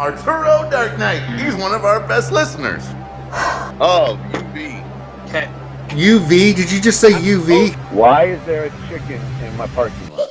Arturo Dark Knight. He's one of our best listeners. Oh, UV. UV? Did you just say UV? Why is there a chicken in my parking lot?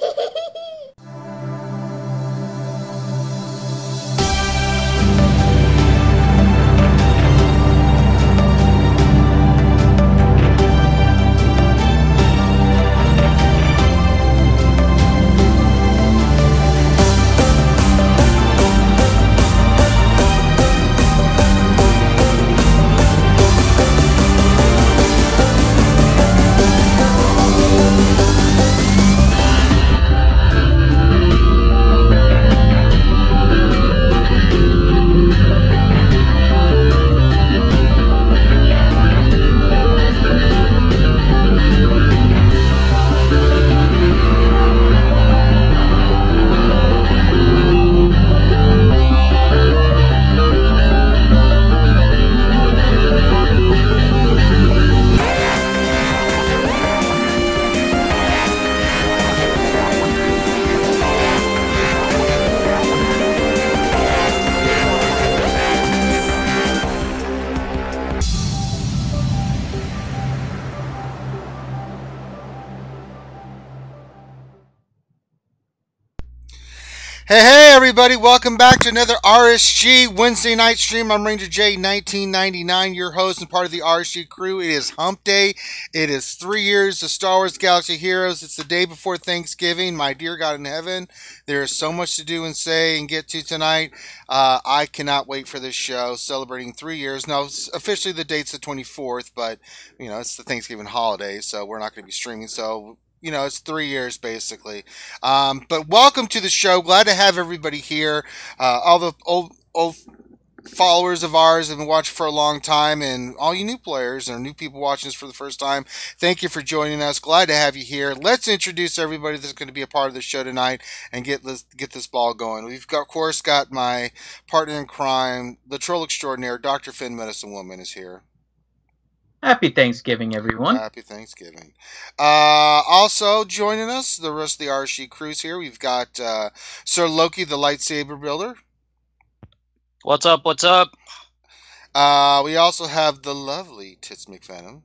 Hey, everybody. Welcome back to another RSG Wednesday night stream. I'm Ranger J 1999, your host and part of the RSG crew. It is Hump Day. It is 3 years of Star Wars Galaxy Heroes. It's the day before Thanksgiving. My dear God in heaven, there is so much to do and say and get to tonight. I cannot wait for this show, celebrating 3 years. Now, officially the date's the 24th, but, you know, it's the Thanksgiving holiday, so we're not going to be streaming, so... You know, it's 3 years basically. But welcome to the show. Glad to have everybody here. All the old followers of ours have been watching for a long time, and all you new players or new people watching this for the first time, thank you for joining us. Glad to have you here. Let's introduce everybody that's going to be a part of the show tonight and get this ball going. We've got, of course, got my partner in crime, the troll extraordinaire, Dr. Finn Medicine Woman is here. Happy Thanksgiving, everyone. Happy Thanksgiving. Also joining us, the rest of the RSG crew's here. We've got Sir Loki, the lightsaber builder. What's up? What's up? We also have the lovely Tits McFenham.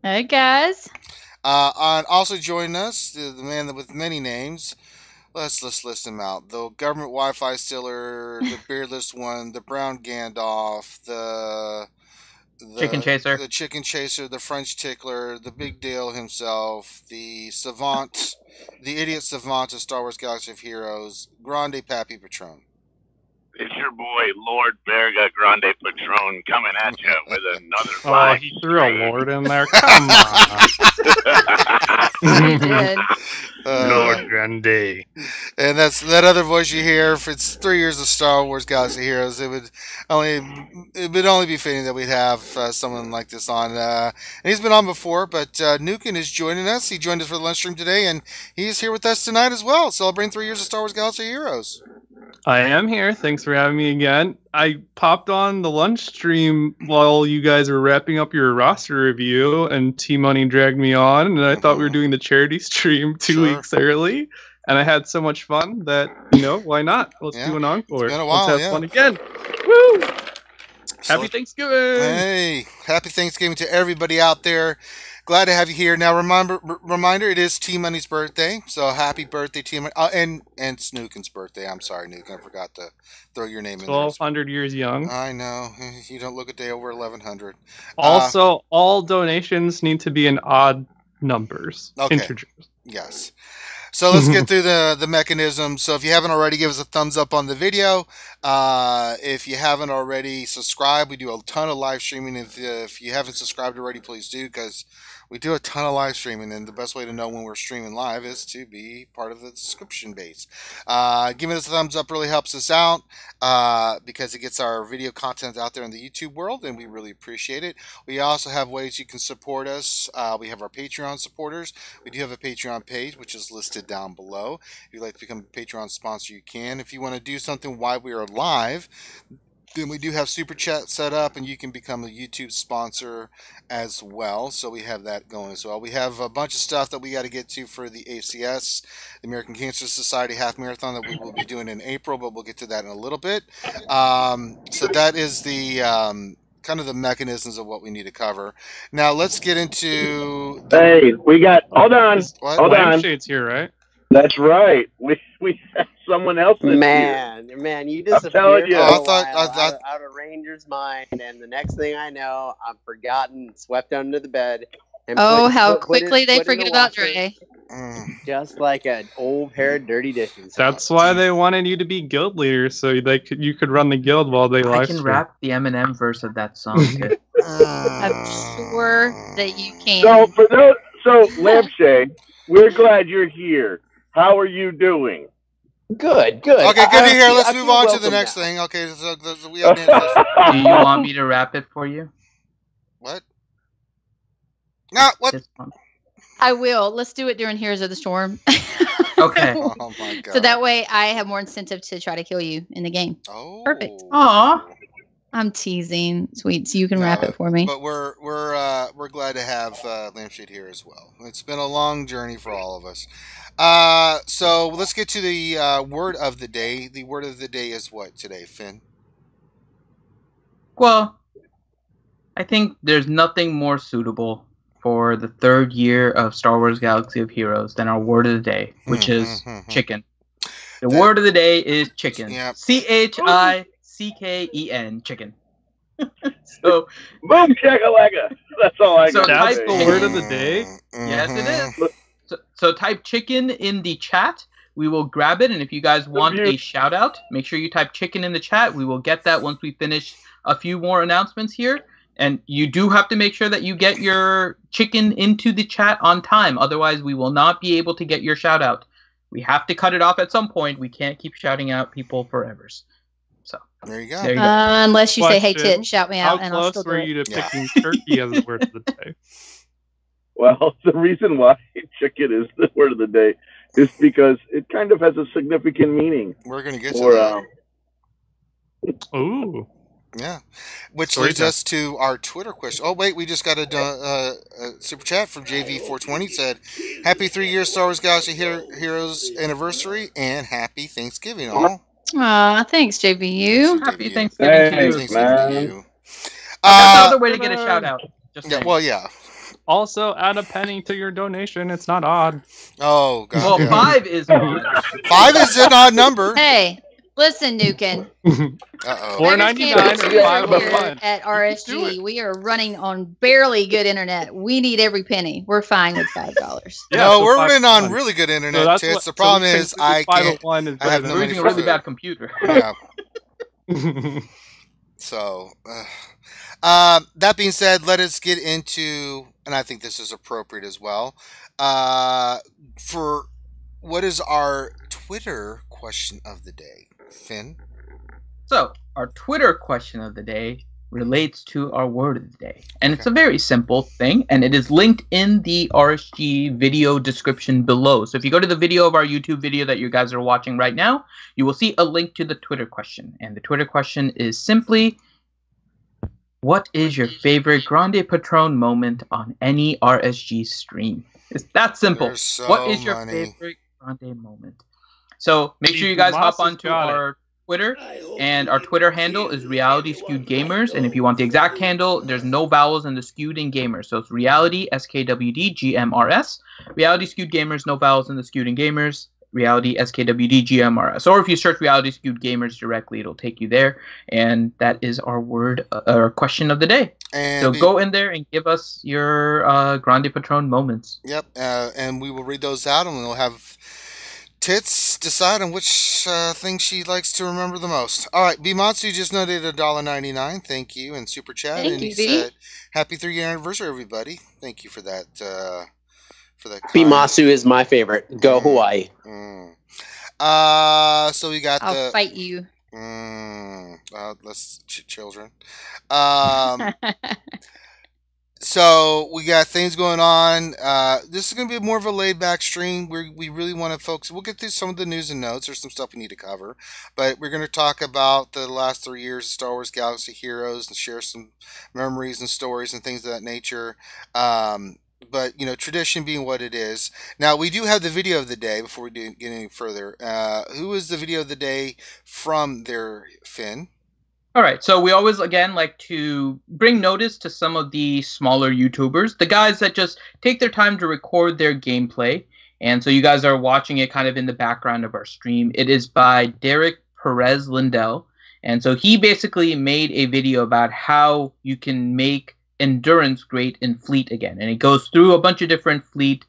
Hey, guys. And also joining us, the man with many names. Let's list him out. The government Wi-Fi stealer, the beardless one, the brown Gandalf, the chicken chaser, the chicken chaser, the French tickler, the big deal himself, the savant, the idiot savant of Star Wars Galaxy of Heroes, Grande Pappy Patron. It's your boy, Lord Berga Grande Patron, coming at you with another live he threw a Lord in there. Come on. He did. Lord Grande. And that's that other voice you hear. If it's 3 years of Star Wars Galaxy Heroes, it would only be fitting that we'd have someone like this on. And he's been on before, but Nukin is joining us. He joined us for the lunch stream today, and he's here with us tonight as well, celebrating 3 years of Star Wars Galaxy Heroes. I am here. Thanks for having me again. I popped on the lunch stream while you guys were wrapping up your roster review, and T-Money dragged me on, and I thought we were doing the charity stream 2 weeks early, and I had so much fun that, you know, why not? Let's do an encore. It's been a while, Let's have fun again. Woo! Happy Thanksgiving! Hey, happy Thanksgiving to everybody out there. Glad to have you here. Now, reminder, it is T-Money's birthday, so happy birthday, T-Money. And Snookin's birthday. I'm sorry, Snookin, I forgot to throw your name in there. 1,200 years young. I know. You don't look a day over 1,100. Also, all donations need to be in odd numbers. Okay. Integers. Yes. So let's get through the mechanism. So if you haven't already, give us a thumbs up on the video. If you haven't already, subscribe. We do a ton of live streaming. If you haven't subscribed already, please do, because we do a ton of live streaming, and the best way to know when we're streaming live is to be part of the subscription base. Giving us a thumbs up really helps us out because it gets our video content out there in the YouTube world, and we really appreciate it. We also have ways you can support us. We have our Patreon supporters. We do have a Patreon page, which is listed down below. If you'd like to become a Patreon sponsor, you can. If you want to do something while we are live, Then we do have Super Chat set up, and you can become a YouTube sponsor as well. So we have that going as well. We have a bunch of stuff that we got to get to for the ACS, the American Cancer Society Half Marathon, that we will be doing in April, but we'll get to that in a little bit. So that is the kind of the mechanisms of what we need to cover. Now let's get into. Hey, we got. Hold on. What? Hold on. Lampshade's here, right? That's right. We have someone else this year. Man, you I'm telling disappeared you. for a Oh, I while thought- out of Ranger's mind, and the next thing I know, I'm forgotten, swept under the bed. And Oh, how put quickly in they the forget about washer, Dre. just like an old pair of dirty dishes. That's why they wanted you to be guild leader, so you could run the guild while they I live can stream. rap the Eminem verse of that song. Too. I'm sure that you can. So Lampshade, we're glad you're here. How are you doing? Good. Okay, good to hear. Let's I move feel on to welcome the next now. thing. Okay, so we have Do you want me to rap it for you? what? No, what? Just one. I will. Let's do it during Heroes of the Storm. Okay. Oh my god. So that way I have more incentive to try to kill you in the game. Oh. Perfect. Aw. I'm teasing, sweet. So you can No, wrap it for me. But we're glad to have Lampshade here as well. It's been a long journey for all of us. So let's get to the word of the day. The word of the day is what today, Finn? Well, I think there's nothing more suitable for the third year of Star Wars Galaxy of Heroes than our word of the day, which is chicken. The word of the day is chicken. Yep. CHICKEN, chicken. So Boom shakalaka. That's all I got. That's to the say. word of the day? Yes, it is. So type chicken in the chat. We will grab it, and if you guys want a shout out, make sure you type chicken in the chat. We will get that once we finish a few more announcements here. And you do have to make sure that you get your chicken into the chat on time. Otherwise, we will not be able to get your shout out. We have to cut it off at some point. We can't keep shouting out people forever. So there you go. There you go. Unless you say, "Hey, Question, tit, shout me out," How and I'll close still do were it. you to Yeah. picking turkey as the word of the day? Well, the reason why chicken is the word of the day is because it kind of has a significant meaning. We're gonna get to For, that. Ooh. Yeah, which Story leads time. us to our Twitter question. Oh wait, we just got a super chat from JV420. Said, "Happy 3 years Star Wars Galaxy Heroes anniversary and happy Thanksgiving all." Aw, thanks, JVU. Happy JVU. Thanksgiving to Thanks, you. Thanksgiving to man. you. That's another way to get a shout out. Just Yeah, saying. well, yeah. Also, add a penny to your donation. It's not odd. Oh god. Well, yeah. 5 is odd. 5 is an odd number. Hey, listen, Nukin. Uh-oh. $4.99 Beggars or can't be $5 a choosers here month. at Do RSG. it. We are running on barely good internet. We need every penny. We're fine with $5. Yeah, no, so we're 5 running a on month. really good So internet, that's tits. what- The problem so we is think I can't. 501 is I have better no We're money using a for really food. bad computer. Yeah. than So, that being said, let us get into, and I think this is appropriate as well, for what is our Twitter question of the day, Finn? So, our Twitter question of the day relates to our word of the day. And it's a very simple thing, and it is linked in the RSG video description below. So if you go to the video of our YouTube video that you guys are watching right now, you will see a link to the Twitter question. And the Twitter question is simply, what is your favorite Grande Patron moment on any RSG stream? It's that simple. There's so What is your many. favorite Grande moment? So make sure you guys hop onto our Twitter, and our Twitter handle is Reality Skewed Gamers. And if you want the exact handle, there's no vowels in the Skewed and Gamers. So it's Reality SKWD GMRS. Reality Skewed Gamers, no vowels in the Skewed and Gamers. Reality SKWD GMRS. Or if you search Reality Skewed Gamers directly, it'll take you there. And that is our word, our question of the day. And So go in there and give us your Grande Patron moments. Yep, and we will read those out, and we'll have Tits decide on which thing she likes to remember the most. All right, Bimatsu just noted $1.99. Thank you, and super chat, Thank and you, he B. said, "Happy 3-year anniversary, everybody." Thank you for that. For that. Bimasu is my favorite. Go Hawaii. So we got I'll the. fight you. Let's children. So we got things going on. This is going to be more of a laid-back stream. We really want to focus. We'll get through some of the news and notes. There's some stuff we need to cover, but we're going to talk about the last 3 years of Star Wars Galaxy Heroes and share some memories and stories and things of that nature. But tradition being what it is. Now we do have the video of the day. Before we get any further, who is the video of the day from there, Finn? All right, so we always, again, like to bring notice to some of the smaller YouTubers, the guys that just take their time to record their gameplay. And so you guys are watching it kind of in the background of our stream. It is by Derek Perez Lindell. And so he basically made a video about how you can make endurance great in Fleet again. And it goes through a bunch of different Fleet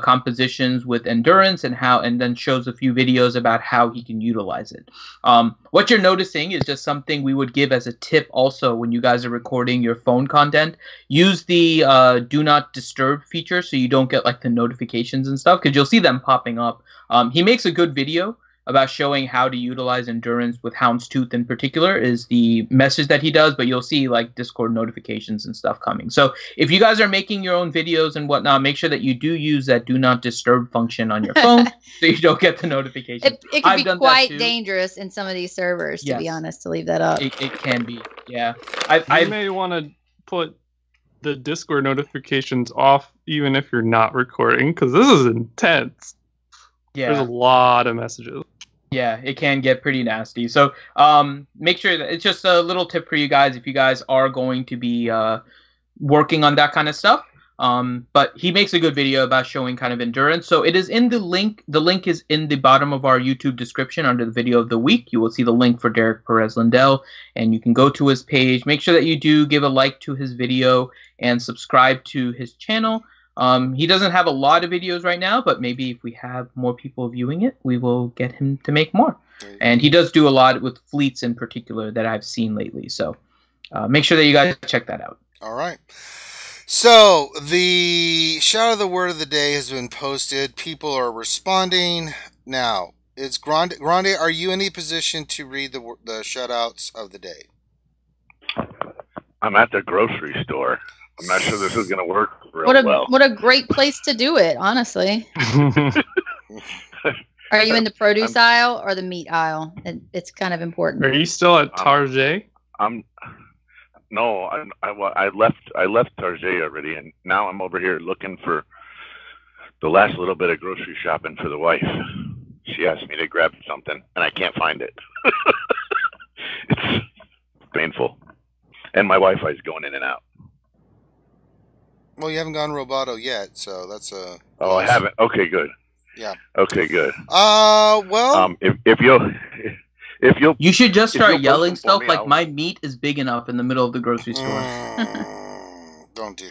compositions with endurance and then shows a few videos about how he can utilize it. What you're noticing is just something we would give as a tip also when you guys are recording your phone content. Use the do not disturb feature so you don't get like the notifications and stuff, because you'll see them popping up. He makes a good video about showing how to utilize endurance with Houndstooth in particular is the message that he does, but you'll see like Discord notifications and stuff coming. So if you guys are making your own videos and whatnot, make sure that you do use that do not disturb function on your phone so you don't get the notifications. It can be quite dangerous in some of these servers, to be honest, to leave that up. It can be, yeah. You may want to put the Discord notifications off even if you're not recording, because this is intense. Yeah. There's a lot of messages. Yeah, it can get pretty nasty. So make sure that it's just a little tip for you guys if you guys are going to be working on that kind of stuff. But he makes a good video about showing kind of endurance. So it is in the link. The link is in the bottom of our YouTube description under the video of the week. You will see the link for Derek Perez Lindell, and you can go to his page. Make sure that you do give a like to his video and subscribe to his channel. He doesn't have a lot of videos right now, but maybe if we have more people viewing it, we will get him to make more. And he does do a lot with fleets in particular that I've seen lately. So make sure that you guys check that out. All right. So the shout of the word of the day has been posted. People are responding. Now, it's Grande. Grande, are you in a position to read the shout-outs of the day? I'm at the grocery store. I'm not sure this is going to work real well. What a great place to do it, honestly. Are you in the produce aisle or the meat aisle? It's kind of important. Are you still at Target? No, I left Target already, and now I'm over here looking for the last little bit of grocery shopping for the wife. She asked me to grab something, and I can't find it. It's painful, and my Wi-Fi is going in and out. Well, you haven't gone Roboto yet, so that's a... Oh, I haven't? Okay, good. Yeah. Okay, good. Well... If you'll... You should just start yelling stuff like, my meat is big enough in the middle of the grocery store. Don't do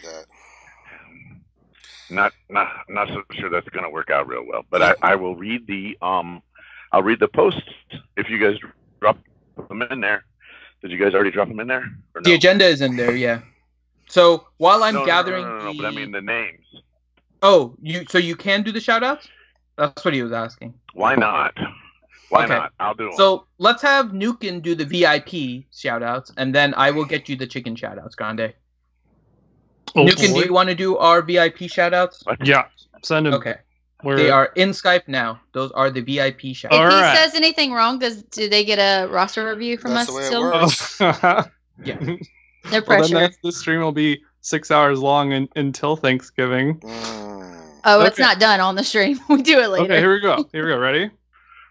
that. Not so sure that's going to work out real well. But I will read the... I'll read the posts if you guys drop them in there. Did you guys already drop them in there? Or no? The agenda is in there, yeah. So while I'm gathering no, but I mean the names. Oh, so you can do the shoutouts? That's what he was asking. Why not? Why not? I'll do them. So let's have Nukin do the VIP shoutouts, and then I will get you the chicken shoutouts, Grande. Oh, Nukin, do you want to do our VIP shoutouts? Yeah, send them. Okay. They are in Skype now. Those are the VIP shoutouts. If he says anything wrong, do they get a roster review from us still? Yeah. No pressure. Well, then the stream will be 6 hours long until Thanksgiving. Oh, it's not done on the stream. We do it later. Okay, here we go. Ready?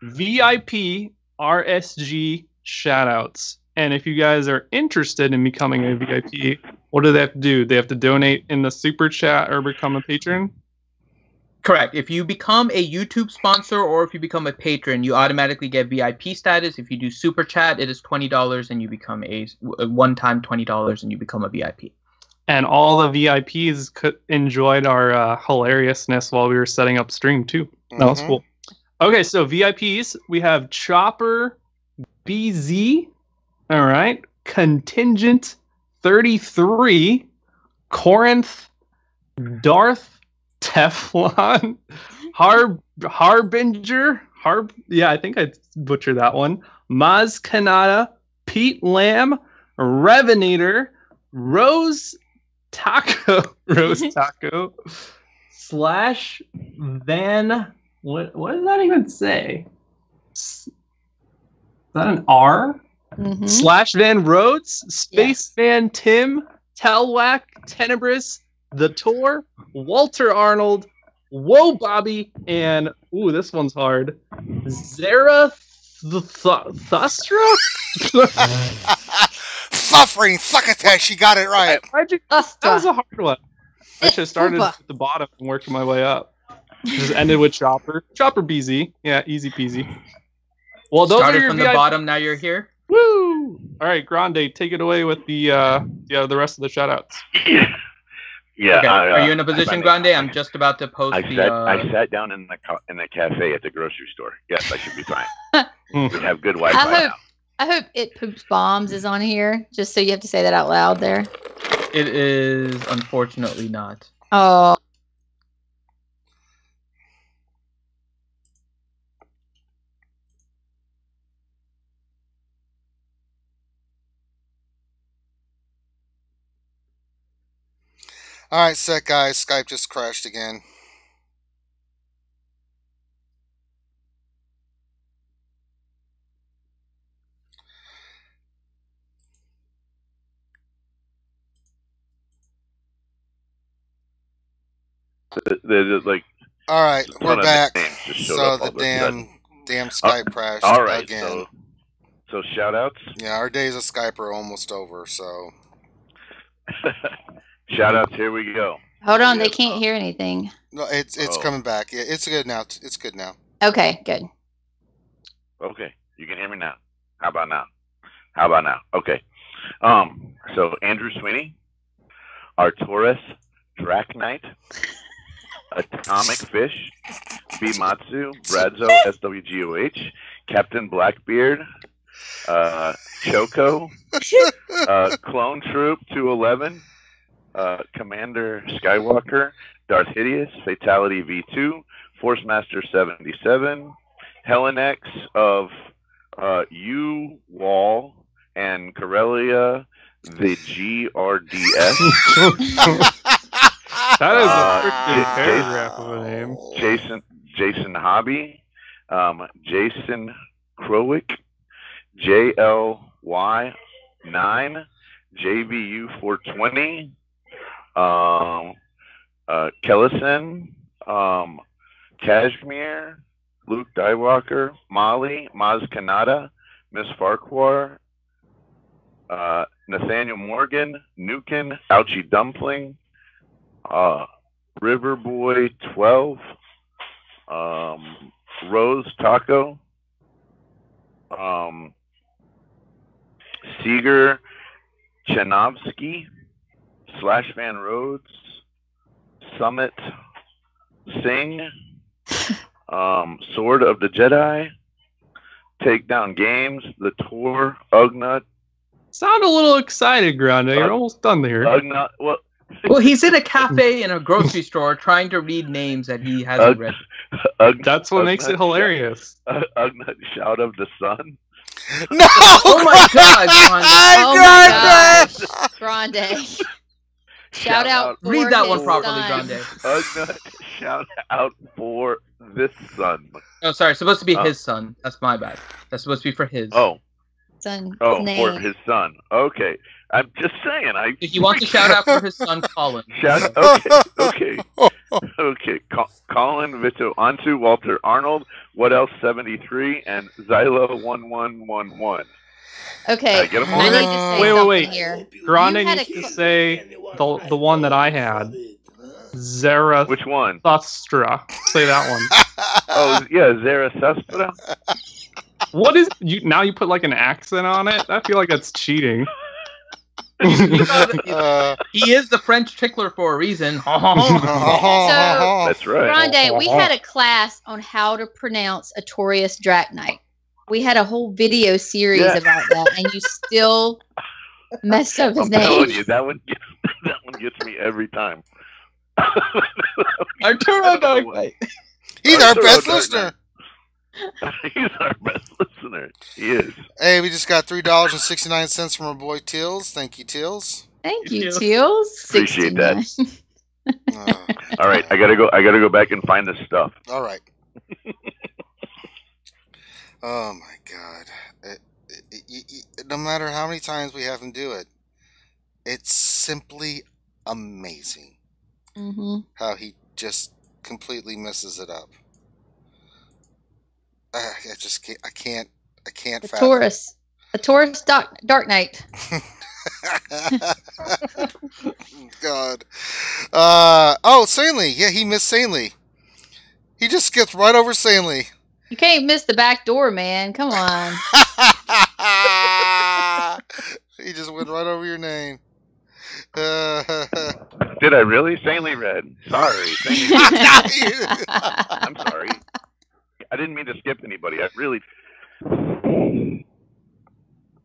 VIP RSG shoutouts. And if you guys are interested in becoming a VIP, what do they have to do? They have to donate in the super chat or become a patron? Correct. If you become a YouTube sponsor or if you become a patron, you automatically get VIP status. If you do super chat, it is $20 and you become a one-time $20 and you become a VIP. And all the VIPs enjoyed our hilariousness while we were setting up stream too. That was cool. Okay, so VIPs, we have Chopper BZ. All right. Contingent 33. Corinth. Darth. Teflon. Harbinger. I think I butchered that one. Maz Kanata. Pete Lamb. Revenator. Rose Taco Roast Taco slash Van. What does that even say? Is that an R? Mhm. Slash Van Rhodes, Space Van Tim, Telwack, Tenebris, The Tor, Walter Arnold, Whoa Bobby, and this one's hard. Zarathustra? Suffering succotash, she got it right. That was a hard one. I should have started at the bottom and worked my way up. Just ended with Chopper. Chopper BZ. Yeah, easy peasy. Well, those Started are your from the bottom, now you're here. Woo! All right, Grande, take it away with the rest of the shoutouts. Yeah. Okay. Are you in a position, Grande? I'm just about to post I sat down in the cafe at the grocery store. Yes, I should be fine. We have good Wi-Fi now. I hope It Poops Bombs is on here, just so you have to say that out loud there. It is unfortunately not. Oh. All right, set guys. Skype just crashed again. There's like. All right, we're back. So the all of a sudden. damn Skype crashed All right, again. So shout outs. Yeah, our days of Skype are almost over. So shout outs. Here we go. Hold on, they can't hear anything. no, it's coming back. Yeah, it's good now. It's good now. Okay, good. Okay, you can hear me now. How about now? Okay. So Andrew Sweeney, Arturus Drac Knight, Atomic Fish, B Matsu, Bradzo, SWGOH, Captain Blackbeard, Choco, Clone Troop 211, Commander Skywalker, Darth Hideous, Fatality V2, Force Master 77, Helen X of U-Wall, and Corellia the GRDS. That is a freaking paragraph of a name. Jason Hobby, Jason Krowick, JLY9, JVU 420, Kellison, Kashmir, Luke Dywalker, Molly, Maz Kanata, Miss Farquhar, Nathaniel Morgan, Nukin, Ouchie Dumpling, Riverboy 12, Rose Taco, Seeger Chanovsky, Slash Van Rhodes, Summit Singh, Sword of the Jedi, Takedown Games, The Tour, Ugnut. Sound a little excited, Grande. You're almost done here. Ugnut, Well, he's in a cafe in a grocery store trying to read names that he hasn't read. That's what makes it hilarious. Ugnut Shout of the Sun. No! Oh my God, Grande! Oh my gosh, Grande. Shout out. Read that one his properly, son. Grande. Ugnut Shout out for this son. Oh, sorry. It's supposed to be his son. That's my bad. That's supposed to be for his. Son's for name. his son. Okay. I'm just saying. He wants a shout out for his son, Colin. Okay. Colin Vito Antu, Walter Arnold, What Else 73, and Xylo 1111. Okay. I get 'em I all? need to say Wait. something here. Grande You had needs a to say the one that I had. Zara. Which one? Thustra. Say that one. Oh, yeah, Zarathustra. What is you? Now you put like an accent on it. I feel like that's cheating. He is the French tickler for a reason. So, That's right. Grande, we had a class on how to pronounce Arturus Drac Knight. We had a whole video series about that, and you still messed up his I'm name. telling you, that one gets me every time. Arturo Dark Knight. He's our best listener. He's our best listener. He is. Hey, we just got $3.69 from our boy Tills. Thank you, Tills. Thank you, Teals. Appreciate that. 69. All right, I gotta go back and find this stuff. All right. Oh my God! No matter how many times we have him do it, it's simply amazing how he just completely messes it up. I just can't. I can't. A Taurus Dark Knight. God. Oh, Sanely. Yeah, he missed Sanely. He just skipped right over Sanely. You can't miss the back door, man. Come on. He just went right over your name. Did I really? Sanely Red. Sorry. I'm sorry. I didn't mean to skip anybody. I really...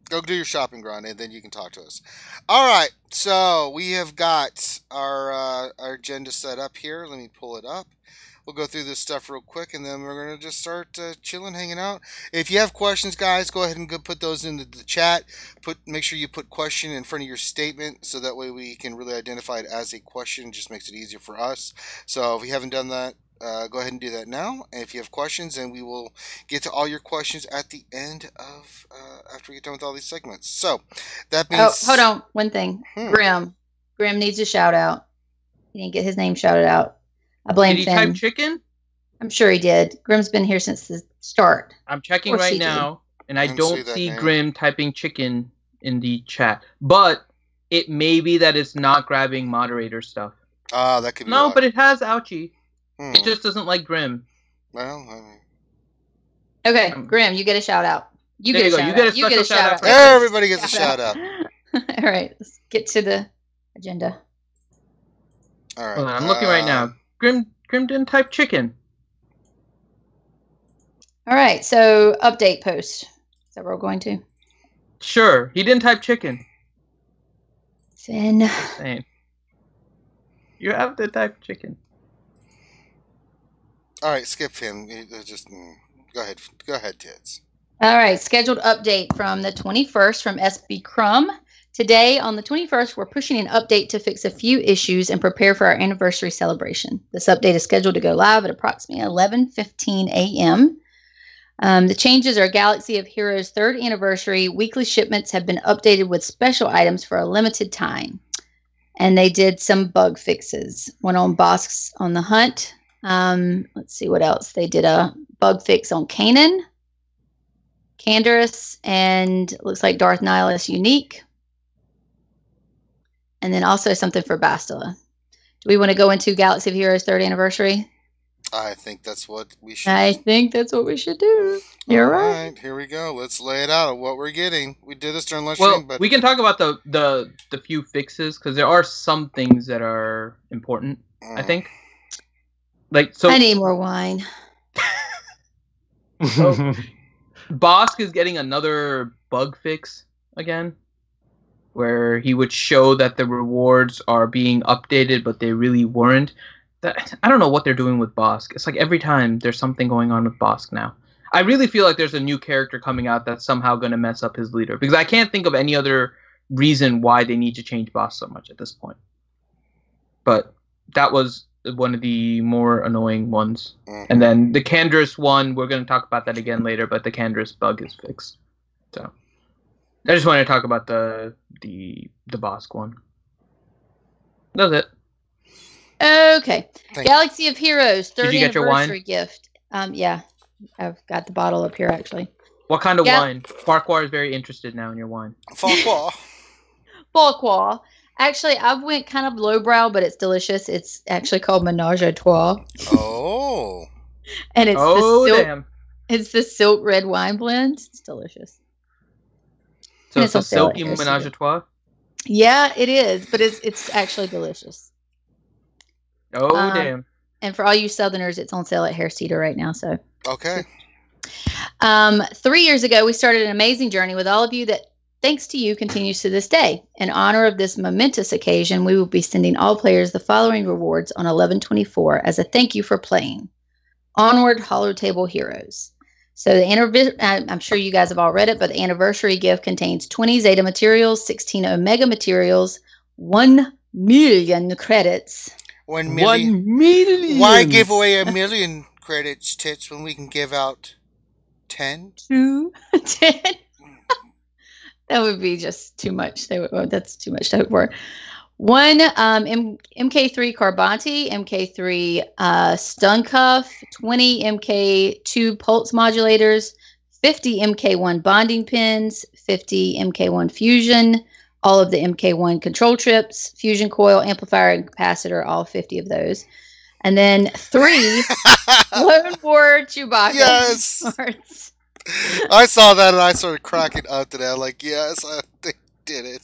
Go do your shopping, Grande, and then you can talk to us. All right, so we have got our agenda set up here. Let me pull it up. We'll go through this stuff real quick, and then we're going to just start chilling, hanging out. If you have questions, guys, go ahead and put those into the chat. Make sure you put question in front of your statement, so that way we can really identify it as a question. It just makes it easier for us. So if you haven't done that, go ahead and do that now. And if you have questions, then we will get to all your questions at the end of after we get done with all these segments. So that means. Oh, hold on. One thing. Grim needs a shout out. He didn't get his name shouted out. I blame Did he Finn. type chicken? I'm sure he did. Grim's been here since the start. I'm checking right now, and I don't see name. Grim typing chicken in the chat. But it may be that it's not grabbing moderator stuff. That could be. No, why. but it has Ouchie. It just doesn't like Grim. Well, I mean. Okay, Grim, you get a shout out. You get a shout out. Everybody gets a shout out. All right, let's get to the agenda. All right. Hold on, I'm looking right now. Grim didn't type chicken. All right, so update post. Is that what we're going to? Sure, he didn't type chicken. Finn. Same. You have to type chicken. All right, skip him. Just go ahead, Tits. All right, scheduled update from the 21st from SB Crumb. Today, on the 21st, we're pushing an update to fix a few issues and prepare for our anniversary celebration. This update is scheduled to go live at approximately 11:15 a.m. The changes are Galaxy of Heroes' 3rd anniversary. Weekly shipments have been updated with special items for a limited time. And they did some bug fixes. One on Bosk's on the Hunt. Let's see what else. They did a bug fix on Kanan, Canderous, and looks like Darth Nihilus Unique. And then also something for Bastila. Do we want to go into Galaxy of Heroes 3rd anniversary? I think that's what we should. I think that's what we should do. You're right. Here we go. Let's lay it out of what we're getting. We did this during lunch. But we can talk about the few fixes because there are some things that are important. I think. I need more wine. So, Bosk is getting another bug fix again, where he would show that the rewards are being updated, but they really weren't. I don't know what they're doing with Bosk. It's like every time there's something going on with Bosk now. I really feel like there's a new character coming out that's somehow going to mess up his leader, because I can't think of any other reason why they need to change Bosk so much at this point. But that was one of the more annoying ones. And then the Canderous one, we're going to talk about that again later, but the Canderous bug is fixed. So I just wanted to talk about the Bosk one. That's it. Okay. Galaxy of Heroes 3rd anniversary gift. Yeah. I've got the bottle up here actually. What kind of wine? Farquhar is very interested now in your wine. Farquhar. Actually, I went kind of lowbrow, but it's delicious. It's actually called Menage a Trois. Oh. And it's It's the silk red wine blend. It's delicious. So it's a silky Menage a Trois? Yeah, it is, but it's actually delicious. Oh, damn. And for all you Southerners, it's on sale at Hair Cedar right now. So okay. 3 years ago, we started an amazing journey with all of you that, thanks to you, continues to this day. In honor of this momentous occasion, we will be sending all players the following rewards on 11/24 as a thank you for playing. Onward Holotable Heroes. So I'm sure you guys have all read it, but the anniversary gift contains 20 Zeta materials, 16 Omega materials, 1 million credits. 1 million. 1 million. Why give away 1 million credits, Tits, when we can give out 10? 10. That would be just too much. That's too much to hope for. 1 MK3 Carbati, MK3 Stun Cuff, 20 MK2 Pulse Modulators, 50 MK1 Bonding Pins, 50 MK1 Fusion, all of the MK1 Control Trips, Fusion Coil, Amplifier, and Capacitor, all 50 of those. And then 3 Lone War Chewbacca shards. I saw that and I started cracking up to that. Like, yes, they did it.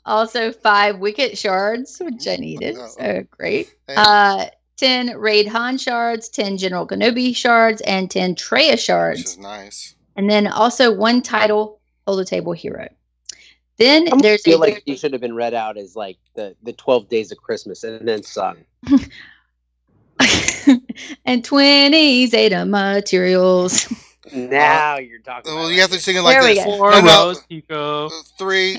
Also 5 Wicket shards, which I needed. So great. 10 Raid Han shards, 10 General Kenobi shards, and 10 Traya shards. Which is nice. And then also 1 title Holotable hero. Then there's I feel like you should have been read out as like the 12 days of Christmas and then sung. And 20 Zeta materials. Now you're talking. Well, you have to sing it like There we this. go. 4 rows, Pico. 3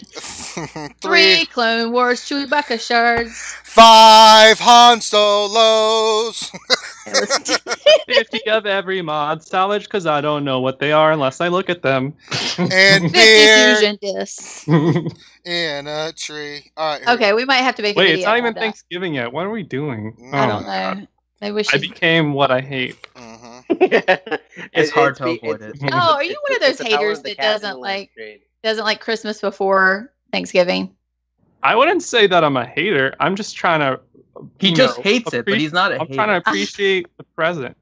Clone Wars Chewbacca shards. 5 Han Solos. 50 of every mod salvage, because I don't know what they are unless I look at them. And 50 beer fusion discs. in a tree. All right. Okay, we might have to make a Wait, video it's not even about that. Thanksgiving yet. What are we doing? I don't know. Maybe we I should. became what I hate. It's hard to avoid it. Oh, are you one of those it's the power haters of the that cat in the doesn't like Christmas before Thanksgiving? I wouldn't say that I'm a hater. I'm just trying to. He just hates it, but he's not a I'm hater. trying to appreciate the present.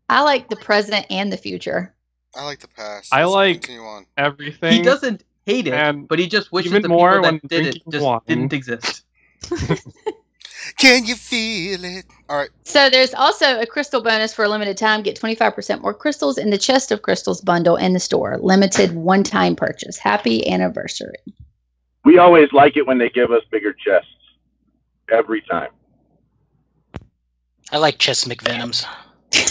I like the present and the future. I like the past. I Let's like continue on. everything. He doesn't hate it, and but he just wishes even the more people when that did it drinking just wine. didn't exist. Can you feel it? All right. So there's also a crystal bonus for a limited time. Get 25% more crystals in the Chest of Crystals bundle in the store. Limited one-time purchase. Happy anniversary. We always like it when they give us bigger chests. Every time. I like chest McVenoms.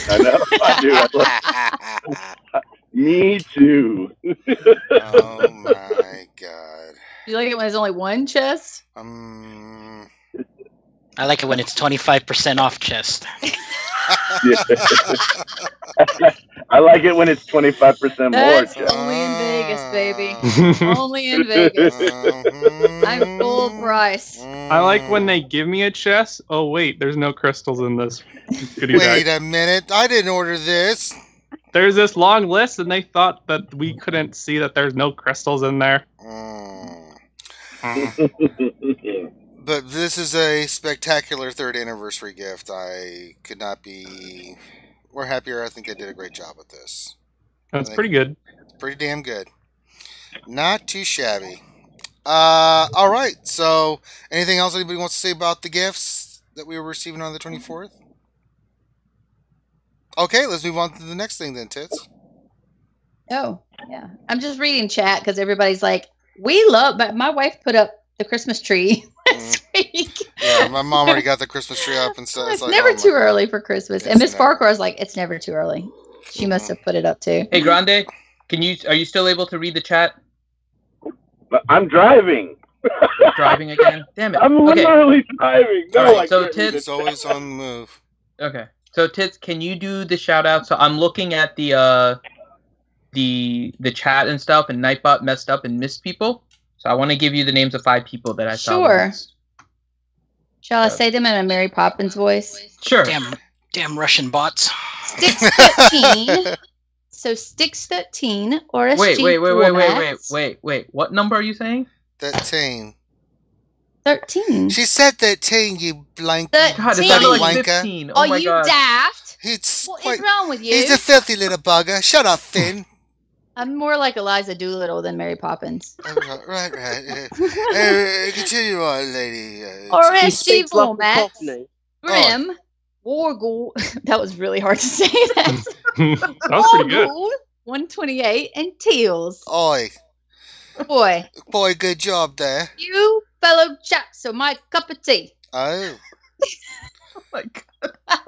I know. I do. Me too. Oh my god. You like it when there's only one chest? I like it when it's 25% off chest. I like it when it's 25% more. That's Jeff. only in Vegas, baby. Only in Vegas. I'm full price. I like when they give me a chest. Oh wait, there's no crystals in this goodie bag. Wait a minute. I didn't order this. There's this long list, and they thought that we couldn't see that there's no crystals in there. But this is a spectacular 3rd anniversary gift. I could not be more happier. I think they did a great job with this. That's pretty good. Pretty damn good. Not too shabby. All right. So, anything else anybody wants to say about the gifts that we were receiving on the 24th? Okay, let's move on to the next thing then, Tits. Oh, yeah. I'm just reading chat because everybody's like, we love, but my wife put up the Christmas tree last week. Yeah, my mom already got the Christmas tree up and stuff. It's like, never oh my too God. early for Christmas. And Miss Farquhar was like, it's never too early. She must have put it up too. Hey, Grande, are you still able to read the chat? I'm driving. Driving again? Damn it. I'm literally driving. No, All right, I so can't Tits, It's always on the move. Okay. So Tits, can you do the shout out? So I'm looking at the chat and stuff, and Nightbot messed up and missed people. So I want to give you the names of 5 people that I saw. Sure. Shall I say them in a Mary Poppins voice? Sure. Damn Russian bots. Sticks 13. So Sticks 13 or a Wait. What number are you saying? 13. 13. She said 13, you blank. God, it sounded like 15. Oh, my you God. daft? He's What quite, is wrong with you? He's a filthy little bugger. Shut up, Finn. I'm more like Eliza Doolittle than Mary Poppins. Right. Continue on, lady. Or He as speaks like a Max, Cockney. Grim, Wargle. That was really hard to say that. That was pretty good. Wargle, 128, and Teals. Oi. Boy, Good job there. you fellow chaps are my cup of tea. Oh. Oh, my God.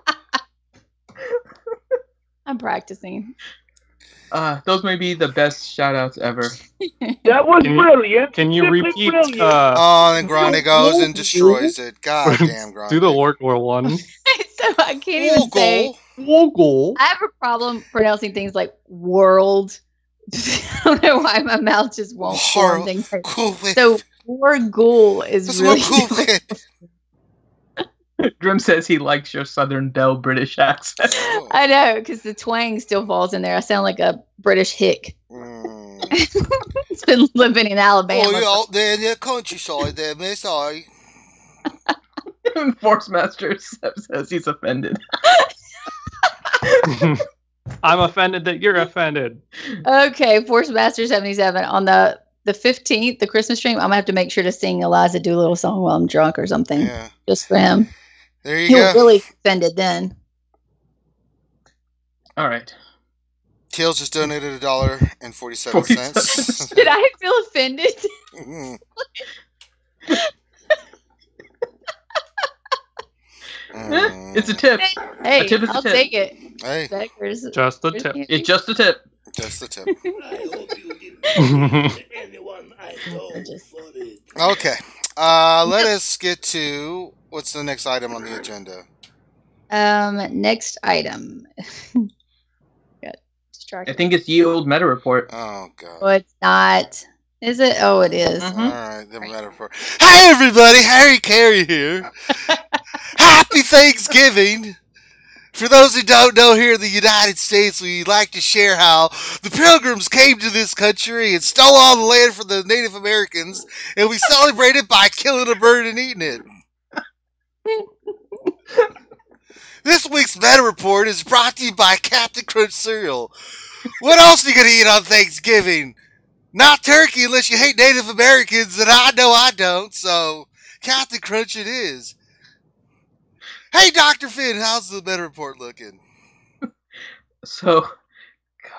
I'm practicing. Those may be the best shout-outs ever. That was brilliant. Can you Simply repeat? brilliant. Oh, and then Grande goes and destroys it. God damn, Grande. Do the Wargoal one. So I can't even say. Wargoal. I have a problem pronouncing things like world. I don't know why my mouth just won't form things. Cool. So Wargoal is really cool. Grim says he likes your Southern Belle British accent. I know, because the twang still falls in there. I sound like a British hick. It's been living in Alabama. Oh, you're out there in the countryside there, miss. Sorry. Force Master says he's offended. I'm offended that you're offended. Okay, Force Master 77 on the 15th, the Christmas stream. I'm gonna have to make sure to sing Eliza Doolittle song while I'm drunk or something, just for him. There you He'll go. really offended then. All right. Tails just donated $1.47. Did I feel offended? It's a tip. Hey, a tip is a I'll tip. take it. Hey, just a tip. It's just a tip. Just a tip. Okay. Let us get to what's the next item on the agenda. Next item. Got distracted. I think it's Ye Old Meta Report. Oh god. Oh, it's not. Is it? Oh, it is. All right, the Meta Report. Hi everybody, Harry Carey here. Happy Thanksgiving. For those who don't know, here in the United States, we like to share how the Pilgrims came to this country and stole all the land from the Native Americans, and we celebrate it by killing a bird and eating it. This week's Meta Report is brought to you by Captain Crunch Cereal. What else are you going to eat on Thanksgiving? Not turkey unless you hate Native Americans, and I know I don't, so Captain Crunch it is. Hey, Dr. Finn, how's the Meta Report looking? So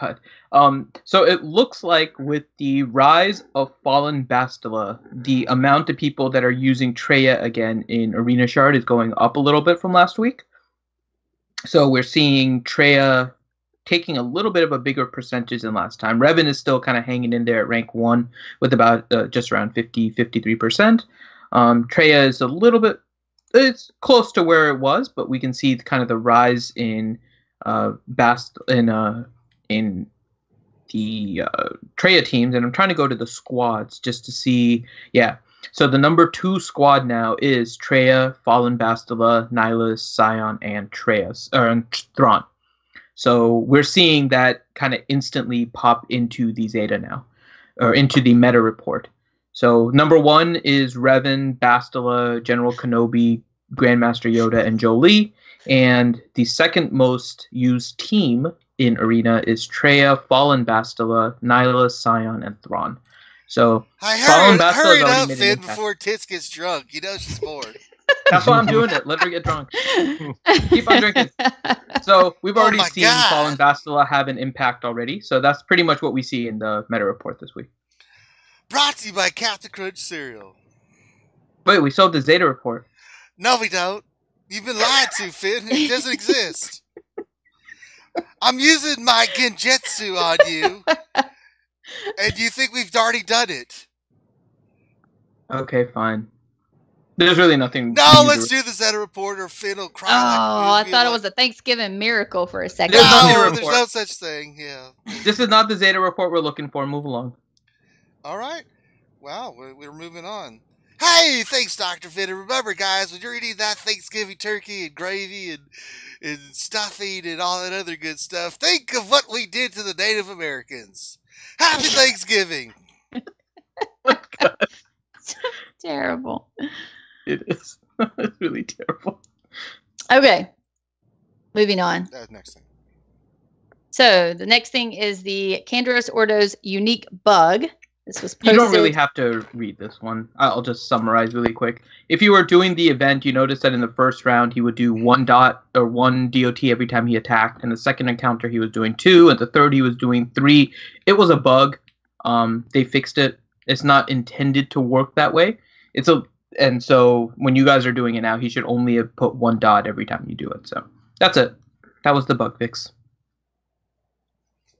it looks like with the rise of Fallen Bastila, the amount of people that are using Treya again in Arena Shard is going up a little bit from last week. So we're seeing Treya taking a little bit of a bigger percentage than last time. Revan is still kind of hanging in there at rank 1 with about just around 53%. Treya is a little bit, it's close to where it was, but we can see kind of the rise in in the Treya teams, and I'm trying to go to the squads just to see. Yeah, so the number 2 squad now is Treya, Fallen Bastila, Nihilus, Scion, and Thrawn. So we're seeing that kind of instantly pop into the Zeta now, or into the Meta Report. So number 1 is Revan, Bastila, General Kenobi, Grandmaster Yoda, and Jolie. And the second most used team in Arena is Treya, Fallen Bastila, Nihilus, Scion, and Thrawn. So Fallen Bastila hurry already up, made an Finn, impact. before Tits gets drunk. You know she's bored. That's why I'm doing it. Let her get drunk. Keep on drinking. So we've already seen Fallen Bastila have an impact already. So that's pretty much what we see in the Meta Report this week. Brought to you by Captain Crunch Cereal. Wait, we saw the Zeta Report. No, we don't. You've been lied to, Finn. It doesn't exist. I'm using my Genjutsu on you, and you think we've already done it. Okay, fine. There's really nothing. No, let's do the Zeta Report, or Finn will cry. I thought it was a Thanksgiving miracle for a second. No, there's no such thing. Yeah. This is not the Zeta Report we're looking for. Move along. All right. Wow, we're moving on. Hey, thanks, Dr. Finn. And remember, guys, when you're eating that Thanksgiving turkey and gravy and stuffing and all that other good stuff, think of what we did to the Native Americans. Happy Thanksgiving. Oh my God. Terrible. It is. It's really terrible. Okay. Moving on. That's next thing. So the next thing is the Canderous Ordo's unique bug. This was posted. You don't really have to read this one. I'll just summarize really quick. If you were doing the event, you notice that in the first round he would do 1 dot or 1 DOT every time he attacked. In the second encounter he was doing 2, and the third he was doing 3. It was a bug. They fixed it. It's not intended to work that way. And so when you guys are doing it now, he should only have put 1 dot every time you do it. So that's it. That was the bug fix.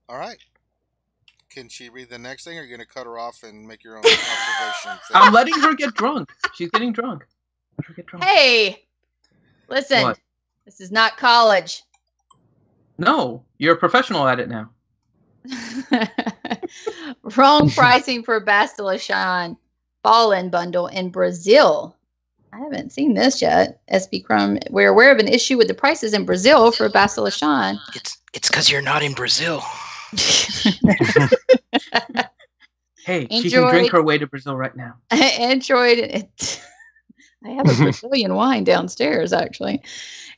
All right. Can she read the next thing, or are you going to cut her off and make your own observations? I'm letting her get drunk. She's getting drunk. Let her get drunk. Hey, listen. What? This is not college. No, you're a professional at it now. Wrong pricing for Bastilashan Fallen bundle in Brazil. I haven't seen this yet. SB Crum, we're aware of an issue with the prices in Brazil for Bastilashan. It's because you're not in Brazil. Hey, she can drink her way to Brazil right now. Android. I have a Brazilian wine downstairs, actually.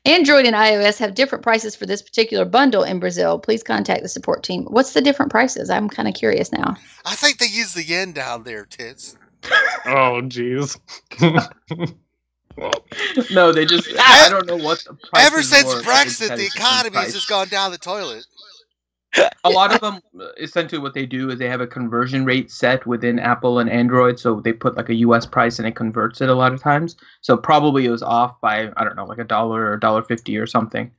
Android and iOS have different prices for this particular bundle in Brazil. Please contact the support team. What's the different prices? I'm kind of curious now. I think they use the yen down there, Tits. Oh, jeez. No, they just. I don't know what the prices Ever since were, Brexit, the economy has just gone down the toilet. A lot of them, essentially what they do is they have a conversion rate set within Apple and Android, so they put like a US price and it converts it a lot of times. So probably it was off by, I don't know, like $1 or $1.50 or something.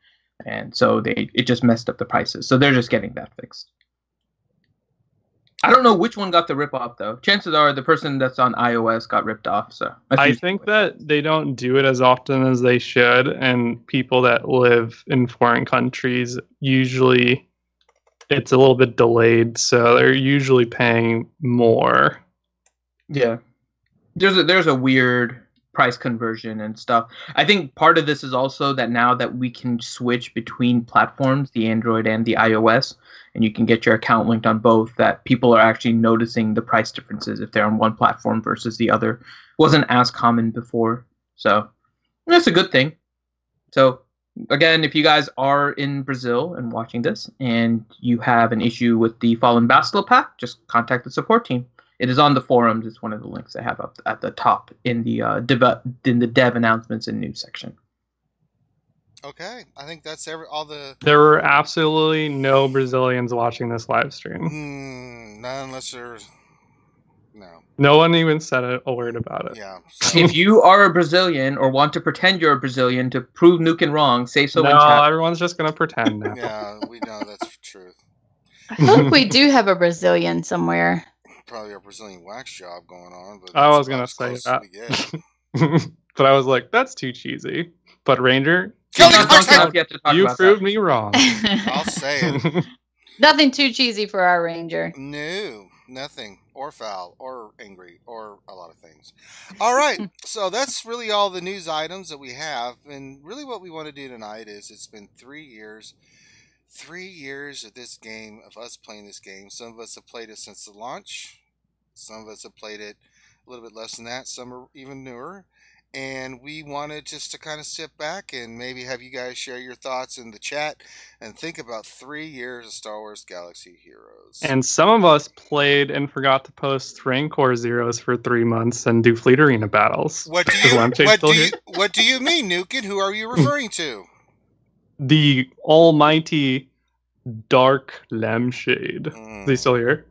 And so it just messed up the prices. So they're just getting that fixed. I don't know which one got the rip off though. Chances are the person that's on iOS got ripped off. So I think that they don't do it as often as they should, and people that live in foreign countries usually it's a little bit delayed, so they're usually paying more. Yeah, there's a weird price conversion and stuff. I think part of this is also that now that we can switch between platforms, the Android and the iOS, and you can get your account linked on both, that people are actually noticing the price differences if they're on one platform versus the other. It wasn't as common before, so that's a good thing. So again, if you guys are in Brazil and watching this and you have an issue with the Fallen Bastila pack, just contact the support team. It is on the forums. It's one of the links I have up at the top in the dev announcements and news section. Okay, I think that's all the. There were absolutely no Brazilians watching this live stream. Not unless there's. No. No one even said a word about it. Yeah. So. If you are a Brazilian or want to pretend you're a Brazilian to prove Nuke and wrong, say so in chat. No, everyone's just going to pretend now. Yeah, we know that's the truth. I feel like we do have a Brazilian somewhere. Probably a Brazilian wax job going on. But I was going to say that. But I was like, that's too cheesy. But Ranger, you proved me wrong. I'll say it. Nothing too cheesy for our Ranger. No, nothing. Or foul, or angry, or a lot of things. All right, so that's really all the news items that we have. And really what we want to do tonight is it's been 3 years. 3 years of this game, of us playing this game. Some of us have played it since the launch. Some of us have played it a little bit less than that. Some are even newer. And we wanted just to kind of sit back and maybe have you guys share your thoughts in the chat and think about 3 years of Star Wars Galaxy Heroes. And some of us played and forgot to post Rancor Zeros for 3 months and do Fleet Arena battles. What do you mean, Nukin? Who are you referring to? The almighty Dark Lampshade. Is he still here?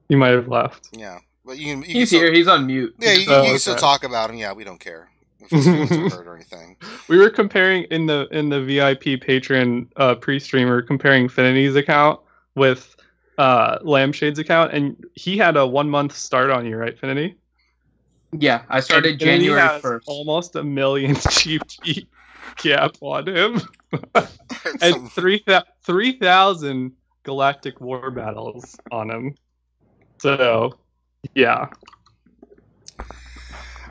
You might have left. Yeah. But he's here. He's on mute. Yeah, you can still talk about him. Yeah, we don't care if his feelings are hurt or anything. We were comparing in the VIP patron pre-streamer, comparing Finity's account with Lampshade's account, and he had a 1 month start on you, right, Finity? Yeah, I started January 1st. Almost 1 million cheap gap on him, and 3,000 galactic war battles on him. So. Yeah.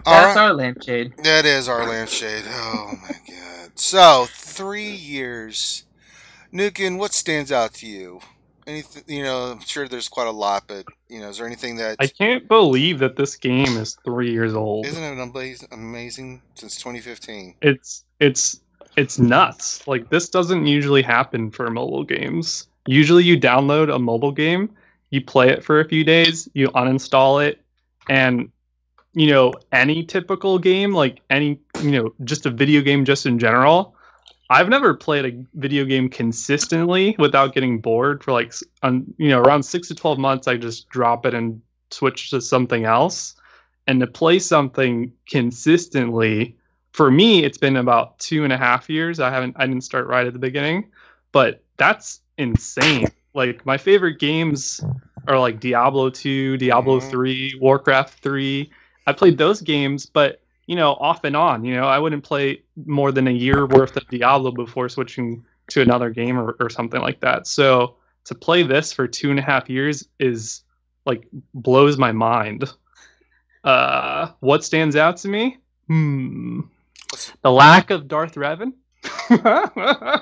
That's our lampshade. That is our lampshade. Oh my god. So, 3 years. Nukin, what stands out to you? Anything, I'm sure there's quite a lot, but, is there anything that... I can't believe that this game is 3 years old. Isn't it amazing? Since 2015. It's nuts. Like, this doesn't usually happen for mobile games. Usually you download a mobile game, you play it for a few days, you uninstall it, and, any typical game, like any, just a video game just in general, I've never played a video game consistently without getting bored for around 6 to 12 months. I just drop it and switch to something else. And to play something consistently, for me, it's been about 2.5 years. I didn't start right at the beginning, but that's insane. Like my favorite games are like Diablo 2, Diablo 3, Warcraft 3. I played those games, but off and on. I wouldn't play more than a year worth of Diablo before switching to another game or something like that. So to play this for 2.5 years is like blows my mind. What stands out to me? The lack of Darth Revan. I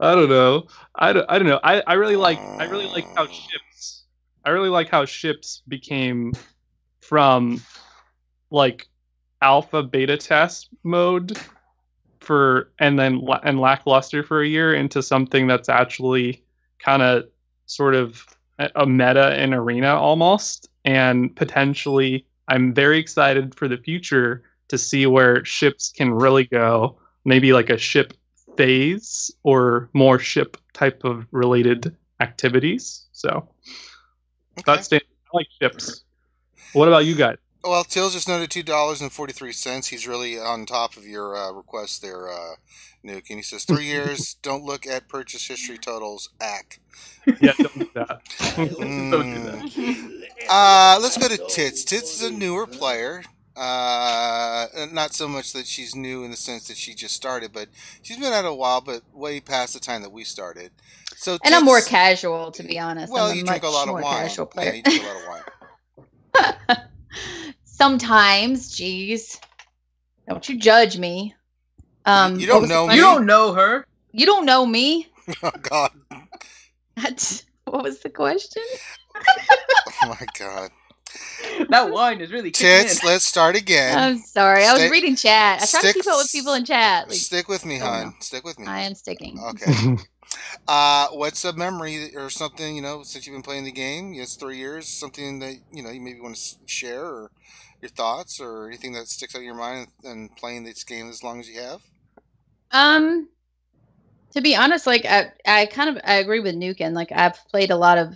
don't know. I don't know. I really like how ships. I really like how ships became from like alpha beta test mode and lackluster for a year into something that's actually kind of sort of a meta and arena almost, and potentially I'm very excited for the future to see where ships can really go, maybe like a ship phase or more ship type of related activities. So I like ships. What about you guys? Well, Till just noted $2.43. He's really on top of your request there, Nuke. And he says 3 years. Don't look at purchase history totals. Ack. Yeah, don't do that. Don't do that. Let's go to Tits. Tits is a newer player. Not so much that she's new in the sense that she just started, but she's been at it a while, but way past the time that we started. So, and I'm more casual, to be honest. Well, I'm you drink a lot of wine. Casual player. Yeah, you drink a lot of wine. Sometimes, geez, don't you judge me. You don't know me. You don't know her. You don't know me. Oh God. What was the question? Oh my God. That wine is really Tits, let's start again. I'm sorry. I was reading chat. I try to keep up with people in chat. Stick with me, hon. Stick with me. I am sticking. Okay. What's a memory or something, since you've been playing the game? It's 3 years. Something that, you maybe want to share, or your thoughts, or anything that sticks out in your mind and playing this game as long as you have? To be honest, like I agree with Nukin. Like I've played a lot of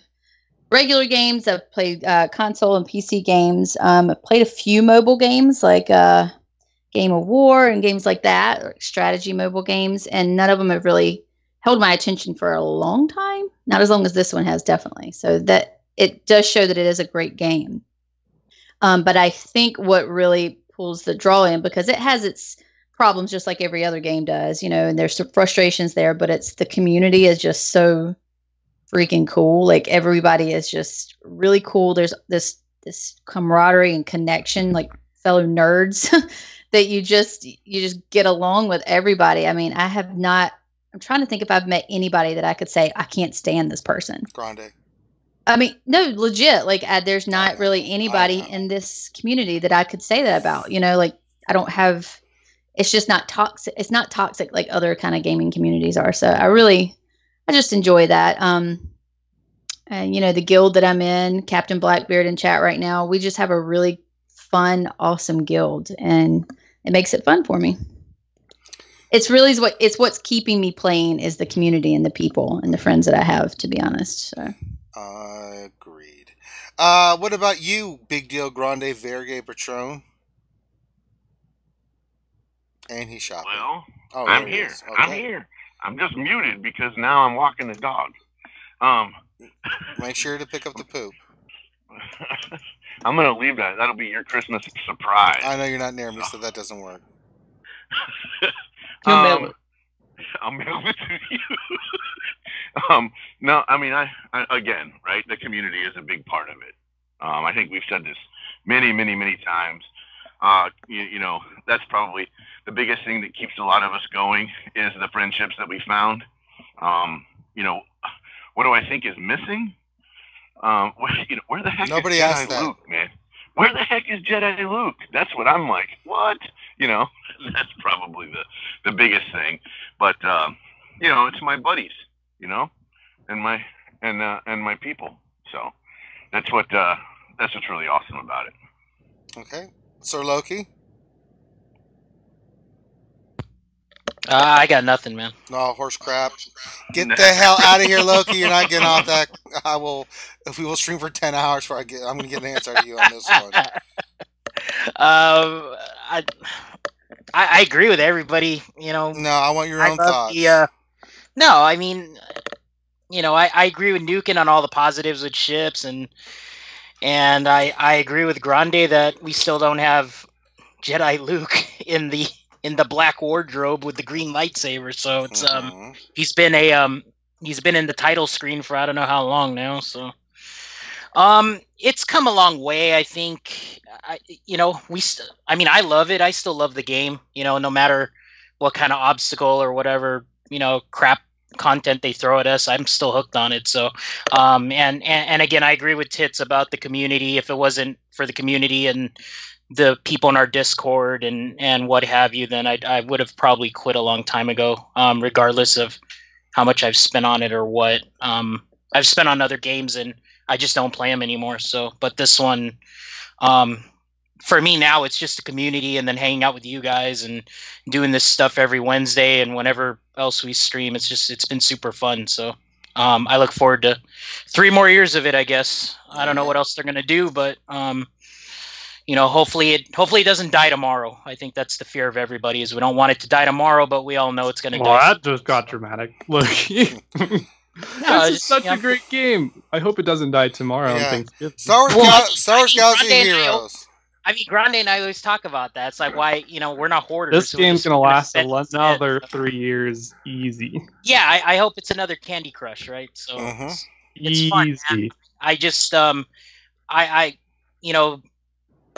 regular games. I've played console and PC games. I've played a few mobile games like Game of War and games like that, or strategy mobile games, and none of them have really held my attention for a long time. Not as long as this one has, definitely. So that it does show that it is a great game. But I think what really pulls the draw in, because it has its problems just like every other game does, and there's some frustrations there, but it's the community is just so freaking cool. Like everybody is just really cool. There's this camaraderie and connection, like fellow nerds that you just get along with everybody. I mean, I'm trying to think if I've met anybody that I could say I can't stand this person. Grande. I mean, no, legit. Like there's not really anybody in this community that I could say that about. Like I don't have. It's just not toxic. It's not toxic like other kind of gaming communities are. So I just enjoy that. And the guild that I'm in, Captain Blackbeard in chat right now, we just have a really fun, awesome guild, and it makes it fun for me. It's really what's keeping me playing is the community and the people and the friends that I have, to be honest. So. Agreed. What about you, Big Deal Grande Verge Patron? And he's shopping. Well, I'm here. Okay. I'm here. I'm just muted because now I'm walking the dog. Make sure to pick up the poop. I'm going to leave that. That'll be your Christmas surprise. I know you're not near me, so that doesn't work. I'll mail it to you. No, I mean, I again, right? The community is a big part of it. I think we've said this many, many, many times. That's probably the biggest thing that keeps a lot of us going is the friendships that we found. What do I think is missing? Where the heck Nobody is asked Jedi that. Luke, man? Where the heck is Jedi Luke? That's what I'm like. What? That's probably the biggest thing. But it's my buddies, and my people. So that's what's really awesome about it. Okay, Sir Loki. I got nothing, man. No, horse crap. Get the hell out of here, Loki. You're not getting off that. If we will stream for 10 hours before I'm going to get an answer to you on this one. I agree with everybody, No, I want your own thoughts. No, I mean, I agree with Nukin on all the positives with ships, and I agree with Grande that we still don't have Jedi Luke in the black wardrobe with the green lightsaber. So it's he's been in the title screen for I don't know how long now. So it's come a long way. I think I love it. I still love the game. No matter what kind of obstacle or whatever crap content they throw at us, I'm still hooked on it. So and again, I agree with Tits about the community. If it wasn't for the community and the people in our Discord and what have you, then I would have probably quit a long time ago, regardless of how much I've spent on it or what. I've spent on other games and I just don't play them anymore. So, but this one, for me now, it's just a community and then hanging out with you guys and doing this stuff every Wednesday and whenever else we stream. It's been super fun. So I look forward to 3 more years of it, I guess. I don't know what else they're going to do, but hopefully it doesn't die tomorrow. I think that's the fear of everybody is we don't want it to die tomorrow, but we all know it's going to die. Well, that just got dramatic. Look, this is such a great game. I hope it doesn't die tomorrow on Thanksgiving. Star Wars Galaxy Heroes. Grande and I always talk about that. It's like, why, we're not hoarders. This game's going to last another 3 years easy. Yeah, I hope it's another Candy Crush, right? So it's fun. Man. I just, I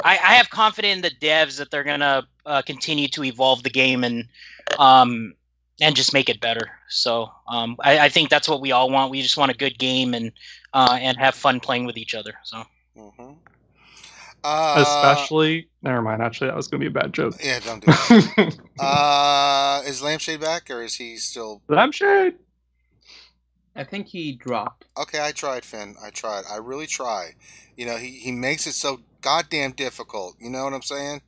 have confidence in the devs that they're gonna continue to evolve the game and just make it better. So I think that's what we all want. We just want a good game and have fun playing with each other. So especially, never mind. Actually, that was gonna be a bad joke. Yeah, don't do that. Is Lampshade back or is he still? Lampshade. I think he dropped. Okay, I tried, Finn. I really try. He makes it so goddamn difficult. You know what I'm saying?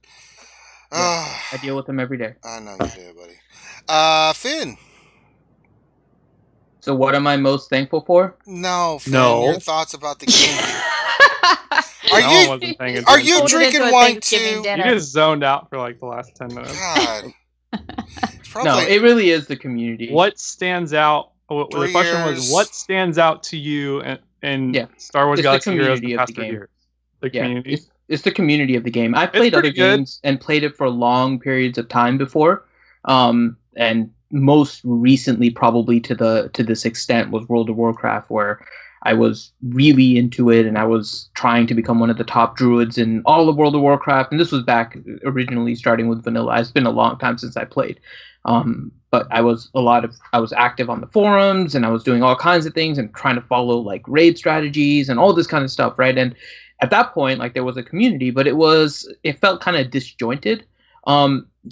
Yeah, I deal with him every day. I know you do, buddy. Finn. So what am I most thankful for? No, Finn. No. Your thoughts about the game. Are you drinking wine too? You just zoned out for like the last 10 minutes. God. No, it really is the community. What stands out? The question was, what stands out to you in Star Wars Galaxy Heroes the past 3 years? The community. It's the community of the game. I played other games and played it for long periods of time before, and most recently, probably to this extent, was World of Warcraft, where I was really into it, and I was trying to become one of the top druids in all of World of Warcraft. And this was back originally starting with vanilla. It's been a long time since I played, but I was active on the forums, and I was doing all kinds of things and trying to follow like raid strategies and all this kind of stuff, right? And at that point, like, there was a community, but it felt kind of disjointed.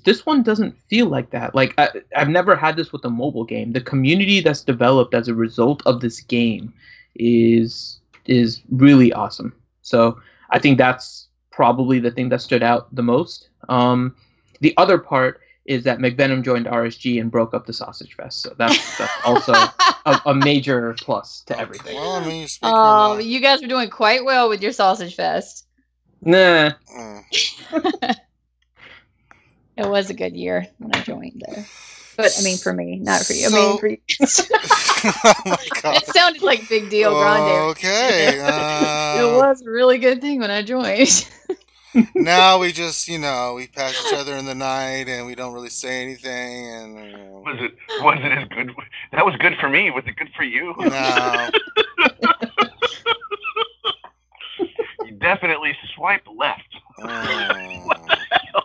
This one doesn't feel like that. Like, I've never had this with a mobile game. The community that's developed as a result of this game is really awesome. So I think that's probably the thing that stood out the most. The other part is that McVenom joined RSG and broke up the Sausage Fest. So that's also a major plus to everything. Well, I mean, you guys are doing quite well with your Sausage Fest. Nah. It was a good year when I joined there. But, I mean, for me, not for you. I mean, for you. Oh my God. It sounded like Big Deal Grande. Okay. It was a really good thing when I joined. Now we just, we pass each other in the night and we don't really say anything. And was it as good? That was good for me. Was it good for you? No. You definitely swiped left. What the hell?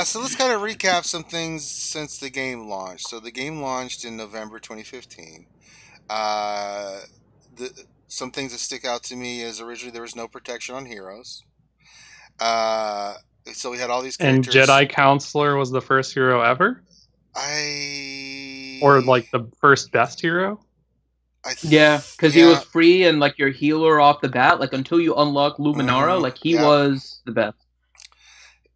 So let's kind of recap some things since the game launched. So the game launched in November 2015. Some things that stick out to me is originally there was no protection on heroes. So we had all these characters. And Jedi Counselor was the first hero ever? Or like the first best hero? Yeah, because he was free and like your healer off the bat. Like until you unlock Luminara, like he was the best.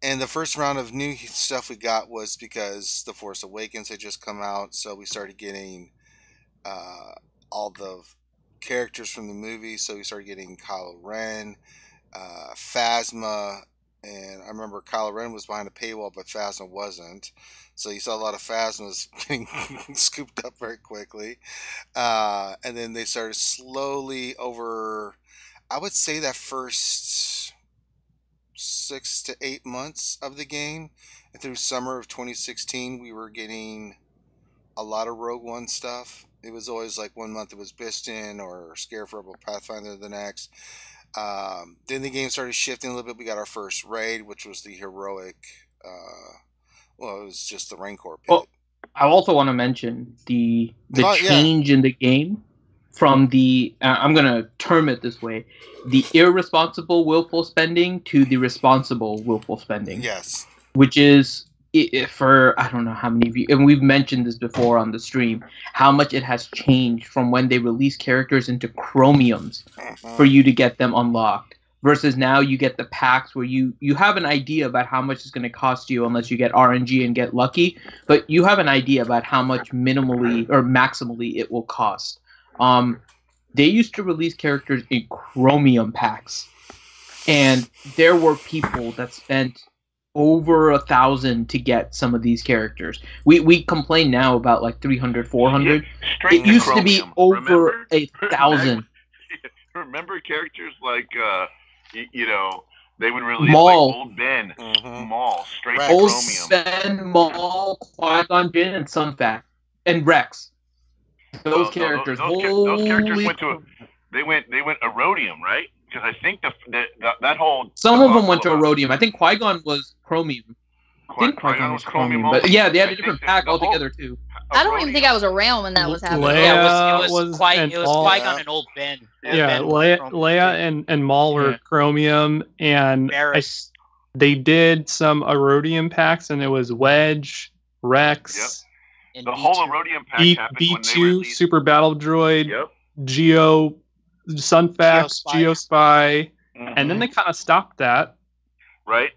And the first round of new stuff we got was because The Force Awakens had just come out, so we started getting all the characters from the movie. So we started getting Kylo Ren, Phasma, and I remember Kylo Ren was behind a paywall, but Phasma wasn't. So you saw a lot of Phasmas getting scooped up very quickly. And then they started slowly over, I would say that first 6 to 8 months of the game. And through summer of 2016, we were getting a lot of Rogue One stuff. It was always like 1 month it was Biston or Scarab or Pathfinder the next. Then the game started shifting a little bit. We got our first raid, which was the heroic. Well, it was just the Rancor pit. Well, I also want to mention the change in the game from the I'm gonna term it this way: the irresponsible willful spending to the responsible willful spending. Yes, which is for I don't know how many of you, and we've mentioned this before on the stream, how much it has changed from when they release characters into chromiums for you to get them unlocked, versus now you get the packs where you have an idea about how much it's going to cost you unless you get RNG and get lucky, but you have an idea about how much minimally or maximally it will cost. They used to release characters in chromium packs, and there were people that spent over 1,000 to get some of these characters. We complain now about like 300, 400. Straight it used chromium. to be over 1,000. Remember characters like, you know, they would release Maul. like Old Ben, Maul, straight to Old chromium. Ben, Maul, Qui-Gon Jinn, and Sunfat, and Rex. Those characters. Those characters went to they went Erodium, right? Because I think that whole some of them went to Erodium. I think Qui-Gon was chromium. I think Qui-Gon was chromium, but yeah, they had a different pack altogether too. I don't even think I was around when that was happening. Yeah, it was Qui-Gon and Old Ben. Leia and Maul were chromium, and they did some Erodium packs, and it was Wedge, Rex. Yep. The whole Erodium pack happened when they released Super Battle Droid, Geo, Sunfax, Geospy, and then they kind of stopped that. Right.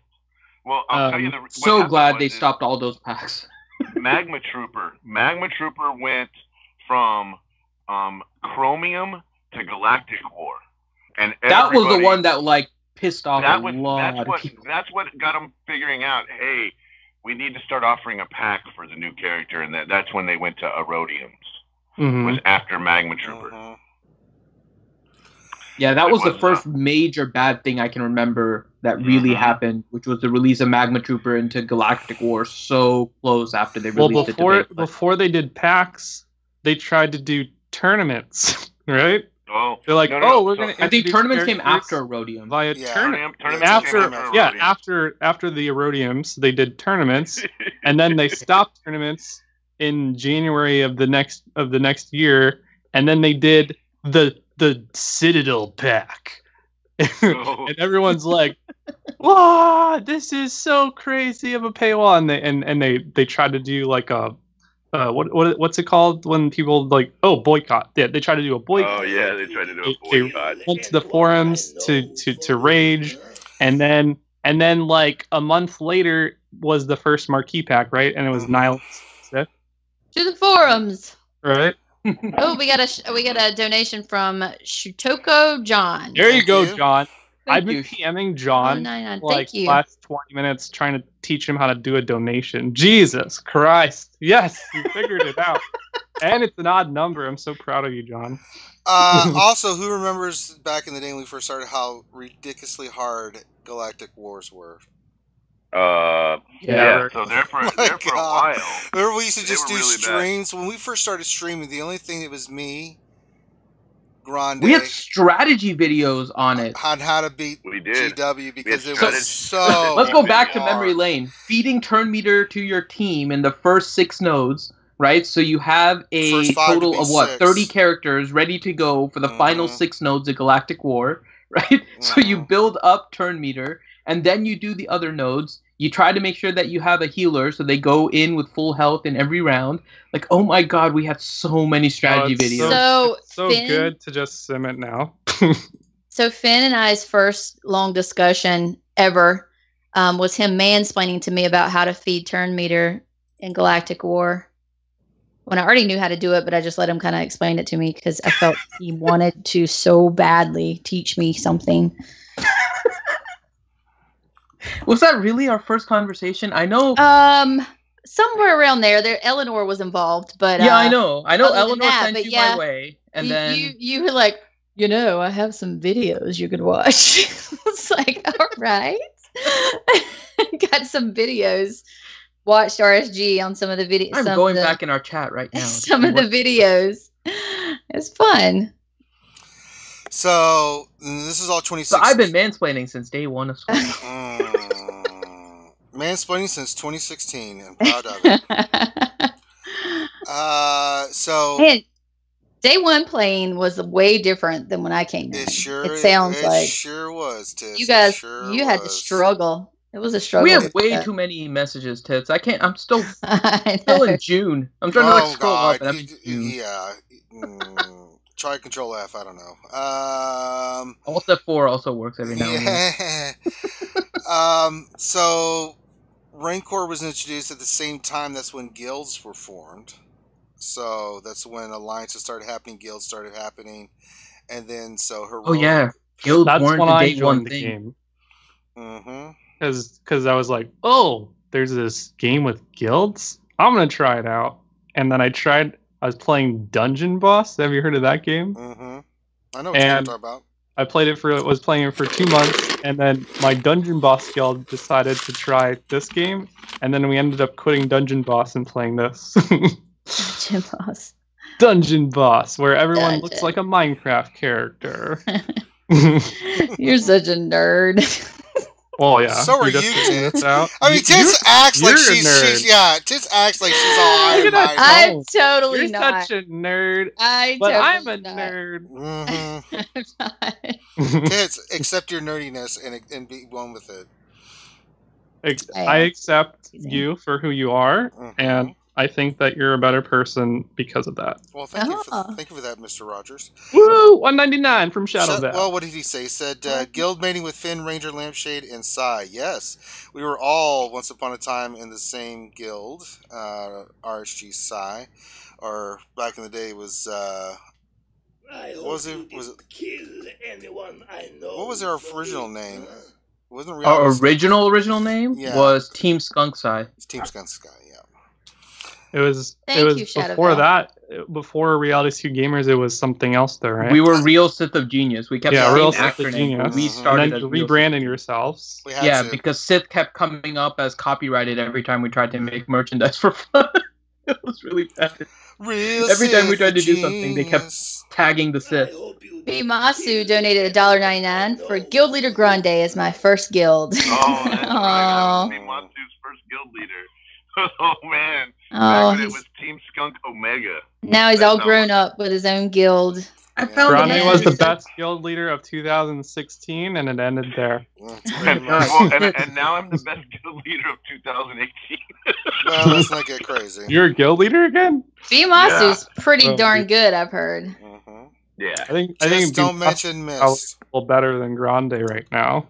Well, I'll tell you so glad they stopped all those packs. Magma Trooper went from chromium to Galactic War, and that was the one that like pissed off a lot of people. That's what got them figuring out. Hey, we need to start offering a pack for the new character, and that's when they went to Erodiums. Was after Magma Trooper. Yeah, that was the first major bad thing I can remember that really happened, which was the release of Magma Trooper into Galactic War so close after they released it. Before they did packs, they tried to do tournaments, right? Oh, they're like, we're gonna. I think tournaments came after Erodium. Via tournaments after the Erodiums, they did tournaments, and then they stopped tournaments in January of the next year, and then they did the Citadel pack. And everyone's like, "Wow, this is so crazy of a paywall!" And they tried to do like a what's it called when people like boycott? Yeah, they tried to do a boycott. Oh yeah, they tried to do a boycott. They went to the forums to rage, and then like a month later was the first marquee pack, right? And it was Nihilus. To the forums, right? Oh, we got a donation from Shutoko John. There you go, John. I've been PMing John like last 20 minutes trying to teach him how to do a donation. Jesus Christ. Yes, you figured it out. And it's an odd number. I'm so proud of you, John. Also, who remembers back in the day when we first started how ridiculously hard Galactic Wars were? Yeah. So there for a while. Remember we used to just do streams? When we first started streaming, the only thing that was me, Grande. We had strategy videos on it. On how to beat GW because it was so let's go back to memory lane. Feeding turn meter to your team in the first 6 nodes, right? So you have a total of 30 characters ready to go for the final 6 nodes of Galactic War, right? So you build up turn meter, and then you do the other nodes. You try to make sure that you have a healer, so they go in with full health in every round. Like, oh my god, we had so many strategy videos. So Finn, good to just sim it now. So Finn and I's first long discussion ever was him mansplaining to me about how to feed turn meter in Galactic War. When I already knew how to do it, but I just let him kind of explain it to me because I felt he wanted to so badly teach me something. Was that really our first conversation? I know. Somewhere around there. Eleanor was involved, but Yeah, I know. Eleanor that, sent but you yeah, my way, and then you were like, I have some videos you could watch. It's like, all right, got some videos. Watched RSG on some of the videos. I'm going back in our chat right now. Some of the videos. It's fun. So this is all 2016. So I've been mansplaining since day one of school. Mansplaining since 2016. I'm proud of it. Man, day one playing was way different than when I came in. It sounds like. It sure was, Tits. You guys, you had to struggle. It was a struggle. We have way too many messages, Tits. I can't. I'm still in June. I'm trying to scroll up. And I'm in June. Yeah. Try Control F. I don't know. Alt F4 also works every now and then. So Rancor was introduced at the same time. That's when guilds were formed. So that's when alliances started happening, guilds started happening, and then so her. Oh yeah, guilds weren't the day one thing. Game. Mm-hmm. Because I was like, oh, there's this game with guilds. I'm gonna try it out, and then I was playing Dungeon Boss. Have you heard of that game? Mm-hmm. I know what you're talking about. I was playing it for 2 months, and then my Dungeon Boss guild decided to try this game, and then we ended up quitting Dungeon Boss and playing this. Dungeon Boss, where everyone looks like a Minecraft character. You're such a nerd. Well, yeah. So are you, Tits. I mean, Tits acts like she's Tits acts like she's all high and mighty. I'm totally you're not. Such a nerd. I'm a nerd. Mm-hmm. Tits, accept your nerdiness and be one with it. I accept you for who you are, and I think that you're a better person because of that. Well, thank you for that, Mr. Rogers. Woo! $1.99 from Shadowbat. Well, what did he say? He said, guild mating with Finn, Ranger, Lampshade, and Psy. Yes, we were all, once upon a time, in the same guild, RSG Psy. Or, back in the day, was, what was it? Kill anyone I know. What was our original name? Wasn't our original name was Team Skunk Psy. Team Skunk Psy, yeah. It was before that. Before Reality Skew Gamers, it was something else there, right? We were Real Sith of Genius. We kept Real Sith of Genius. We started and then you rebranded yourselves. Because Sith kept coming up as copyrighted every time we tried to make merchandise for fun. It was really bad. Every time we tried to do something, they kept tagging the Sith. B. Masu donated $1.99 for Guild Leader Grande as my first guild. Oh, that's right. B. Masu's first guild leader. Oh man! Back when it was Team Skunk Omega. Now he's all grown up with his own guild. I found Grande was the best guild leader of 2016, and it ended there. And now I'm the best guild leader of 2018. Well, let's not get crazy. You're a guild leader again? Bmasu's pretty darn good, I've heard. Yeah, I think don't mention Mist. A little better than Grande right now.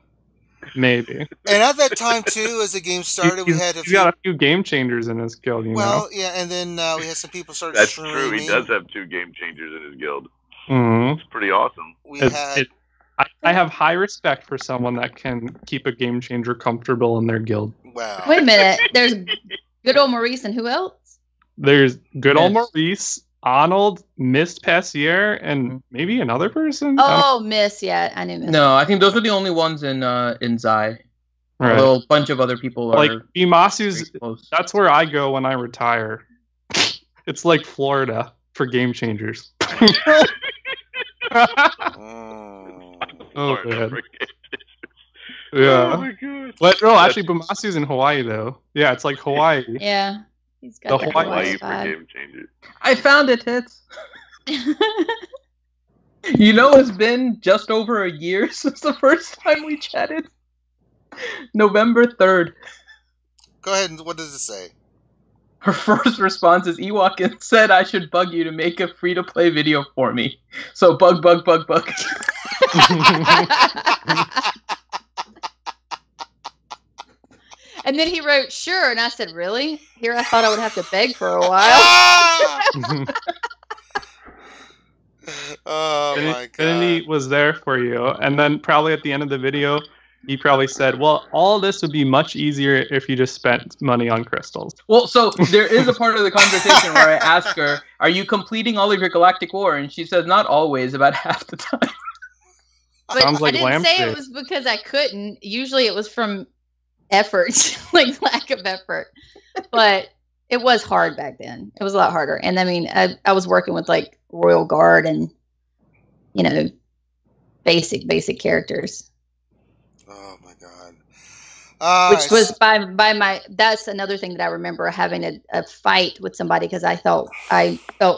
Maybe. And at that time too, as the game started, we had got a few game changers in his guild. You know? Yeah, and then we had some people start. That's true. He does have 2 game changers in his guild. Mm-hmm. It's pretty awesome. I have high respect for someone that can keep a game changer comfortable in their guild. Wow. Wait a minute. There's good old Maurice, and who else? There's good old Maurice, Arnold, Miss Passier, and maybe another person. Oh, Miss, yeah, I knew Miss. No, I think those are the only ones in Zai. Right. A whole bunch of other people are like Imasu's. That's where I go when I retire. It's like Florida for game changers. Oh man. Yeah. Oh my god. But no, actually, Bamasu's in Hawaii though. Yeah, it's like Hawaii. Yeah. He's got the Hawaii for game changers. I found it, Tits. You know, it's been just over a year since the first time we chatted. November 3rd. Go ahead. What does it say? Her first response is Ewok said I should bug you to make a free-to-play video for me. So bug. And then he wrote, sure. And I said, really? Here I thought I would have to beg for a while. Oh, my God. Infinity was there for you. And then probably at the end of the video, he probably said, well, all this would be much easier if you just spent money on crystals. Well, so there is a part of the conversation where I ask her, are you completing all of your galactic war? And she says, not always, about half the time. But Sounds like I didn't say lampshade. it was because I couldn't. Usually it was from effort, like lack of effort. But it was hard back then. It was a lot harder. And I mean, I was working with like Royal Guard and, you know, basic characters. Oh my god. Which was by my, that's another thing that I remember, having a fight with somebody because I felt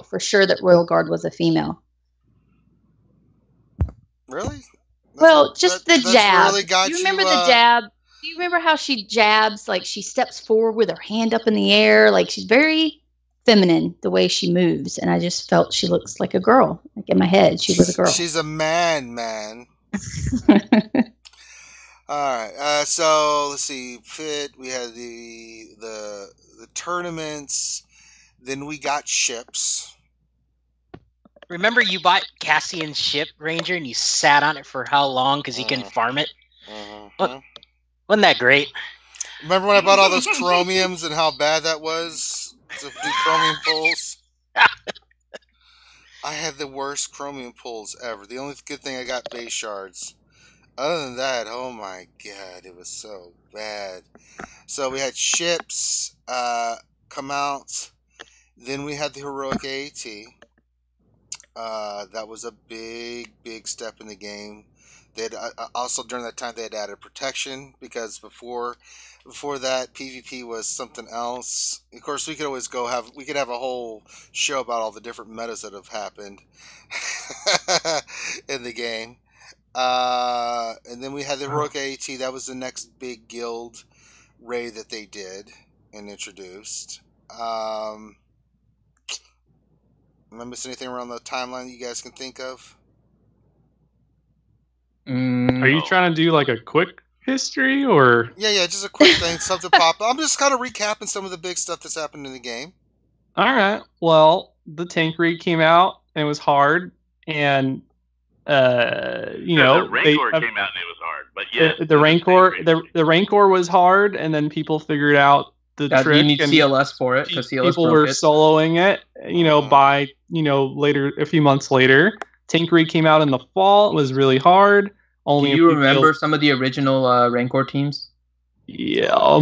for sure that Royal Guard was a female. Really? Well, just the jab. Really got you remember you, the jab? Do you remember how she jabs? Like she steps forward with her hand up in the air. Like she's very feminine the way she moves. And I just felt she looks like a girl. Like in my head, she was a girl. She's a man. All right. So let's see. Fit. We had the tournaments. Then we got ships. Remember you bought Cassian's ship, Ranger, and you sat on it for how long because you couldn't farm it? Wasn't that great? Remember when I bought all those chromiums and how bad that was to do chromium pulls? I had the worst chromium pulls ever. The only good thing I got base shards. Other than that, oh my god, it was so bad. So we had ships come out. Then we had the heroic AAT. That was a big step in the game. They had, also during that time they had added protection because before that PvP was something else. Of course, we could always we could have a whole show about all the different metas that have happened in the game. And then we had the heroic AAT. That was the next big guild raid that they did and introduced. Am I missing anything around the timeline that you guys can think of? Are you trying to do like a quick history or? Yeah, just a quick thing, something pop up. I'm just kind of recapping some of the big stuff that's happened in the game. All right. Well, the tank raid came out and it was hard, and the Rancor came out and it was hard, but yeah, the Rancor was hard, and then people figured out the trick. You need CLS for it because CLS people were soloing it. By later, a few months later, tank raid came out in the fall. It was really hard. Do you remember some of the original Rancor teams? Yeah.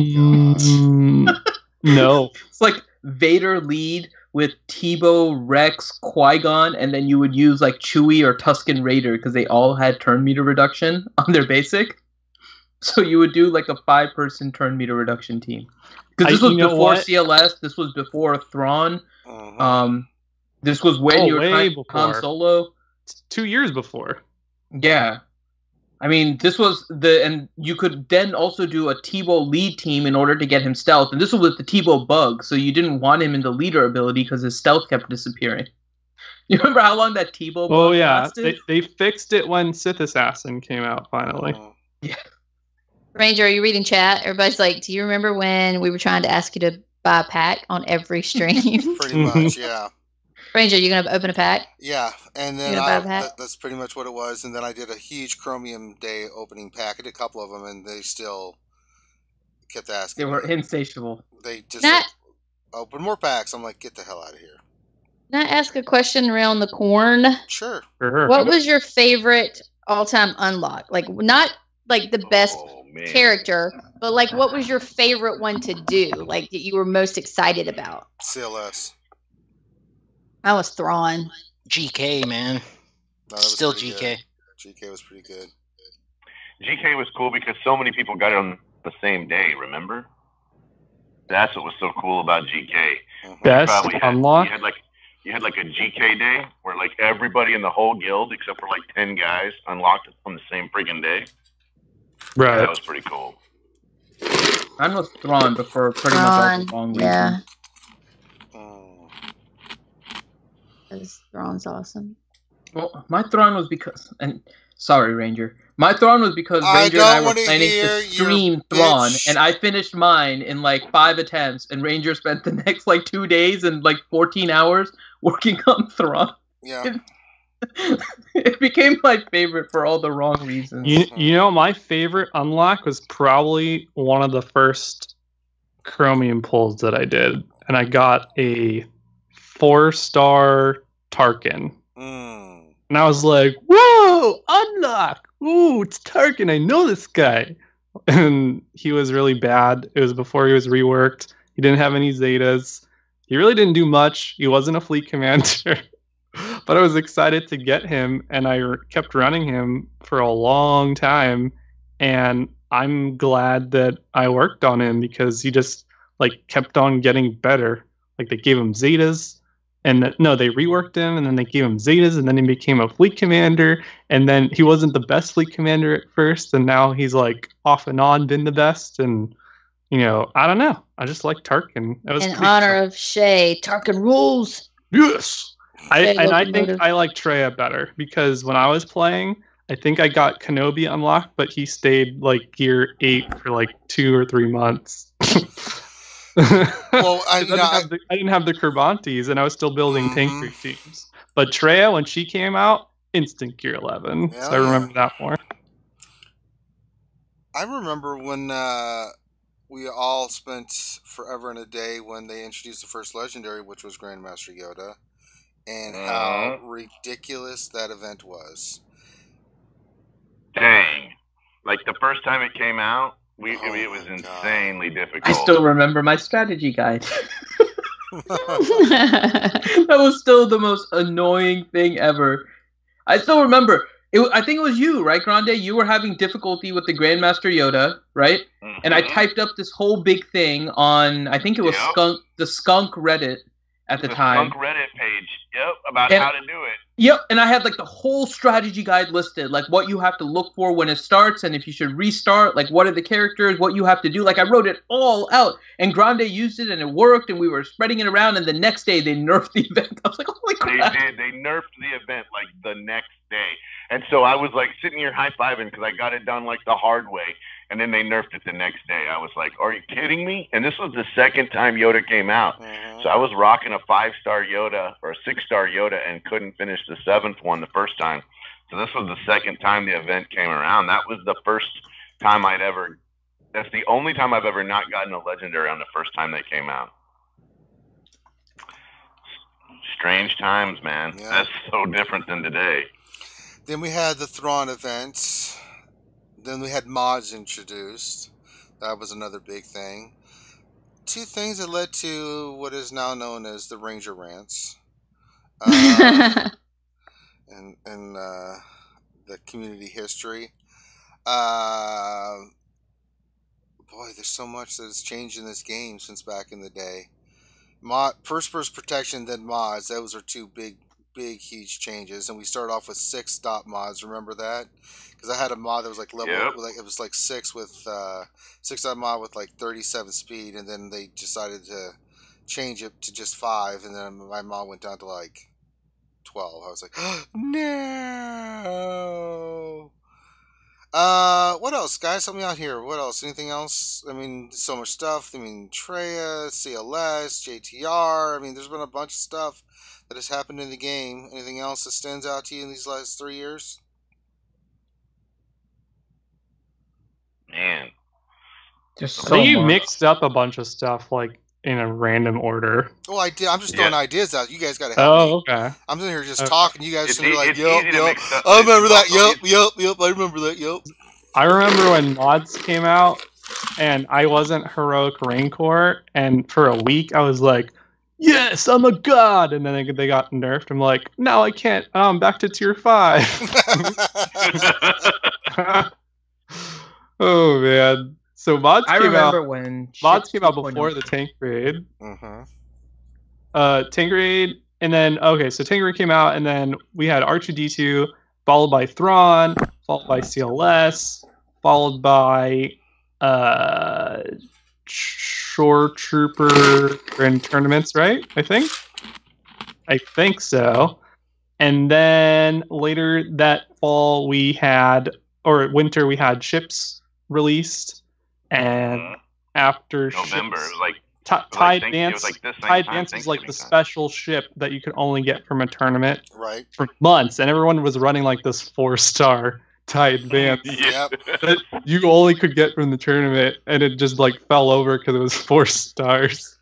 No. It's like Vader lead with Tebow, Rex, Qui-Gon, and then you would use like Chewie or Tusken Raider because they all had turn meter reduction on their basic. So you would do like a 5-person turn meter reduction team. Because this was before CLS, this was before Thrawn. This was when you were trying Han Solo. 2 years before. Yeah. I mean, this was and you could then also do a Tebow lead team in order to get him stealth. And this was with the Tebow bug, so you didn't want him in the leader ability because his stealth kept disappearing. You remember how long that Tebow bug lasted? They fixed it when Sith Assassin came out, finally. Yeah. Ranger, are you reading chat? Everybody's like, do you remember when we were trying to ask you to buy a pack on every stream? Pretty much, yeah. Ranger, you going to open a pack? Yeah, and then that's pretty much what it was. And then I did a huge Chromium Day opening pack. I did a couple of them, and they still kept asking. They were insatiable. They just open more packs. I'm like, get the hell out of here. Can I ask a question around the corn? Sure. What was your favorite all-time unlock? Like, not like the best character, but like, what was your favorite one to do? Like, that you were most excited about? CLS. I was Thrawn. GK, man. No, Still GK. GK was pretty good. GK was cool because so many people got it on the same day, remember? That's what was so cool about GK. Best unlock? You had like a GK day where like everybody in the whole guild except for like 10 guys unlocked it on the same freaking day. Right. That was pretty cool. Mine was Thrawn, but for pretty much all the wrong reasons. Thrawn's awesome. Well, my Thrawn was because, and sorry, Ranger. My Thrawn was because Ranger and I were planning to stream Thrawn, and I finished mine in like 5 attempts, and Ranger spent the next like 2 days and like 14 hours working on Thrawn. Yeah. It became my favorite for all the wrong reasons. You know, my favorite unlock was probably one of the first Chromium pulls that I did, and I got a 4-star Tarkin. And I was like, whoa, unlock! Ooh, it's Tarkin, I know this guy. And he was really bad. It was before he was reworked. He didn't have any Zetas. He really didn't do much. He wasn't a fleet commander. But I was excited to get him, and I kept running him for a long time. And I'm glad that I worked on him because he just kept on getting better. Like, they gave him Zetas. And they reworked him, and then they gave him Zetas, and then he became a fleet commander, and then he wasn't the best fleet commander at first, and now he's off and on been the best, and I don't know. I just like Tarkin. In honor of Shay, Tarkin rules. Yes. I think I like Traya better because when I was playing, I think I got Kenobi unlocked, but he stayed gear 8 for 2 or 3 months. Well, I didn't have the Kerbantes, and I was still building tank crew teams. But Traya, when she came out, instant gear 11. So I remember that more. I remember when we all spent forever and a day when they introduced the first legendary, which was Grandmaster Yoda, and how ridiculous that event was. Dang. The first time it came out, it was insanely difficult. I still remember my strategy guide. That was still the most annoying thing ever. I still remember. I think it was you, right, Grande? You were having difficulty with the Grandmaster Yoda, right? Mm-hmm. And I typed up this whole big thing on, I think it was the Skunk Reddit at the time. Skunk Reddit page, about how to do it. Yep, and I had the whole strategy guide listed, what you have to look for when it starts, and if you should restart, what are the characters, what you have to do. I wrote it all out, and Grande used it, and it worked, and we were spreading it around, and the next day they nerfed the event. I was like, holy crap. They did. They nerfed the event, the next day. And so I was, sitting here high-fiving because I got it done, the hard way, and then they nerfed it the next day. I was like, are you kidding me? And this was the second time Yoda came out. Mm-hmm. So I was rocking a 5-star Yoda or a 6-star Yoda and couldn't finish the 7th one the first time. So this was the second time the event came around. That was the first time that's the only time I've ever not gotten a legendary on the first time they came out. Strange times, man. Yeah. That's so different than today. Then we had the Thrawn events. Then we had mods introduced. That was another big thing. 2 things that led to what is now known as the Ranger Rants. And the community history. Boy, there's so much that has changed in this game since back in the day. First-person protection, then mods. Those are 2 big, huge changes. And we started off with 6 stop mods. Remember that? Because I had a mod that was level, it was 6 with 6 stop mod with 37 speed, and then they decided to change it to just 5, and then my mod went down to 12. I was like, no. What else, guys? Help me out here. What else? Anything else? I mean, so much stuff. I mean, Traya, CLS, JTR. I mean, there's been a bunch of stuff that has happened in the game. Anything else that stands out to you in these last 3 years? Man. I think you mixed up a bunch of stuff, in a random order. Well, I did. I'm just throwing ideas out. You guys got to help me. Oh, okay. I'm sitting here just talking. You guys sitting there yep. I remember that. Yep. I remember that. Yep. I remember when mods came out, and I wasn't Heroic Rancor, and for a week I was like, yes, I'm a god! And then they got nerfed. I'm like, no, I can't. I'm back to tier 5. Oh, man. So mods came out before the tank raid. Uh-huh. Tank raid, and then so tank raid came out, and then we had R2D2, followed by Thrawn, followed by CLS, followed by Shore Trooper in tournaments, right? I think so. And then later that fall winter we had ships released. And after November, ships, it was Tide It Dance. was like this Tide time, Dance was like the Thanksgiving time. special ship that you could only get from a tournament Right. for months, and everyone was running like this 4-star Tide Dance Yep. that you only could get from the tournament, and it just like fell over because it was 4 stars.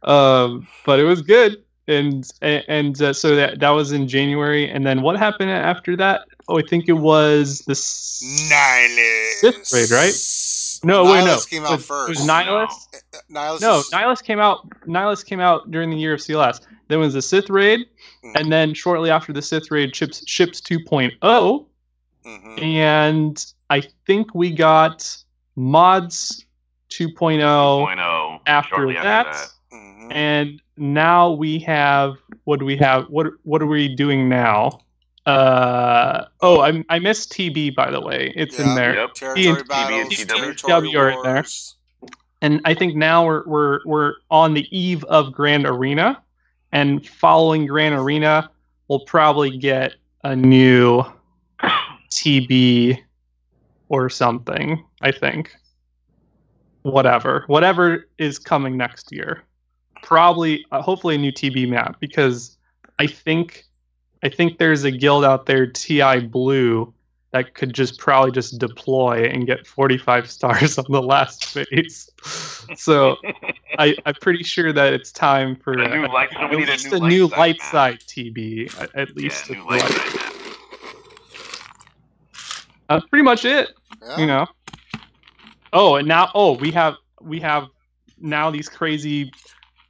But it was good, and so that was in January, and then what happened after that? Oh, I think it was the Nihilus. 5th grade, right? No, Nihilus wait, no. came out first. Was Nihilus? Nihilus No, is- Nihilus came out during the year of CLS. Then was the Sith raid, and then shortly after the Sith raid, Ships 2.0, and I think we got Mods 2.0 after shortly that. after And now we have, what do we have? What are we doing now? I missed TB, by the way. It's in there. Yep. Territory battles, TW are in there. And I think now we're on the eve of Grand Arena, and following Grand Arena, we'll probably get a new TB or something. I think. Whatever is coming next year, probably, hopefully a new TB map, because I think there's a guild out there, TI Blue, that could probably just deploy and get 45 stars on the last phase. So I'm pretty sure that it's time for at least a new light side TB. At least a new light side. That's pretty much it. Yeah. You know. Oh, and now we have now these crazy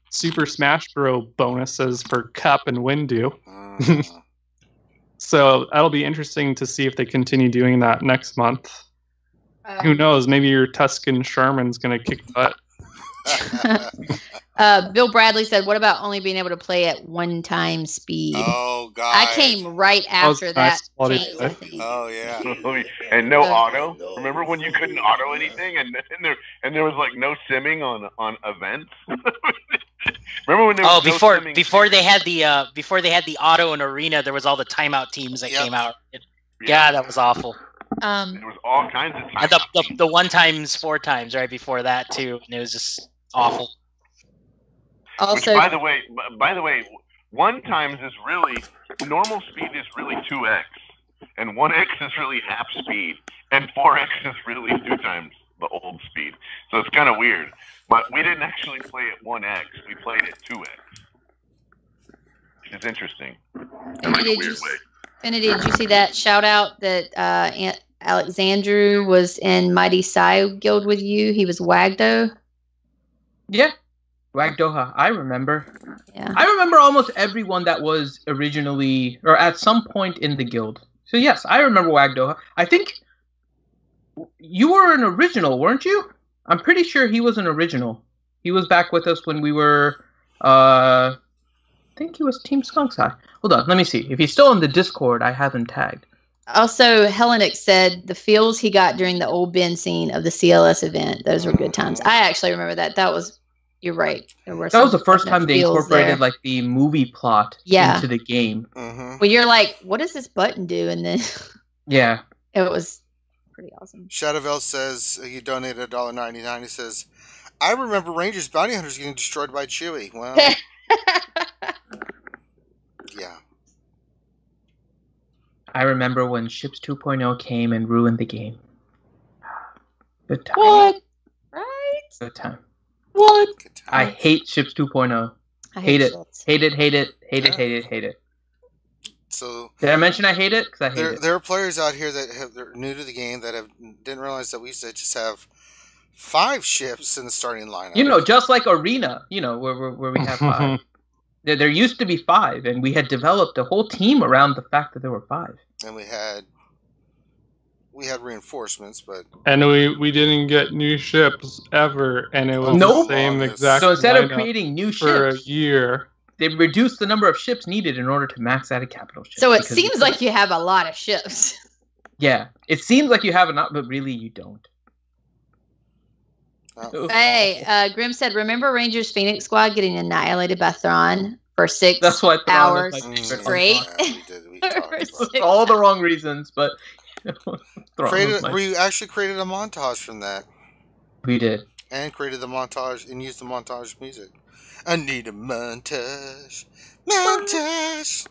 Super Smash Bros. Bonuses for Cup and Windu. So that'll be interesting to see if they continue doing that next month. Who knows? Maybe your Tuscan Sherman's going to kick butt. Bill Bradley said, "What about only being able to play at 1x speed?" Oh God! I came right after that. Change, I think. Oh yeah. And no auto. Remember when you couldn't auto anything, and there was like no simming on events. Remember when there was before they had the auto and arena, there was all the timeout teams that came out. Yeah, that was awful. There was all kinds of and the 1x 4x right before that too, and it was just awful. Also, which, by the way, 1x is really normal speed is really 2x, and 1x is really half speed, and 4x is really 2x the old speed. So it's kind of weird. But we didn't actually play at 1x. We played at 2x, which is interesting. In like a weird way. Finity, did you see that shout out that Alexandru was in Mighty Sai Guild with you? He was Wagdo. Yeah, Wagdoha. I remember. Yeah. I remember almost everyone that was originally or at some point in the guild. So yes, I remember Wagdoha. I think you were an original, weren't you? I'm pretty sure he was an original. He was back with us when we were, I think he was Team Skunks High. Hold on, let me see. If he's still in the Discord, I have him tagged. Also, Hellenic said the feels he got during the old Ben scene of the CLS event, those were good times. I actually remember that. You're right. That was the first time they incorporated like the movie plot into the game. Well, you're like, what does this button do? And then yeah, it was pretty awesome. Shadowville says he donated $1.99. He says, "I remember Rangers Bounty Hunters getting destroyed by Chewie." Well, yeah. I remember when Ships 2.0 came and ruined the game. Good time. What? Right? Good time. What? I hate Ships 2.0. Hate it. Hate it. Hate it. Hate it. Hate it. Hate it. So did I mention I hate it? Because I hate it. There are players out here that they're new to the game that didn't realize that we used to just have 5 ships in the starting lineup. You know, just like Arena, you know, where we have 5. There used to be 5, and we had developed a whole team around the fact that there were 5. And we had reinforcements, but we didn't get new ships ever, and it was the same exact. So instead of creating new ships for a year, they reduced the number of ships needed in order to max out a capital ship. So it seems like you have a lot of ships. Yeah, it seems like you have enough, but really you don't. Hey, Grim said, remember Rangers Phoenix Squad getting annihilated by Thrawn for 6 That's why hours straight? For all the wrong reasons, but we actually created a montage from that. We did. and created the montage and used the montage music. I need a montage. Montage.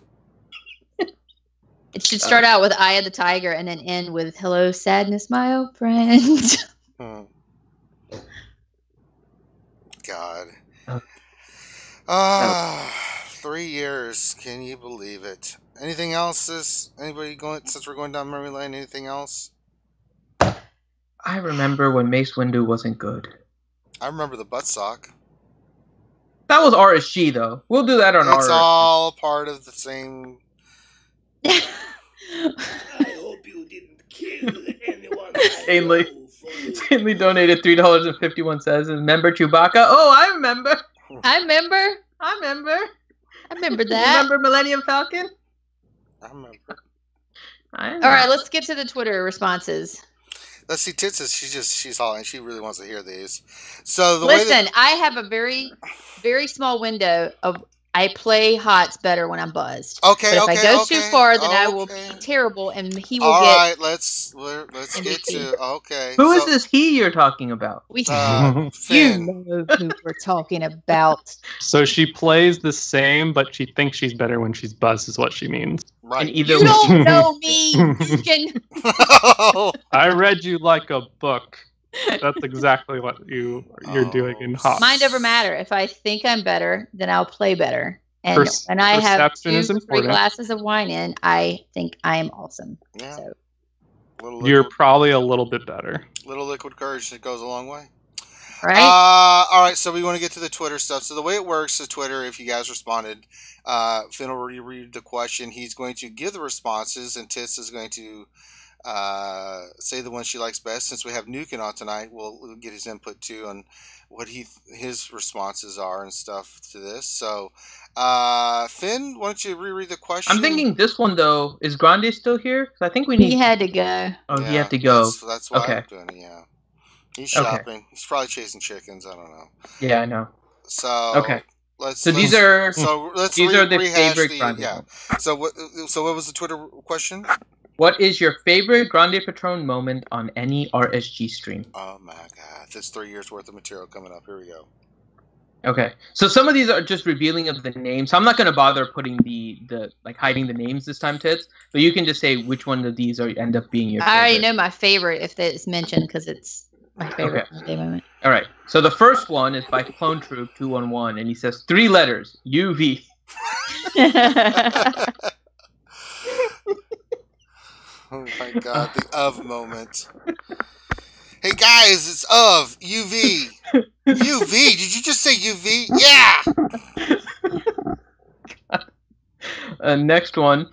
It should start out with Eye of the Tiger and then end with Hello, sadness, my old friend. God. 3 years. Can you believe it? Anything else? Anybody going, since we're going down memory lane, anything else? I remember when Mace Windu wasn't good. I remember the butt sock. That was RSG, though. We'll do that on It's all part of the same. I hope you didn't kill anyone. Stanley donated $3.51 and remember Chewbacca? Oh, I remember. I remember that. Remember Millennium Falcon? I remember. All right, let's get to the Twitter responses. Let's see, Tits. She's hollering. She really wants to hear these. So listen, I have a very, very small window of. I play HOTS better when I'm buzzed. Okay, but if I go too far, then I will be terrible, and he will get. All right, let's get to Who is this he you're talking about? You know who we're talking about. So she plays the same, but she thinks she's better when she's buzzed, is what she means. Right. And either You don't know me. You can. I read you like a book. That's exactly what you're doing in HOTS. Mind over matter. If I think I'm better, then I'll play better. And when I have 2 or 3 glasses of wine in, I think I am awesome. Yeah. So. You're probably a little bit better. Little liquid courage that goes a long way. Right. All right, so we want to get to the Twitter stuff. So the way it works is Twitter, if you guys responded, Finn will read the question. He's going to give the responses, and Tits is going to say the one she likes best. Since we have Nukin on tonight, we'll get his input too on what his responses are and stuff to this. So, Finn, why don't you reread the question? I'm thinking this one though. Is Grande still here? I think we need. He had to go. Oh, he had to go. That's why I'm doing it. Yeah, he's shopping. Okay. He's probably chasing chickens. I don't know. Yeah, I know. So okay. These are the favorite Grande. Yeah. So what was the Twitter question? What is your favorite Grande Patron moment on any RSG stream? Oh my god, there's 3 years worth of material coming up. Here we go. Okay, so some of these are just revealing of the names. So I'm not going to bother putting the hiding the names this time, Tits. But you can just say which one of these end up being your favorite. I already know my favorite if it's mentioned because it's my favorite Grande moment. All right, so the first one is by Clone Troop 211, and he says 3 letters UV. Oh my god, the of moment. Hey guys, it's of UV. UV, did you just say UV? Yeah! Next one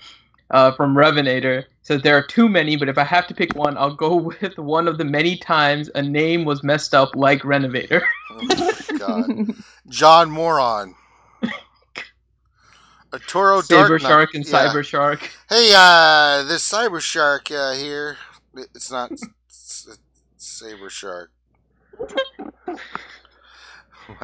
from Revenator says there are too many, but if I have to pick one, I'll go with one of the many times a name was messed up like Renovator. Oh my god. John Moron. Arturo Saber Dark Shark and Cyber Shark. Hey, this Cyber Shark here. It's not Saber Shark. Oh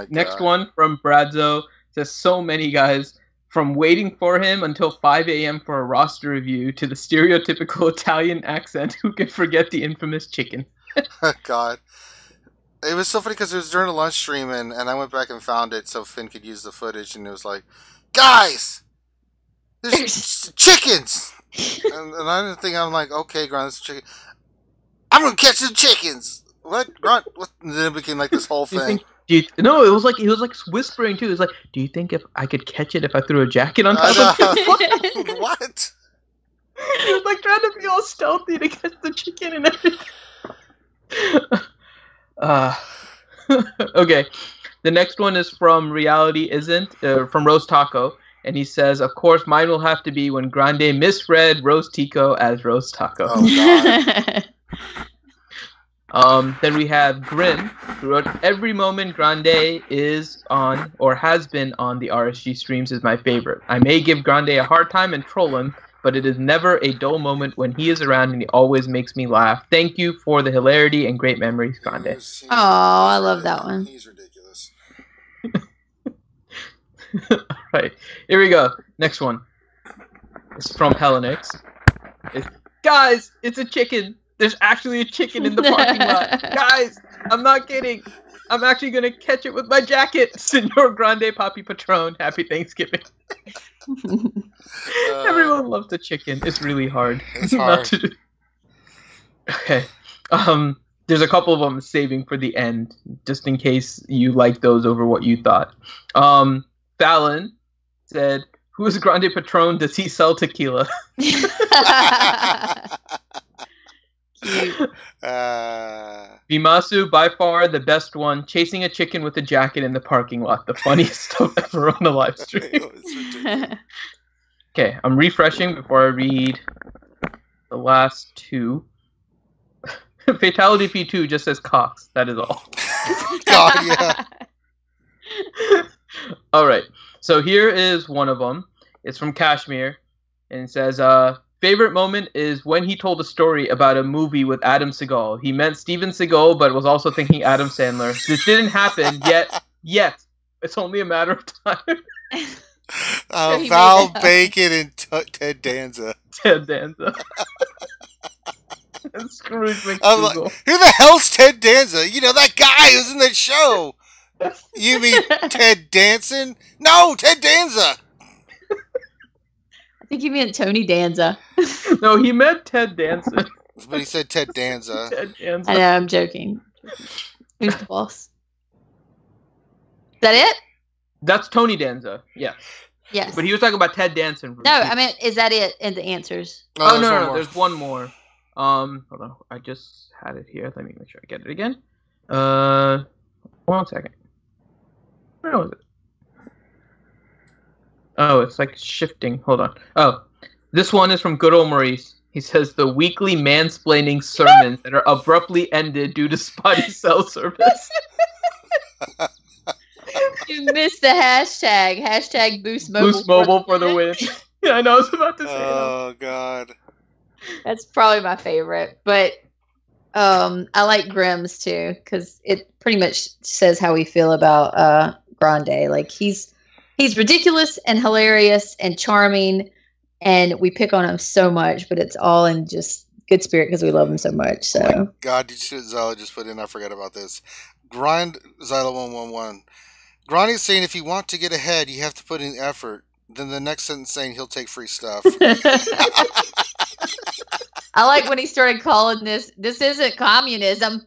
Next one from Bradzo says so many guys from waiting for him until 5 a.m. for a roster review to the stereotypical Italian accent who can forget the infamous chicken. Oh god. It was so funny because it was during a lunch stream and I went back and found it so Finn could use the footage and it was like, guys, there's chickens, and I didn't think. I'm like, okay, Grunt, it's chicken. I'm gonna catch the chickens. What, Grunt? What? And then it became like this whole thing. No, it was like he was like whispering too. It was like, do you think if I could catch it if I threw a jacket on top of it? What? He was like trying to be all stealthy to catch the chicken and everything. Okay. The next one is from Reality Isn't, from Roast Taco, and he says, of course, mine will have to be when Grande misread Roast Tico as Roast Taco. Oh, God. Then we have Grin, who wrote, every moment Grande is on, or has been on the RSG streams is my favorite. I may give Grande a hard time and troll him, but it is never a dull moment when he is around and he always makes me laugh. Thank you for the hilarity and great memories, Grande. Oh, I love that one. He's ridiculous. Alright, here we go. Next one. It's from Helenix. Guys, it's a chicken. There's actually a chicken in the parking lot. Guys, I'm not kidding. I'm actually gonna catch it with my jacket. Senor Grande Papi Patron. Happy Thanksgiving. Everyone loves the chicken. It's really hard. It's hard. Okay. There's a couple of them saving for the end, just in case you like those over what you thought. Fallon said, "Who's Grande Patron? Does he sell tequila?" Cute. Bimasu, by far the best one, chasing a chicken with a jacket in the parking lot. The funniest stuff ever on the live stream. Okay, I'm refreshing before I read the last two. Fatality P2 just says Cox. That is all. God, yeah. All right. So here is one of them. It's from Kashmir, and it says, favorite moment is when he told a story about a movie with Adam Seagal. He meant Steven Seagal, but was also thinking Adam Sandler. This didn't happen yet. It's only a matter of time. Val Bacon and Ted Danza. Ted Danza. Scrooge I'm McDougal. like, who the hell's Ted Danza? You know, that guy who's in that show. You mean Ted Danson? No, Ted Danza. I think you meant Tony Danza. No, he meant Ted Danson. But he said Ted Danza. Ted Danza. I know, I'm joking. Who's the boss? Is that it? That's Tony Danza. Yeah. Yes. But he was talking about Ted Danson. No, I meant, is that it in the answers? Oh, no, there's one more. Hold on. I just had it here. Let me make sure I get it again. 1 second. Where was it? Oh, it's like shifting. Hold on. Oh, this one is from good old Maurice. He says the weekly mansplaining sermons that are abruptly ended due to spotty cell service. You missed the hashtag. Hashtag boost mobile. Boost mobile for the win. Yeah, I know. I was about to say Oh, God. That's probably my favorite. But I like Grimm's too, because it pretty much says how we feel about Grande. Like, he's ridiculous and hilarious and charming, and we pick on him so much, but it's all in just good spirit because we love him so much. So, oh my God, did you Zyla just put in? I forgot about this. Zyla 111. Grande's saying if you want to get ahead, you have to put in effort. Then the next sentence saying he'll take free stuff. I like when he started calling this isn't communism.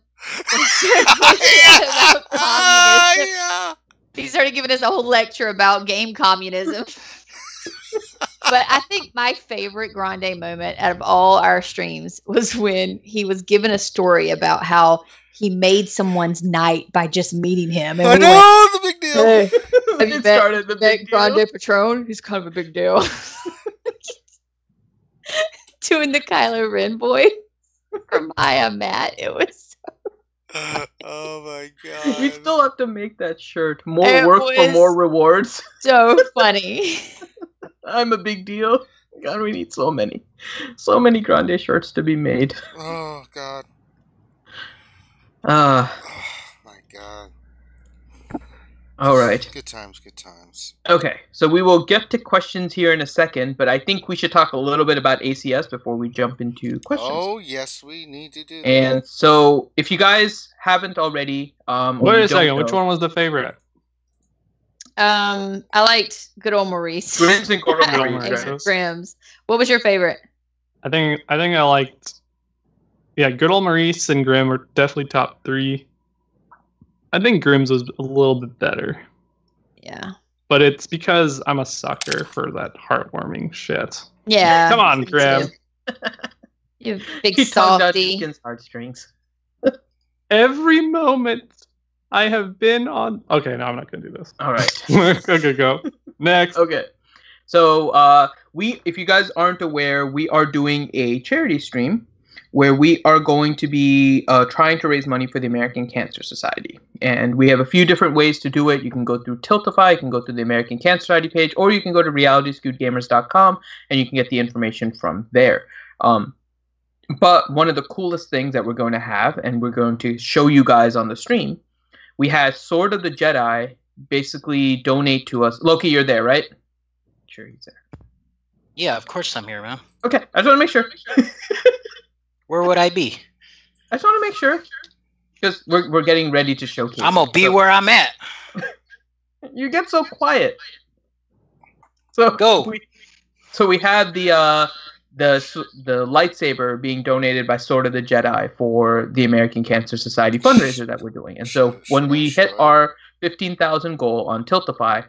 Yeah. He started giving us a whole lecture about game communism. But I think my favorite Grande moment out of all our streams was when he was given a story about how he made someone's night by just meeting him. And I know, the big deal. Hey, have you started the big Grande deal. Patron? He's kind of a big deal. Doing the Kylo Ren voice from I Am Matt. It was Oh my God. We still have to make that shirt. More It work for was- more rewards. so funny. I'm a big deal. God, we need so many Grande shirts to be made. Oh God. Uh, Oh my God. all right. Good times, good times. Okay, so we will get to questions here in a second, but I think we should talk a little bit about ACS before we jump into questions. Oh yes, we need to do that. And so, if you guys haven't already, or Wait you a second. don't Which know- one was the favorite? I liked good old Maurice. Grimm's and Gordon Good old Maurice, Maurice. right? Grimm's. What was your favorite? I think I liked. Yeah, good old Maurice and Grimm were definitely top 3. I think Grimm's was a little bit better, Yeah. but it's because I'm a sucker for that heartwarming shit. Yeah. Come on, me Grimm. too. You big He tugged out softy. Deacon's heartstrings. Every moment I have been on. Okay, no, I'm not gonna do this. All right. Okay, go next. Okay. So, if you guys aren't aware, we are doing a charity stream where we are going to be trying to raise money for the American Cancer Society. And we have a few different ways to do it. You can go through Tiltify, you can go through the American Cancer Society page, or you can go to realityscootgamers.com and you can get the information from there. But one of the coolest things that we're going to have, and we're going to show you guys on the stream, we had Sword of the Jedi basically donate to us. Loki, you're there, right? Sure, he's there. Yeah, of course I'm here, man. Okay, I just want to make sure. Where would I be? I just want to make sure. Just we're getting ready to showcase. I'm gonna be where I'm at. You get so quiet. So go. We have the lightsaber being donated by Sword of the Jedi for the American Cancer Society fundraiser that we're doing. And so when we hit our 15,000 goal on Tiltify,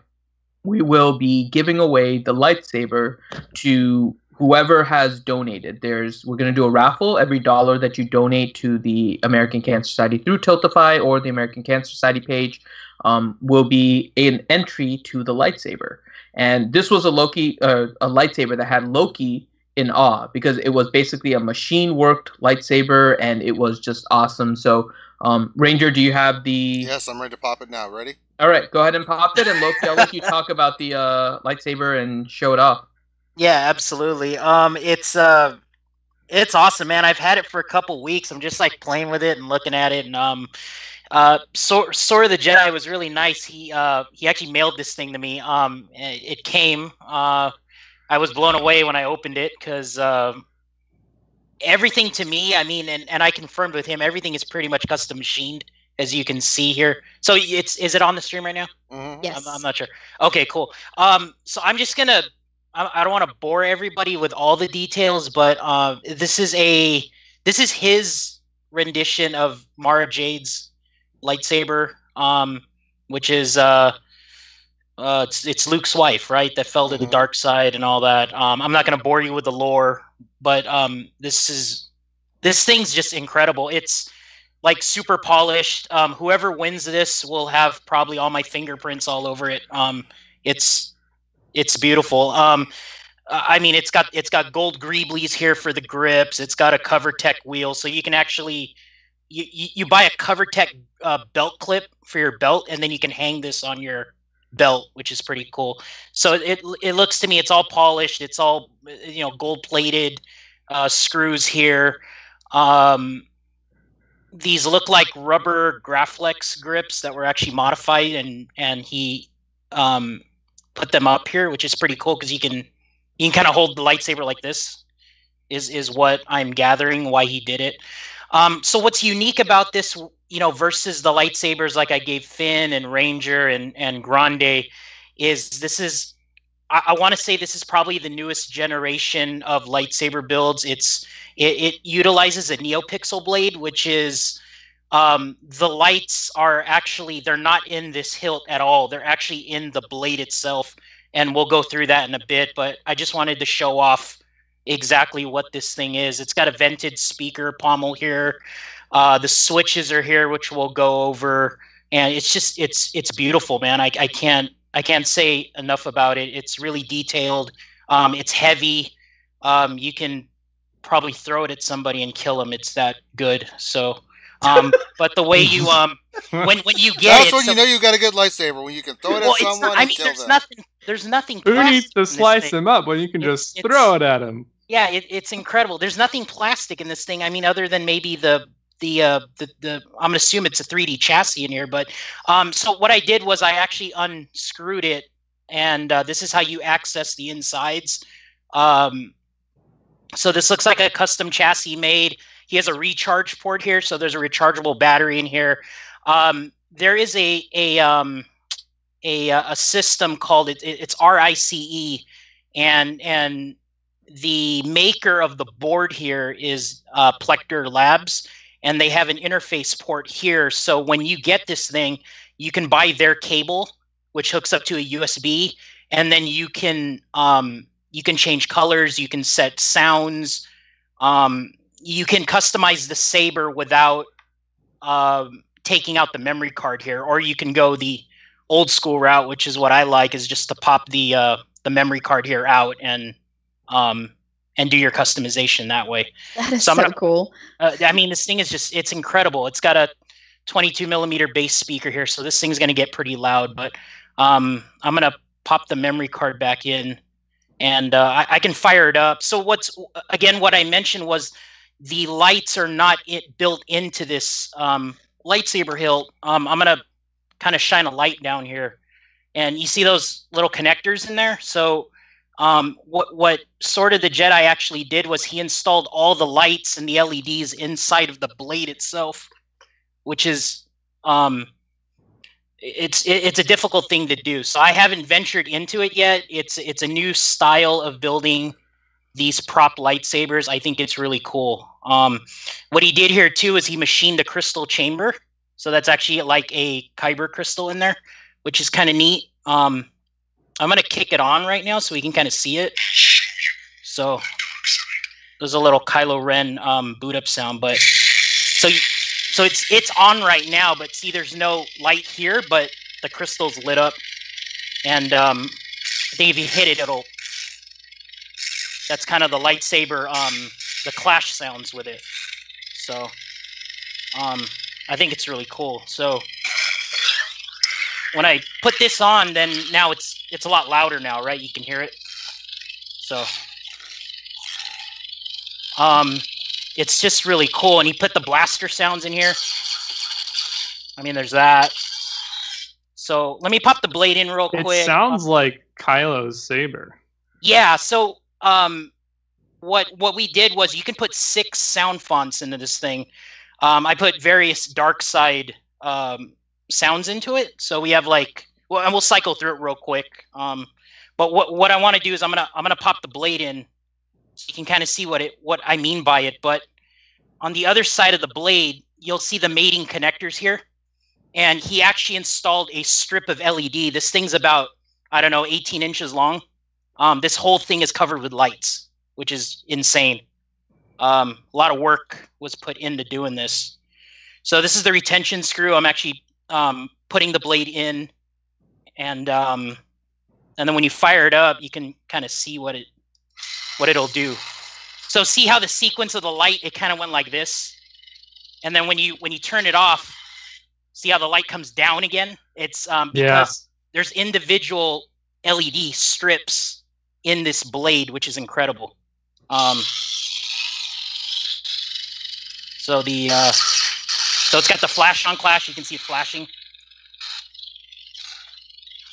we will be giving away the lightsaber to whoever has donated. We're going to do a raffle. Every dollar that you donate to the American Cancer Society through Tiltify or the American Cancer Society page will be an entry to the lightsaber. And this was a lightsaber that had Loki in awe because it was basically a machine-worked lightsaber, and it was just awesome. So, Ranger, do you have the... Yes, I'm ready to pop it now. Ready? All right, go ahead and pop it, and Loki, I'll let you talk about the lightsaber and show it off. Yeah, absolutely. It's awesome, man. I've had it for a couple weeks. I'm just like playing with it and looking at it, and Sword of the Jedi was really nice. He actually mailed this thing to me. It came. I was blown away when I opened it because everything to me, I mean, and I confirmed with him, everything is pretty much custom machined, as you can see here. So is it on the stream right now? Mm-hmm. Yes. I'm not sure. Okay, cool. So I'm just gonna. I don't want to bore everybody with all the details, but this is his rendition of Mara Jade's lightsaber, which is it's Luke's wife, right? That fell to the dark side and all that. I'm not going to bore you with the lore, but this thing's just incredible. It's like super polished. Whoever wins this will have probably all my fingerprints all over it. It's beautiful. I mean, it's got gold greeblies here for the grips. It's got a CoverTech wheel, so you can actually you buy a CoverTech belt clip for your belt, and then you can hang this on your belt, which is pretty cool. So it looks to me, it's all polished. It's all gold plated screws here. These look like rubber Graflex grips that were actually modified, and he put them up here, which is pretty cool because you can kind of hold the lightsaber like this. Is what I'm gathering why he did it. So what's unique about this, versus the lightsabers like I gave Finn and Ranger and Grande, is I want to say this is probably the newest generation of lightsaber builds. It utilizes a NeoPixel blade, which is the lights are actually, they're not in this hilt at all. They're actually in the blade itself, and we'll go through that in a bit. But I just wanted to show off exactly what this thing is. It's got a vented speaker pommel here. The switches are here, which we'll go over, and it's beautiful, man. I can't say enough about it. It's really detailed. It's heavy. You can probably throw it at somebody and kill them. It's that good. So, but the way you when you get that's when you got a good lightsaber, when you can throw it at someone and kill them. There's nothing. Who needs to slice him up when you can just throw it at him? Yeah, it's incredible. There's nothing plastic in this thing. I mean, other than maybe the I'm gonna assume it's a 3D chassis in here. But so what I did was I actually unscrewed it, and this is how you access the insides. So this looks like a custom chassis made. He has a recharge port here, so there's a rechargeable battery in here. There is a system called it's RICE, and the maker of the board here is Plector Labs, and they have an interface port here. So when you get this thing, you can buy their cable, which hooks up to a USB, and then you can change colors, you can set sounds, you can customize the saber without taking out the memory card here, or you can go the old school route, which is what I like, is just to pop the memory card here out and do your customization that way. That is so cool. I mean, this thing is it's incredible. It's got a 22 millimeter bass speaker here, so this thing's going to get pretty loud, but I'm going to pop the memory card back in, and I can fire it up. So what I mentioned was the lights are not built into this lightsaber hilt. I'm going to kind of shine a light down here, and you see those little connectors in there. So what Sword of the Jedi actually did was he installed all the lights and the LEDs inside of the blade itself. which is it's a difficult thing to do. So I haven't ventured into it yet. It's a new style of building these prop lightsabers. I think it's really cool. What he did here too is he machined a crystal chamber. So that's actually like a kyber crystal in there, which is kind of neat. I'm gonna kick it on right now so we can kind of see it. So there's a little Kylo Ren boot up sound, but so it's on right now, but see there's no light here, but the crystal's lit up, and I think if you hit it, that's kind of the lightsaber, the clash sounds with it. So I think it's really cool. So when I put this on, then now it's a lot louder now, right? You can hear it. So it's just really cool. And he put the blaster sounds in here. I mean, there's that. So let me pop the blade in real quick. It sounds like Kylo's saber. Yeah. So what we did was you can put 6 sound fonts into this thing. I put various dark side sounds into it. So we have like, well, and we'll cycle through it real quick. But what I want to do is I'm gonna pop the blade in, so you can kind of see what I mean by it. But on the other side of the blade, you'll see the mating connectors here, and he actually installed a strip of LED. This thing's about, I don't know, 18 inches long. This whole thing is covered with lights, which is insane. A lot of work was put into doing this. So this is the retention screw. I'm actually putting the blade in, and then when you fire it up, you can kind of see what it'll do. So see how the sequence of the light, it kind of went like this, and then when you turn it off, see how the light comes down again. It's because there's individual LED strips in this blade, which is incredible. So it's got the flash on clash. You can see it flashing.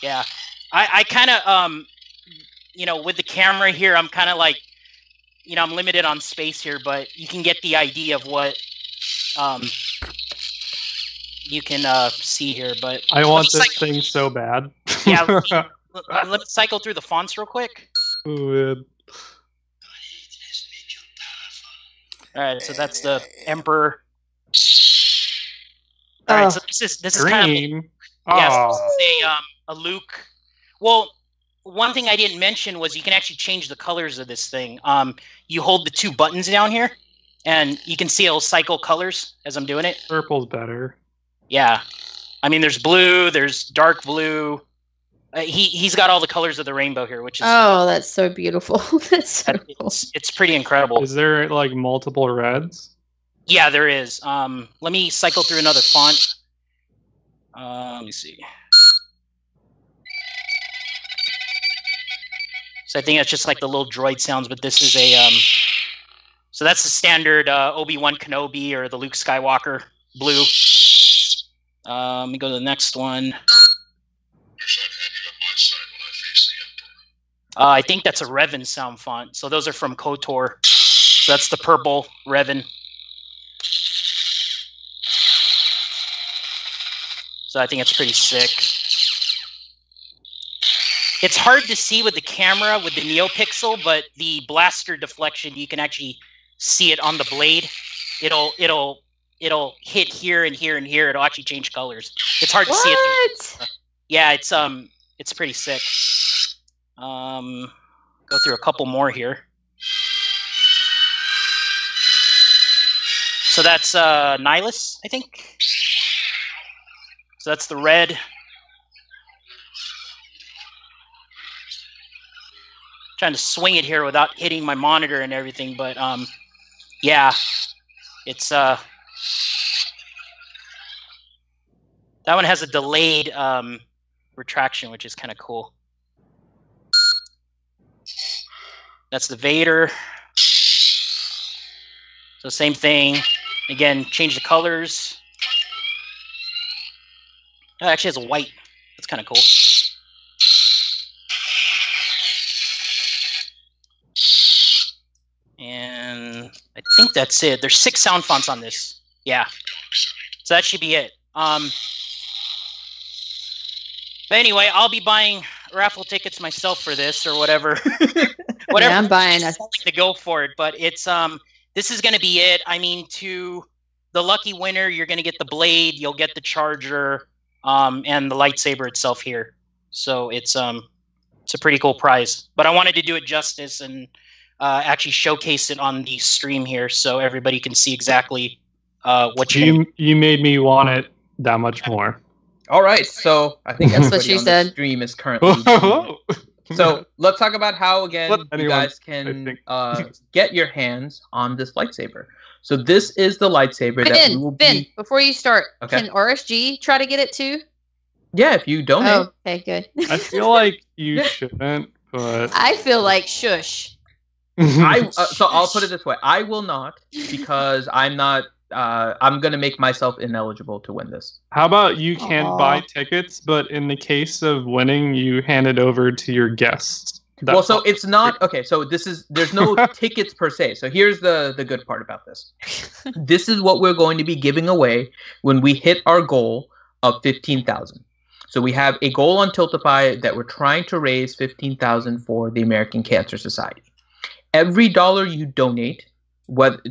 Yeah, I kind of with the camera here, I'm kind of like, I'm limited on space here, but you can get the idea of what you can see here. But I want this thing so bad. Yeah, let's cycle through the fonts real quick. Ooh, all right, so that's the Emperor. All right, so this is kind of, yeah, so this is a Luke. Well, one thing I didn't mention was you can actually change the colors of this thing. You hold the 2 buttons down here, and you can see it'll cycle colors as I'm doing it. Purple's better. Yeah, I mean, there's blue, there's dark blue. He's got all the colors of the rainbow here, which is that's so beautiful. That's so cool. It's pretty incredible. Is there like multiple reds? Yeah, there is. Let me cycle through another font. Let me see. So I think that's just like the little droid sounds, but this is a so that's the standard Obi-Wan Kenobi or the Luke Skywalker blue. Let me go to the next one. I think that's a Revan sound font. So those are from KOTOR. So that's the purple Revan. So I think it's pretty sick. It's hard to see with the camera with the NeoPixel, but the blaster deflection, you can actually see it on the blade. It'll hit here and here and here. It'll actually change colors. It's hard to see it. Yeah, it's pretty sick. Go through a couple more here. So that's Nihilus, I think. So that's the red. Trying to swing it here without hitting my monitor and everything, but yeah, it's that one has a delayed retraction, which is kind of cool. That's the Vader. So same thing. Again, change the colors. Oh, it actually has a white. That's kind of cool. And I think that's it. There's 6 sound fonts on this. Yeah. So that should be it. But anyway, I'll be buying raffle tickets myself for this or whatever. Whatever. Yeah, I'm buying a to go for it, but it's this is going to be it. I mean, to the lucky winner, you're going to get the blade, you'll get the charger, and the lightsaber itself here. So it's a pretty cool prize. But I wanted to do it justice and actually showcase it on the stream here so everybody can see exactly what you made me want it that much more. All right, so I think That's what everybody she on said. the stream is currently. So let's talk about how again you guys can get your hands on this lightsaber. So this is the lightsaber that we will Ben, before you start, Okay. can RSG try to get it too? Yeah, if you donate. Oh, okay, good. I feel like you shouldn't, but I feel like shush. So I'll put it this way: I will not because I'm not. I'm gonna make myself ineligible to win this. How about you can't buy tickets, but in the case of winning, you hand it over to your guest? Well, so it's not okay. So there's no tickets per se. So here's the good part about this. This is what we're going to be giving away when we hit our goal of 15,000. So we have a goal on Tiltify that we're trying to raise 15,000 for the American Cancer Society. Every dollar you donate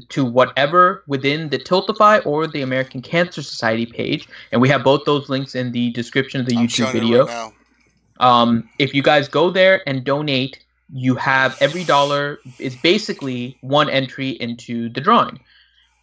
to whatever within the Tiltify or the American Cancer Society page, and we have both those links in the description of the YouTube video. Right now. If you guys go there and donate, you have every dollar is basically one entry into the drawing.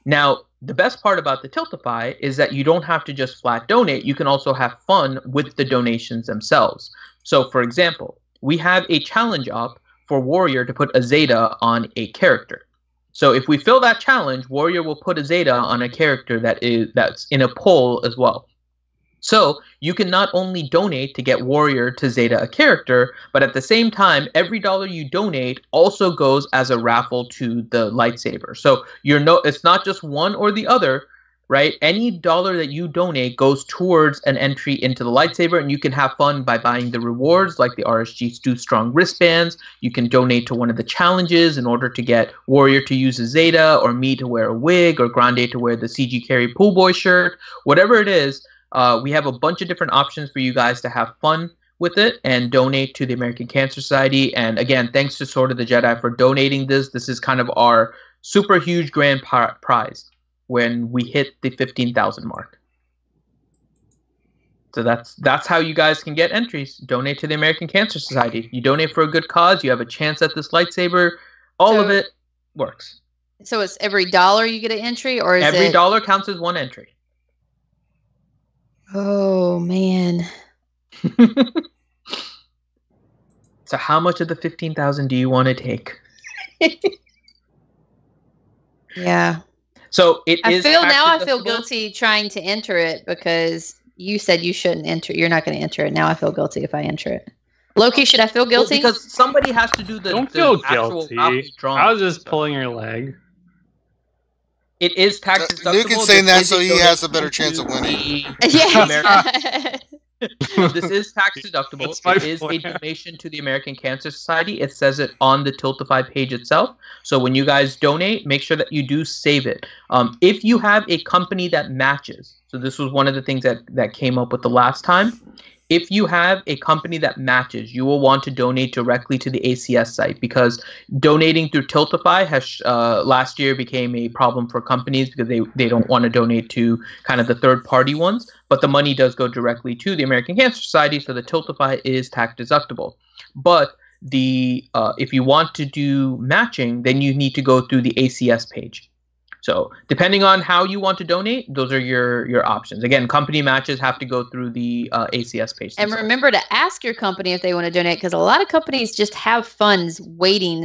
Now, the best part about the Tiltify is that you don't have to just flat donate. You can also have fun with the donations themselves. So, for example, we have a challenge up for Warrior to put a Zeta on a character. So if we fill that challenge, Warrior will put a Zeta on a character that's in a poll as well. So you can not only donate to get Warrior to Zeta a character, but at the same time, every dollar you donate also goes as a raffle to the lightsaber. So it's not just one or the other, right? Any dollar that you donate goes towards an entry into the lightsaber, and you can have fun by buying the rewards like the RSG Stu Strong wristbands. You can donate to one of the challenges in order to get Warrior to use a Zeta, or me to wear a wig, or Grande to wear the CG Carry Pool Boy shirt. Whatever it is, we have a bunch of different options for you guys to have fun with it and donate to the American Cancer Society. And again, thanks to Sword of the Jedi for donating this. This is kind of our super huge grand prize when we hit the 15,000 mark. So that's how you guys can get entries. Donate to the American Cancer Society. You donate for a good cause, you have a chance at this lightsaber. All of it works. So it's every dollar you get an entry, or is every dollar counts as one entry? Oh man. So how much of the 15,000 do you want to take? Yeah. So I feel guilty trying to enter it because you said you shouldn't enter. You're not going to enter it. Now I feel guilty if I enter it. Loki, should I feel guilty? Well, because somebody has to do the Don't feel actual guilty. I was just pulling your leg. It is tax deductible. Nuke is saying that so he has a better chance of winning. Yes. This is tax deductible. It is a donation to the American Cancer Society. It says it on the Tiltify page itself. So when you guys donate, make sure that you do save it. If you have a company that matches, so this was one of the things that came up with the last time. If you have a company that matches, you will want to donate directly to the ACS site, because donating through Tiltify has last year became a problem for companies because they don't want to donate to kind of the third-party ones, but the money does go directly to the American Cancer Society, so the Tiltify is tax deductible. But if you want to do matching, then you need to go through the ACS page. So depending on how you want to donate, those are your options. Again, company matches have to go through the ACS page. And remember to ask your company if they want to donate, because a lot of companies just have funds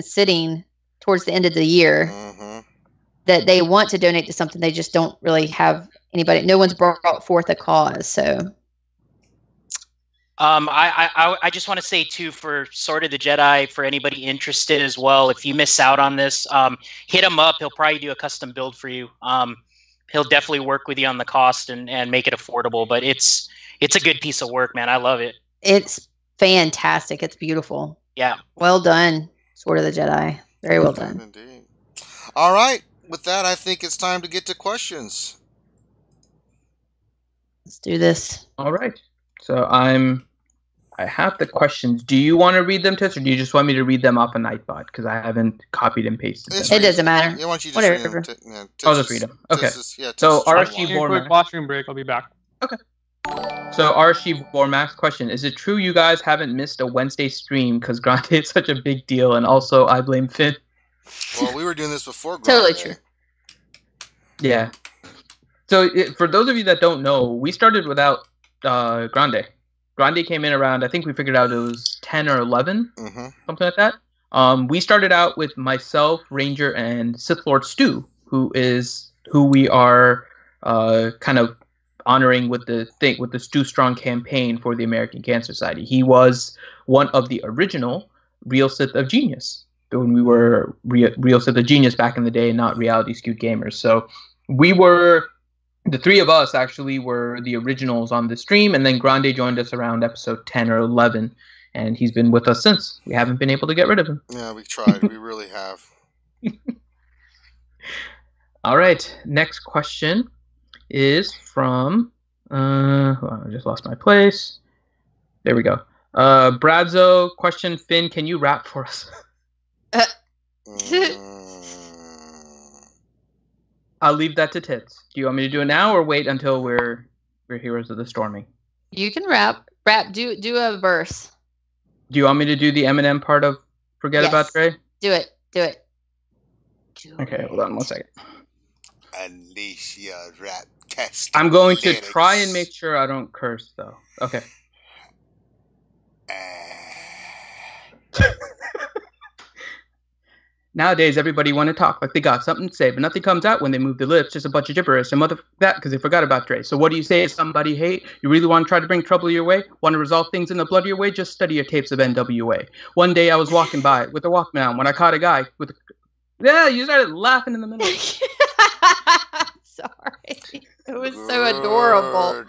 sitting towards the end of the year that they want to donate to something. They just don't really have anybody. No one's brought forth a cause. So I just want to say too, for Sword of the Jedi, for anybody interested as well, if you miss out on this, hit him up. He'll probably do a custom build for you. He'll definitely work with you on the cost and make it affordable. But it's a good piece of work, man. I love it. It's fantastic. It's beautiful. Yeah. Well done, Sword of the Jedi. Very well done. Indeed. All right. With that, I think it's time to get to questions. Let's do this. All right. So I have the questions. Do you want to read them, Tits, or do you just want me to read them off a Nightbot? Because I haven't copied and pasted them. It doesn't matter. Yeah, why don't you just Whatever. read them? I'll just read them. Okay. So RSG quick Vormax. washroom break. I'll be back. Okay. So RSG Vormax question: is it true you guys haven't missed a Wednesday stream because Grande is such a big deal, and also I blame Finn? Well, we were doing this before. Totally true. Yeah. So for those of you that don't know, we started without Grande. Grande came in around, I think we figured out it was 10 or 11, something like that. We started out with myself, Ranger, and Sith Lord Stu, who we are kind of honoring with the Stu Strong campaign for the American Cancer Society. He was one of the original Real Sith of Genius when we were Real Sith of Genius back in the day, not Reality Skewed Gamers. So we were. The three of us actually were the originals on the stream, and then Grande joined us around episode 10 or 11, and he's been with us since. We haven't been able to get rid of him. Yeah, we tried. We really have. All right. Next question is from... I just lost my place. There we go. Bradzo, question, Finn, can you rap for us? I'll leave that to Tits. Do you want me to do it now or wait until we're Heroes of the Storming? You can rap. Do a verse. Do you want me to do the Eminem part of Forget About Dre? Do it. Okay, hold on 1 second. Alicia rap test. I'm going to try and make sure I don't curse, though. Okay. Nowadays, everybody want to talk like they got something to say, but nothing comes out when they move their lips. Just a bunch of gibberish and that because they forgot about Dre. So what do you say if somebody hate? You really want to try to bring trouble your way? Want to resolve things in the blood your way? Just study your tapes of NWA. One day I was walking by with a Walkman on when I caught a guy with a... Yeah, you started laughing in the middle. Sorry. It was so adorable.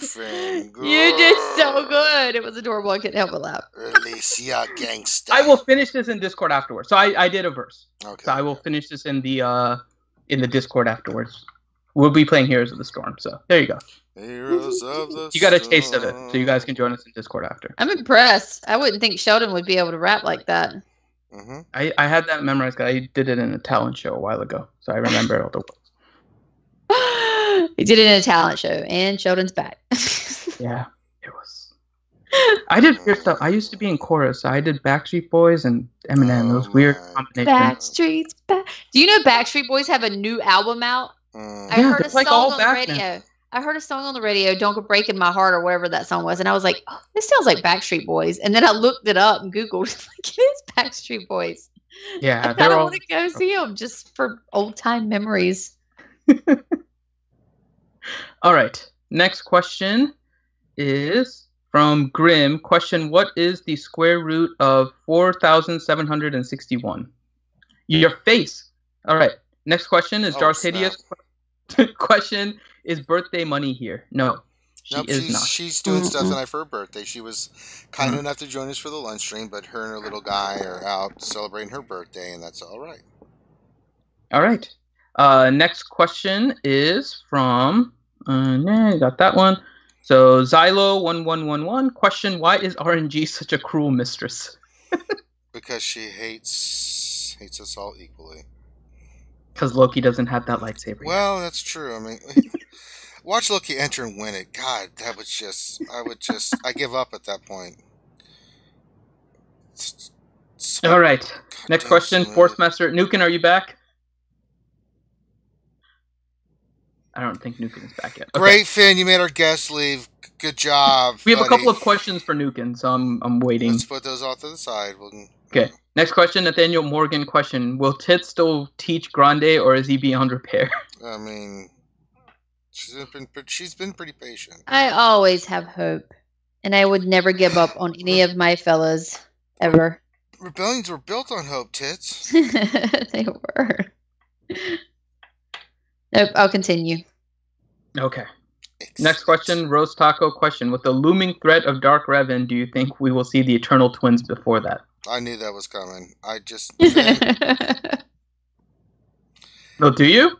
You did so good. It was adorable. I couldn't help but laugh. Alicia gangsta. I will finish this in Discord afterwards. So I did a verse. Okay. So I will finish this in the Discord afterwards. We'll be playing Heroes of the Storm. So there you go. Heroes of the You got a taste of it. So you guys can join us in Discord after. I'm impressed. I wouldn't think Sheldon would be able to rap like that. I had that memorized. I did it in a talent show a while ago. So I remember all the words. He did it in a talent show, and Sheldon's back. Yeah, it was. I did weird stuff. I used to be in chorus. I did Backstreet Boys and Eminem. Those weird combinations. Backstreet's back. Do you know Backstreet Boys have a new album out? I heard a song on the radio. Now. I heard a song on the radio, "Don't Go Breaking My Heart" or whatever that song was, and I was like, oh, "This sounds like Backstreet Boys." And then I looked it up and Googled, like, it is Backstreet Boys. Yeah, I kind of want to go see them just for old time memories. All right. Next question is from Grim. Question: what is the square root of 4,761? Your face. All right. Next question is Darth Hideous. Question: is birthday money here? No, is not. She's doing stuff tonight for her birthday. She was kind enough to join us for the lunch stream, but her and her little guy are out celebrating her birthday, and that's all right. All right. Next question is from... got that one. So Xylo1111 question: why is RNG such a cruel mistress? Because she hates us all equally. Because Loki doesn't have that lightsaber. Well, that's true. I mean, watch Loki enter and win it. God, that was just... I give up at that point. All right. Next question. Fourth Master Nukin, are you back? I don't think Nukin is back yet. Okay. Great, Finn. You made our guest leave. Good job. We have a couple of questions for Nukin, so I'm waiting. Let's put those off to the side. Okay. Next question, Nathaniel Morgan question. Will Tit still teach Grande, or is he beyond repair? I mean, she's been pretty patient. I always have hope, and I would never give up on any of my fellas, ever. Rebellions were built on hope, Tits. They were. Nope, I'll continue. Okay. Next question, Roast Taco question. With the looming threat of Dark Revan, do you think we will see the Eternal Twins before that? I knew that was coming. Well, do you?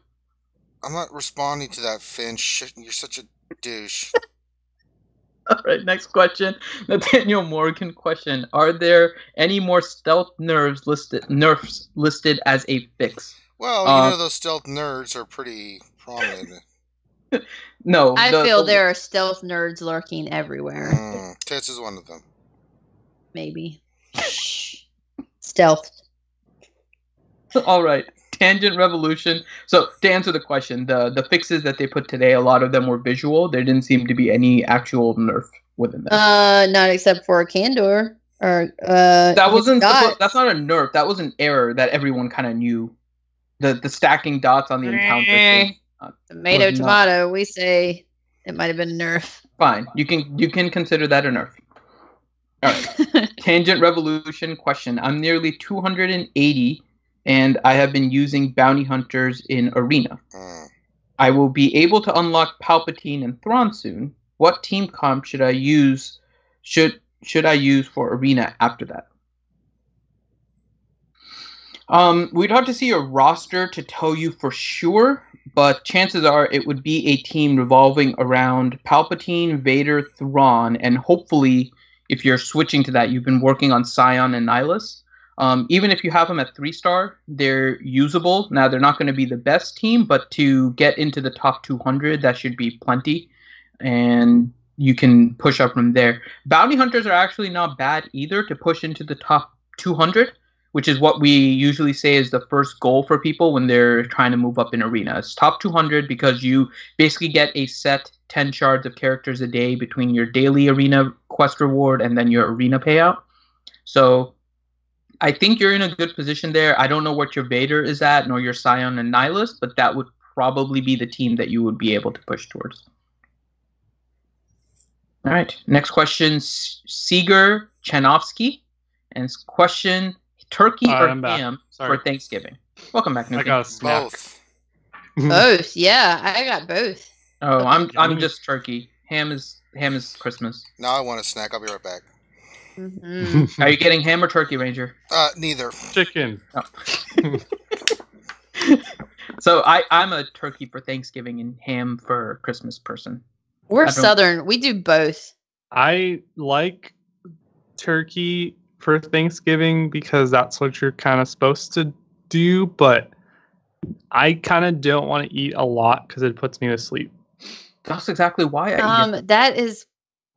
I'm not responding to that, Finn. Shit, you're such a douche. All right, next question. Nathaniel Morgan question. Are there any more stealth nerfs listed as a fix? Well, those stealth nerds are pretty prominent. No. I feel there are stealth nerds lurking everywhere. Tess is one of them. Maybe. Stealth. All right. Tangent Revolution. So to answer the question, the fixes that they put today, a lot of them were visual. There didn't seem to be any actual nerf within them. Not except for Candor. Or that's not a nerf. That was an error that everyone kind of knew. The stacking dots on the encounter thing. Tomato. We say it might have been a nerf. Fine. You can consider that a nerf. All right. Tangent Revolution question. I'm nearly 280 and I have been using bounty hunters in Arena. I will be able to unlock Palpatine and Thrawn soon. What team comp should I use? Should I use for Arena after that? We'd have to see a roster to tell you for sure, but chances are it would be a team revolving around Palpatine, Vader, Thrawn, and hopefully, if you're switching to that, you've been working on Scion and Nihilus. Even if you have them at 3-star, they're usable. Now, they're not going to be the best team, but to get into the top 200, that should be plenty. And you can push up from there. Bounty Hunters are actually not bad either to push into the top 200, which is what we usually say is the first goal for people when they're trying to move up in Arena. It's top 200 because you basically get a set 10 shards of characters a day between your daily Arena quest reward and then your Arena payout. So I think you're in a good position there. I don't know what your Vader is at, nor your Scion and Nihilus, but that would probably be the team that you would be able to push towards. All right. Next question, Seeger Chanovsky. And question, turkey or ham for Thanksgiving? Welcome back, Nuki. I got a snack. Both. Yeah, I got both. Oh, I'm just turkey. Ham is Christmas. No, I want a snack. I'll be right back. Are you getting ham or turkey, Ranger? Neither. Chicken. Oh. So I'm a turkey for Thanksgiving and ham for Christmas person. We're Southern. We do both. I like turkey for Thanksgiving because that's what you're kind of supposed to do, but I kind of don't want to eat a lot because it puts me to sleep. That's exactly why I eat it. That is,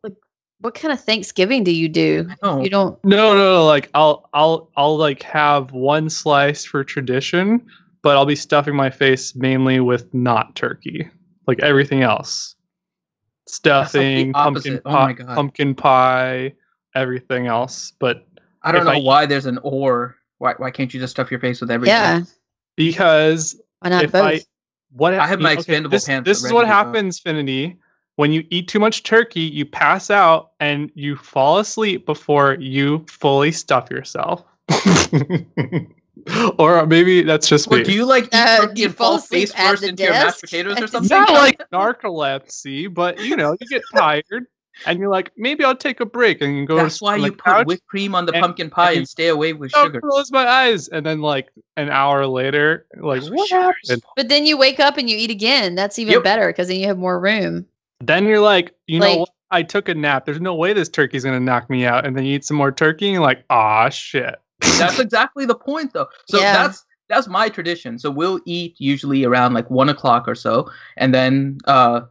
like, what kind of Thanksgiving do you do? You don't. No. Like I'll like have one slice for tradition, but I'll be stuffing my face mainly with not turkey, like everything else. Stuffing, pumpkin pie, everything else. But I don't know why there's an or. Why can't you just stuff your face with everything? Yeah. Because why not both? I have my expandable pants. This is what happens, Finity. When you eat too much turkey, you pass out and you fall asleep before you fully stuff yourself. Or maybe that's just me. Do you like eat turkey and fall face first into your mashed potatoes or something? Not like narcolepsy, but you get tired and you're like, maybe I'll take a break and you go. That's why you put whipped cream on the pumpkin pie and stay away with sugar. Close my eyes, and then like an hour later, like what happened? But then you wake up and you eat again. That's even better because then you have more room. Then you're like, know what? I took a nap. There's no way this turkey's gonna knock me out. And then you eat some more turkey and you're like, ah, shit. That's exactly the point, though. So that's my tradition. So we'll eat usually around like 1 o'clock or so, and then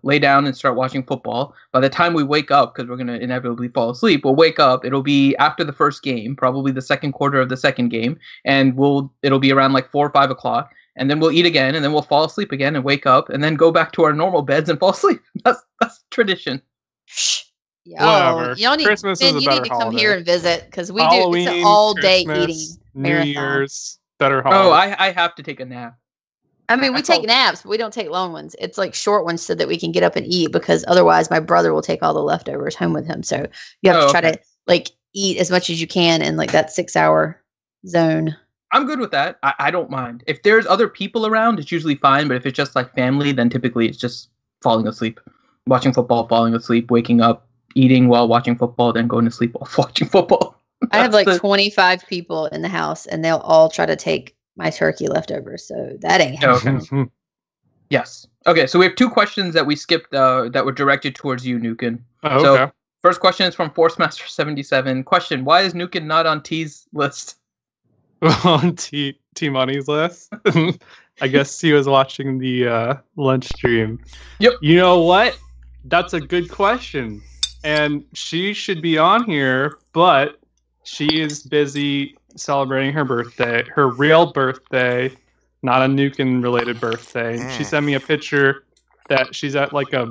lay down and start watching football. By the time we wake up, because we're gonna inevitably fall asleep, we'll wake up. It'll be after the first game, probably the second quarter of the second game, and it'll be around like 4 or 5 o'clock, and then we'll eat again, and then we'll fall asleep again and wake up, and then go back to our normal beds and fall asleep. That's tradition. Whatever. Y'all need, Christmas Ben, is a you better need to come holiday. here and visit because we Halloween, do. It's an all-day Christmas, eating New marathon. Year's, better holiday. Oh, I have to take a nap. I mean, we take naps, but we don't take long ones. It's like short ones so that we can get up and eat because otherwise my brother will take all the leftovers home with him. So you have to try to like eat as much as you can in like that 6-hour zone. I'm good with that. I don't mind. If there's other people around, it's usually fine. But if it's just like family, then typically it's just falling asleep, watching football, falling asleep, waking up, eating while watching football, then going to sleep while watching football. I have like 25 people in the house, and they'll all try to take my turkey leftovers. So that ain't happening. Okay. Yes. Okay. So we have 2 questions that we skipped that were directed towards you, Nukin. Oh, okay. So First question is from ForceMaster77. Question: why is Nukin not on T's list? On T Money's list? I guess he was watching the lunch stream. Yep. You know what? That's a good question. And she should be on here, but she is busy celebrating her birthday, her real birthday, not a Nukin-related birthday. She sent me a picture that she's at like a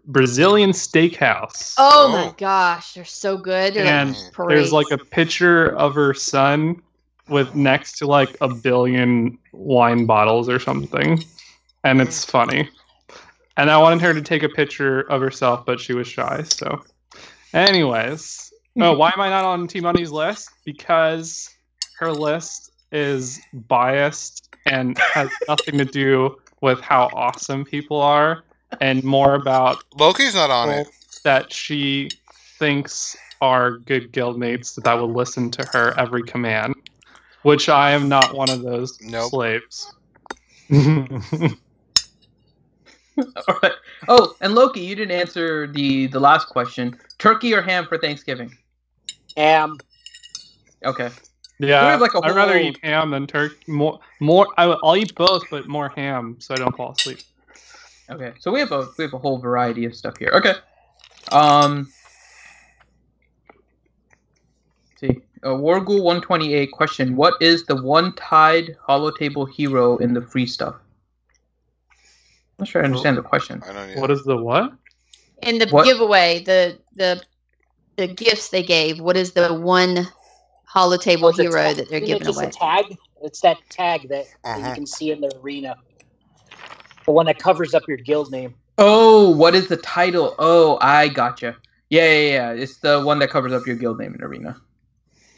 Brazilian steakhouse. Oh my gosh, they're so good. They're And like there's like a picture of her son with next to like 1 billion wine bottles or something. And it's funny. And I wanted her to take a picture of herself, but she was shy. So anyways. Oh, why am I not on T Money's list? Because her list is biased and has nothing to do with how awesome people are, and more about Loki's not on it. That she thinks are good guildmates that will listen to her every command, which I am not one of those slaves. All right. Oh, and Loki, you didn't answer the last question. Turkey or ham for Thanksgiving? Ham. Okay. Yeah, We have like a I'd rather whole- eat ham than turkey. I'll eat both, but more ham so I don't fall asleep. Okay, so we have a whole variety of stuff here. Okay. See, Wargul 128 question: what is the one tied holotable hero in the free stuff? I'm not sure I understand the question. I don't What is the what? in the What? giveaway, the gifts they gave. What is the one holotable the hero tag. that they're Isn't it giving just away? a tag? It's that tag that you can see in the arena. The one that covers up your guild name. Oh, what is the title? Oh, I gotcha. Yeah. It's the one that covers up your guild name in Arena.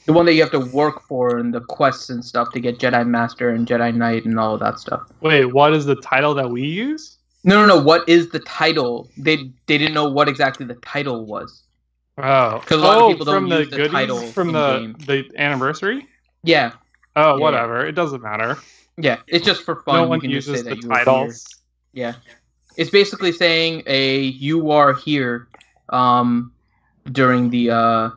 The one that you have to work for and the quests and stuff to get Jedi Master and Jedi Knight and all of that stuff. Wait, what is the title that we use? No. What is the title? They didn't know what exactly the title was. Oh, Because a lot of people from don't the use the goodies title from in-game. the anniversary. Yeah. Oh, Yeah. whatever. It doesn't matter. Yeah, it's just for fun. No You one can just uses say the that you were here. titles. Yeah. It's basically saying you are here during the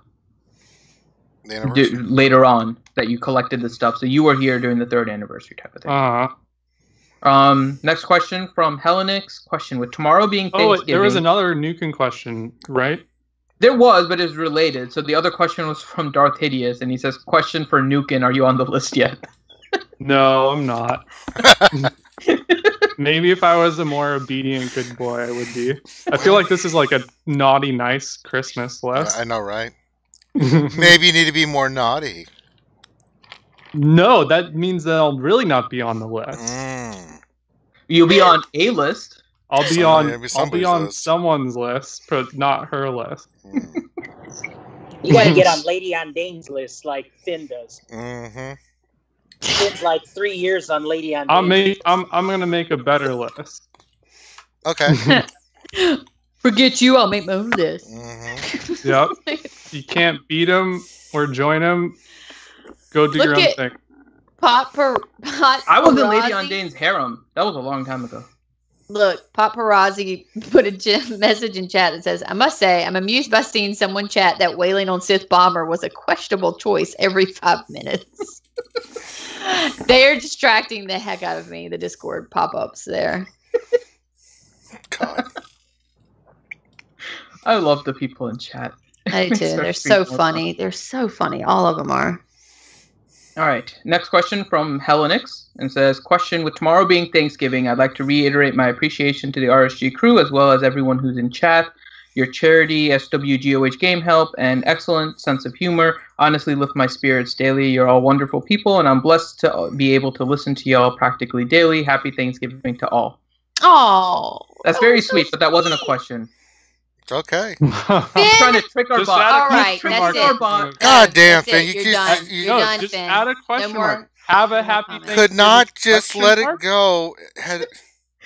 later on that you collected the stuff. So you were here during the 3rd anniversary type of thing. Next question from Hellenix. Question: with tomorrow being Thanksgiving. There was another Nukin question, right? There was, but it's related. So the other question was from Darth Hideous, and he says, question for Nukin, are you on the list yet? No, I'm not. Maybe if I was a more obedient good boy, I would be. I feel like this is like a naughty, nice Christmas list. I know, right? Maybe you need to be more naughty. No, that means that I'll really not be on the list. You'll be on a list. I'll be Somebody's on list. someone's list, but not her list. You gotta get on Lady on Dane's list like Finn does. Finn's like 3 years on Lady on Dane's. I'm gonna make a better list. Okay. Forget you, I'll make my own list. Yep. You can't beat him or join him. Go do your own thing. I was in Lady on Dane's harem. That was a long time ago. Look, Paparazzi put a message in chat that says, I must say, I'm amused by seeing someone chat that wailing on Sith Bomber was a questionable choice every 5 minutes. They're distracting the heck out of me, the Discord pop-ups there. God. I love the people in chat. I do too. They're so funny. They're so funny. All of them are. All right. Next question from Hellenix and says, question: with tomorrow being Thanksgiving, I'd like to reiterate my appreciation to the RSG crew as well as everyone who's in chat. Your charity, SWGOH Game Help, and excellent sense of humor honestly lift my spirits daily. You're all wonderful people, and I'm blessed to be able to listen to y'all practically daily. Happy Thanksgiving to all. Oh, that's very sweet, but that wasn't a question. Okay. I'm trying to trick our bot. All right, that's it. God damn, That's Finn. it. You You're done. You're done, just Finn. add a question No more. mark. Have a happy Thanksgiving. Could not just question let mark? it go.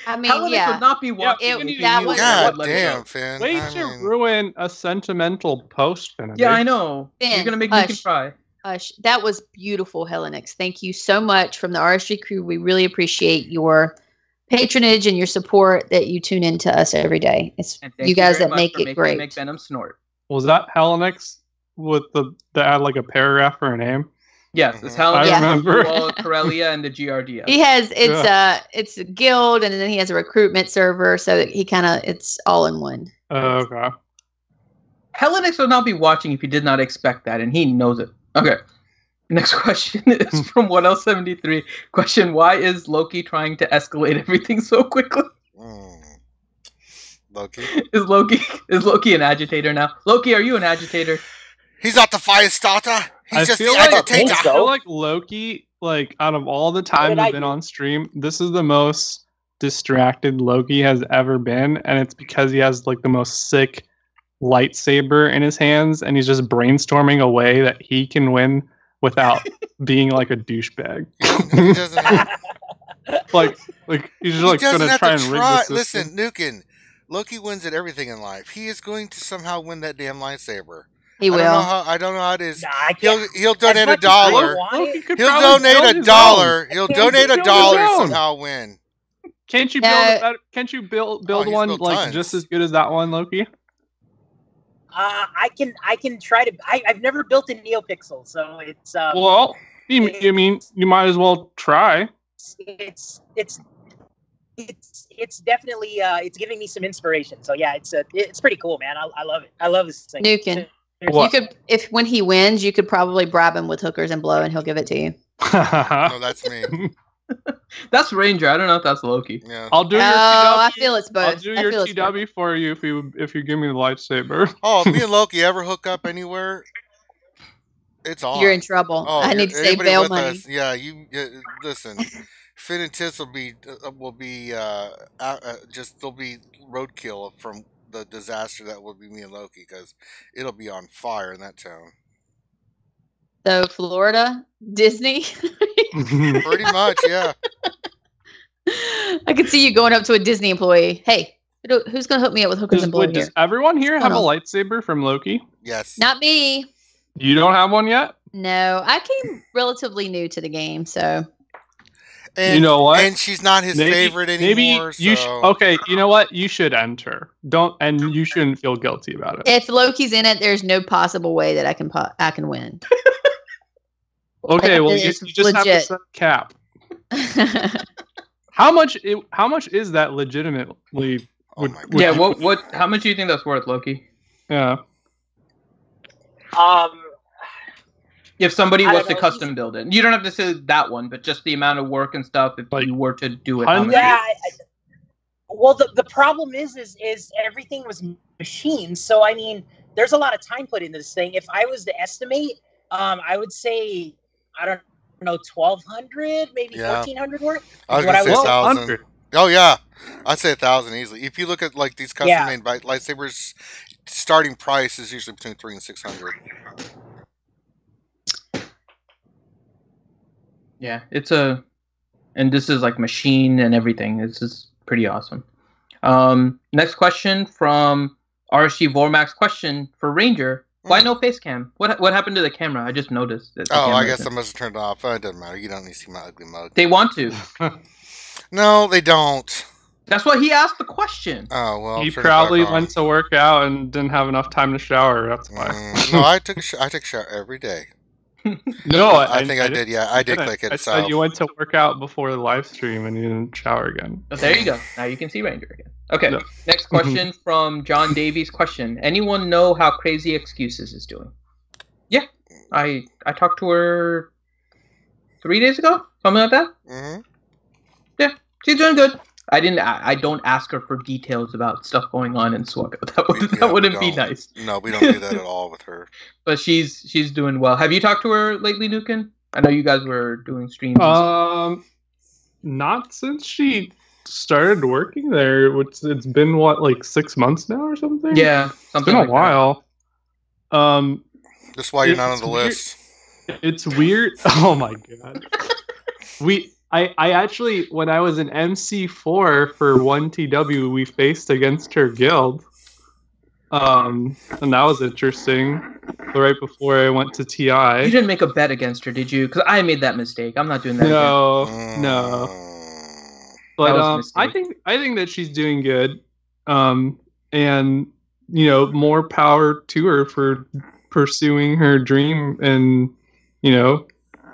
I mean, Hellenix yeah. would not be watching. if that you was- knew God what let it damn, go. Finn. Wait I to mean, ruin a sentimental post, Finn. Yeah, I know. Finn, You're gonna make me cry. That was beautiful, Hellenix. Thank you so much from the RSG crew. We really appreciate your patronage and your support that you tune into us every day. It's And thank you guys very that much make for it making great. Make Venom snort. Was that Helenix with the add like a paragraph for a name? Yes, it's I Helen, remember. Corellia, and the GRDS. He has it's a guild, and then he has a recruitment server, so that he kind of it's all in one. Okay. Helenix would not be watching if he did not expect that, and he knows it. Okay. Next question is from 1L73. Question: why is Loki trying to escalate everything so quickly? Loki. Is Loki an agitator now? Loki, are you an agitator? He's not the fire starter. He's just the agitator. I feel like Loki, like out of all the time we've been on stream, this is the most distracted Loki has ever been, and it's because he has like the most sick lightsaber in his hands, and he's just brainstorming a way that he can win without being like a douchebag. He doesn't. like he's just like doesn't gonna have try to and rig try. the system. Listen, Nukin. Loki wins at everything in life. He is going to somehow win that damn lightsaber. He will. I don't know how it is. I He'll donate $1. He'll donate $1. He'll donate $1 somehow win. Can't you build? Can't you build one built like tons. just as good as that one, Loki? I can try to. I've never built a NeoPixel, so it's. Well, you mean you might as well try. It's definitely it's giving me some inspiration. So yeah, it's pretty cool, man. I love it. I love this thing. Nukin. You could, if when he wins, you could probably bribe him with hookers and blow, and he'll give it to you. No, that's me. That's Ranger. I don't know if that's Loki. Yeah. I'll do your TW. I feel it's both. I'll do your TW for you if you give me the lightsaber. Oh, if me and Loki ever hook up anywhere, it's on. You're in trouble. Oh, I need to save anybody bail with money. us, yeah, listen. Finn and Tiss will be just they'll be roadkill from the disaster that will be me and Loki, because it'll be on fire in that town. So Florida, Disney. Pretty much, yeah. I could see you going up to a Disney employee. Hey, who's going to hook me up with hookers and blow here? Does everyone here have a lightsaber from Loki? Yes. Not me. You don't have one yet? No, I came relatively new to the game, so. And, you know what? And she's not his favorite anymore. Maybe you so. okay, you know what? You should enter. And you shouldn't feel guilty about it. If Loki's in it, there's no possible way that I can win. Okay, well you just have to set a cap. How much is that legitimately? How much do you think that's worth, Loki? Yeah. If somebody was to custom build it, you don't have to say that one, but just the amount of work and stuff. If you were to do it, yeah. Well, the problem is everything was machined. So I mean, there's a lot of time put into this thing. If I was to estimate, I would say I don't know 1,200, maybe 1,400 worth. I was gonna say 1,000. Oh yeah, I'd say 1,000 easily. If you look at like these custom made lightsabers, starting price is usually between 300 and 600. Yeah, and this is like machine and everything. This is pretty awesome. Next question from RSG Vormax. Question for Ranger: why no face cam? What happened to the camera? I just noticed that. I guess I must have turned it off. It doesn't matter. You don't need to see my ugly mug. They want to. No, they don't. That's why he asked the question. Oh well. He probably went to work out and didn't have enough time to shower. That's why. No, I take a shower every day. No, I think I did. Yeah, I did click it. I said you went to work out before the live stream and you didn't shower again. Oh, there you go. Now you can see Ranger again. Okay. No. Next question from John Davies. Question: anyone know how Crazy Excuses is doing? Yeah, I talked to her 3 days ago, something like that. Mm-hmm. Yeah, she's doing good. I don't ask her for details about stuff going on in SWGOH. That wouldn't be nice. No, we don't do that at all with her. But she's doing well. Have you talked to her lately, Nukin? I know you guys were doing streams. Not since she started working there. Which it's been like 6 months now or something. Yeah, something. It's been a while. That's why you're not on the list. It's weird. Oh my god. I actually, when I was in MC4 for 1TW, we faced against her guild. And that was interesting. Right before I went to TI. You didn't make a bet against her, did you? Because I made that mistake. I'm not doing that again. No. But That was a I mistake. think that she's doing good. And more power to her for pursuing her dream. And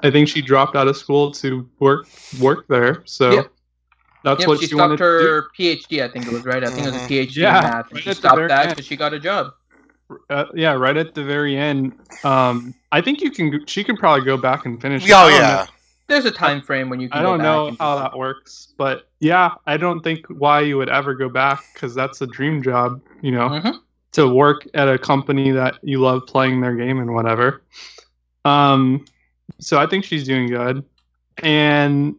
I think she dropped out of school to work there. So Yep. that's what she she wanted stopped to do. her PhD. I think it was right. I think it was a PhD Yeah, in math, and right she at the stopped very that end. because she got a job. Yeah, right at the very end. I think she can probably go back and finish. Oh yeah. There's a time frame when you can I go don't back. know and how that works, but yeah, I don't think why you would ever go back, because that's a dream job, to work at a company that you love playing their game and whatever. So I think she's doing good, and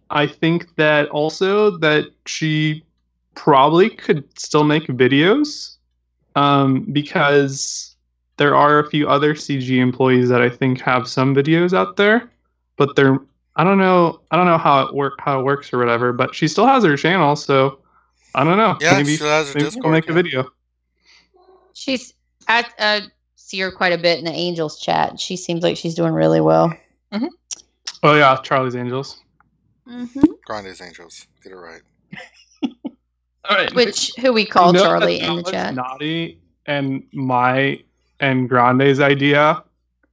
I think that also that she probably could still make videos, because there are a few other CG employees that I think have some videos out there, but they're I don't know how it works or whatever, but she still has her channel, so I don't know. Yeah, maybe she has her maybe Discord, she'll make a yeah. video. I see her quite a bit in the Angels chat. She seems like she's doing really well. Oh yeah, Charlie's Angels. Grande's Angels. Get it right. All right. Who we call You know Charlie that in the was chat. Naughty and Grande's idea,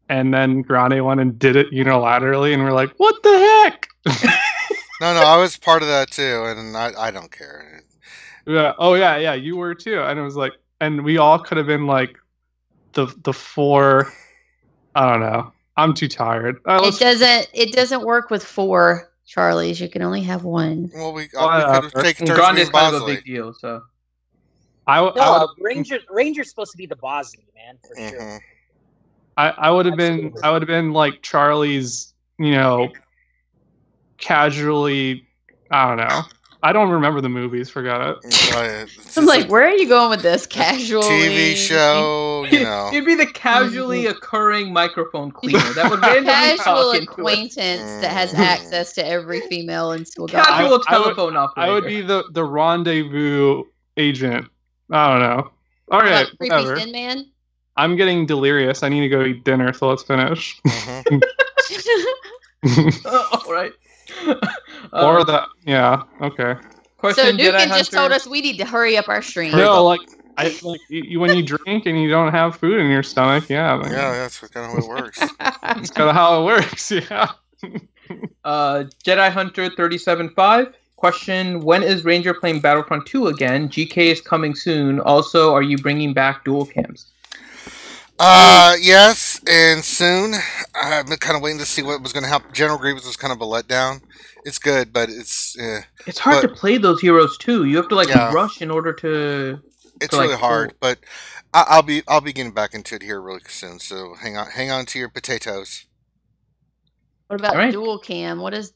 and then Grande went and did it unilaterally, and we're like, what the heck? No, I was part of that too, and I don't care. Yeah. Oh yeah, you were too, and it was like, and we all could have been like the four. I don't know. I'm too tired. It doesn't work with 4 Charlies. You can only have one. Well, we could have taken turns Grande's being kind of a Bosley. big deal, so. Ranger's supposed to be the Bosley, man, for sure. I would have been like Charlie's, casually. I don't know. I don't remember the movies. Forgot it. I'm like, where are you going with this? Casually TV show, It'd be the casually occurring microphone cleaner that would randomly casual talk into acquaintance that has access to every female in school. Casual telephone operator. I would be the rendezvous agent. I don't know. All right, Like creepy whatever. Thin Man. I'm getting delirious. I need to go eat dinner, so let's finish. All right. Or that, yeah, okay. Question, So Jedi Nukin just Hunter. told us we need to hurry up our stream. No, like when you drink and you don't have food in your stomach, yeah. Like, yeah, that's kind of how it works. That's kind of how it works, yeah. Jedi Hunter 37.5. Question, when is Ranger playing Battlefront 2 again? GK is coming soon. Also, are you bringing back dual cams? Yes, and soon. I've been kind of waiting to see what was going to happen. General Grievous was kind of a letdown. It's good, but it's hard to play those heroes too. You have to Yeah. rush in order to. It's really hard, but I'll be getting back into it here really soon. So hang on to your potatoes. What about Alright. dual cam? What is?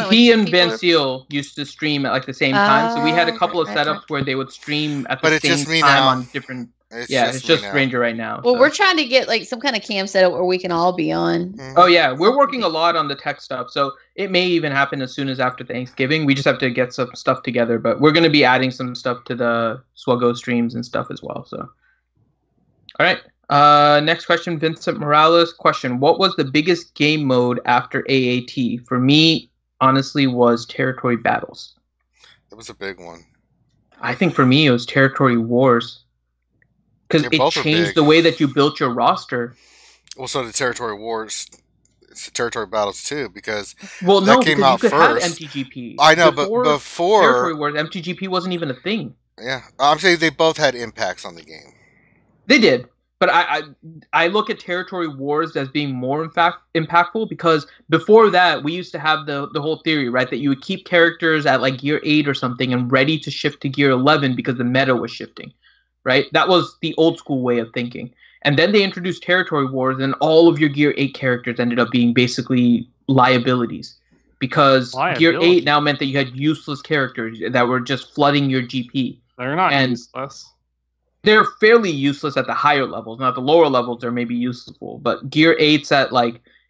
He and Van Seal used to stream at the same time, so we had a couple of right. setups where they would stream at But the it's same just me time now. on different. It's It's me just now. Ranger right now. Well, so. we're trying to get some kind of cam setup where we can all be on. Oh yeah, we're working a lot on the tech stuff, so it may even happen as soon as after Thanksgiving. We just have to get some stuff together, but we're going to be adding some stuff to the SWGOH streams and stuff as well. So, all right. Next question, Vincent Morales. Question: what was the biggest game mode after AAT? For me, honestly, was territory battles. It was a big one. I think for me, it was territory wars. Because it both are changed big. the way that you built your roster. Well, so the territory wars, it's the territory battles too, because Well, that no, came because out you could have first. MTGP. I know, but before territory wars, MTGP wasn't even a thing. Yeah, I'm saying they both had impacts on the game. They did, but I look at territory wars as being more impactful because before that we used to have the whole theory, right, that you would keep characters at gear 8 or something and ready to shift to gear 11 because the meta was shifting. Right? That was the old school way of thinking. And then they introduced territory wars, and all of your Gear 8 characters ended up being basically liabilities. Because Gear 8 now meant that you had useless characters that were just flooding your GP. They're not useless. They're fairly useless at the higher levels. Now, at the lower levels, they're maybe useful. But Gear 8's at,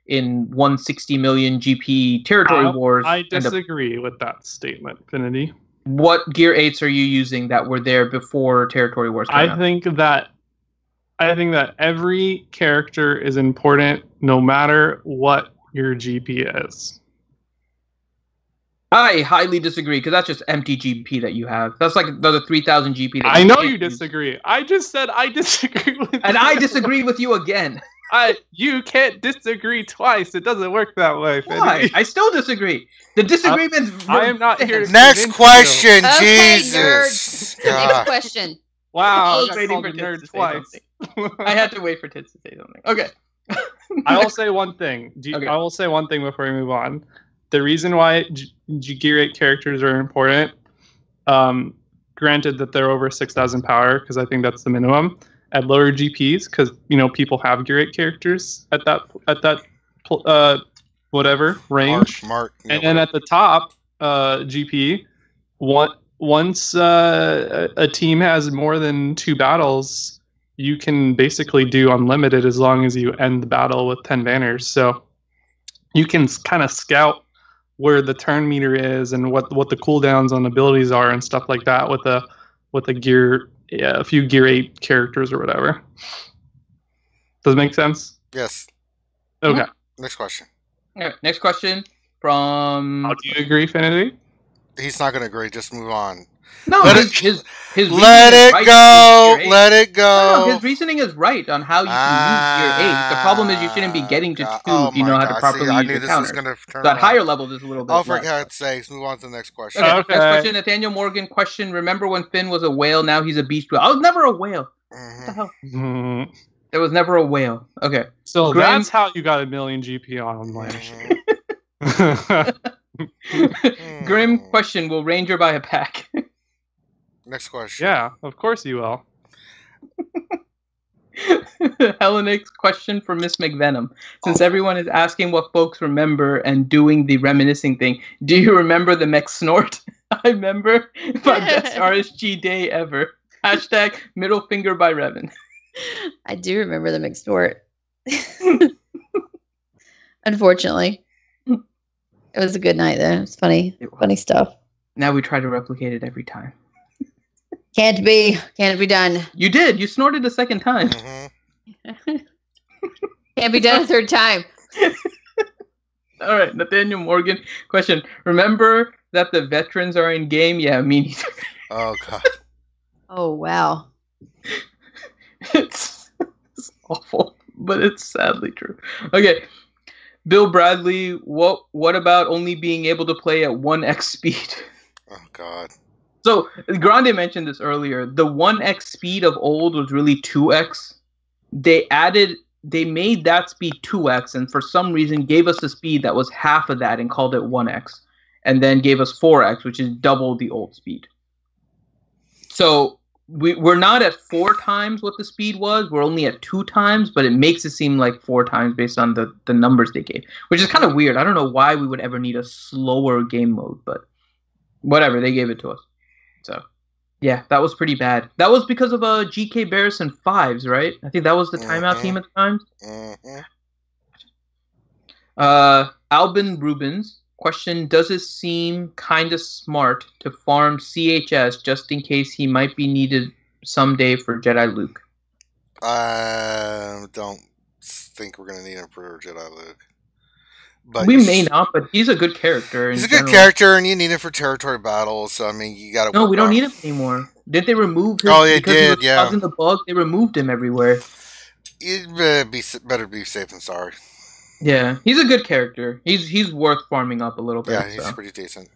in 160 million GP territory wars. I disagree with that statement, Finity. What Gear 8s are you using that were there before Territory Wars came out? I think that every character is important no matter what your GP is. I highly disagree because that's just empty GP that you have. That's like another 3,000 GP. That I know can't you use. disagree. I just said I disagree with And you. I disagree with you again. You can't disagree twice. It doesn't work that way. Why? I still disagree. The disagreement's. I am not here to Next convince question, Okay, Jesus. nerds. Next question. you. Wow, I I was got waiting called for a Tits nerd to say twice. I had to wait for Tits to say something. Okay. I will say one thing. Okay. I will say one thing before we move on. The reason why Gear 8 characters are important, granted that they're over 6,000 power, because I think that's the minimum, at lower GPs, because people have Gear 8 characters at that whatever range. Mark. And then at the top GP, once a team has more than 2 battles, you can basically do unlimited as long as you end the battle with 10 banners. So you can kind of scout where the turn meter is and what the cooldowns on abilities are and stuff like that with a few Gear 8 characters or whatever. Does it make sense? Yes. Okay. Next question. All right, next question from. Do you agree, Finity? He's not going to agree. Just move on. No, Let his Let it go. Let it go. No, his reasoning is right on how you can use Gear 8. The problem is you shouldn't be getting to 2 if you know how to properly use your counter. So at higher levels, it's a little bit Oh, for less. God's sakes. Move on to the next question. Okay. Next question. Nathaniel Morgan question. Remember when Finn was a whale? Now he's a beast whale. I was never a whale. What the hell? Mm-hmm. There was never a whale. Okay. So Grim- that's how you got 1,000,000 GP on Lash. Grim question. Will Ranger buy a pack? Next question. Yeah, of course you will. Hellenix question for Miss McVenom. Since everyone is asking what folks remember and doing the reminiscing thing, do you remember the mech snort? I remember my best RSG day ever. Hashtag middle finger by Revan. I do remember the mixed snort. Unfortunately. It was a good night though. It was funny. Funny stuff. Now we try to replicate it every time. Can't be done. You did. You snorted a second time. Can't be done a third time. All right, Nathaniel Morgan question. Remember that the veterans are in game? Yeah, me neither. Oh God. Oh wow. It's awful, but it's sadly true. Okay. Bill Bradley, what about only being able to play at 1x speed? Oh God. So Grande mentioned this earlier. The 1x speed of old was really 2x. They made that speed 2x, and for some reason gave us a speed that was half of that and called it 1x, and then gave us 4x, which is double the old speed. So we're not at 4 times what the speed was. We're only at 2 times, but it makes it seem like 4 times based on the numbers they gave, which is kind of weird. I don't know why we would ever need a slower game mode, but whatever, they gave it to us. So, yeah, that was pretty bad. That was because of GK Barris and 5s, right? I think that was the timeout team at the time. Albin Rubens question: does it seem kind of smart to farm CHS just in case he might be needed someday for Jedi Luke? I don't think we're going to need him for Jedi Luke. But we may not, but he's a good character. He's a good character, and you need him for territory battles. So I mean, you got to. No, we don't need him anymore. Did they remove him? Oh, they did. He was causing the bug. They removed him everywhere. It better be safe than sorry. Yeah, he's a good character. He's worth farming up a little bit. Yeah, he's pretty decent.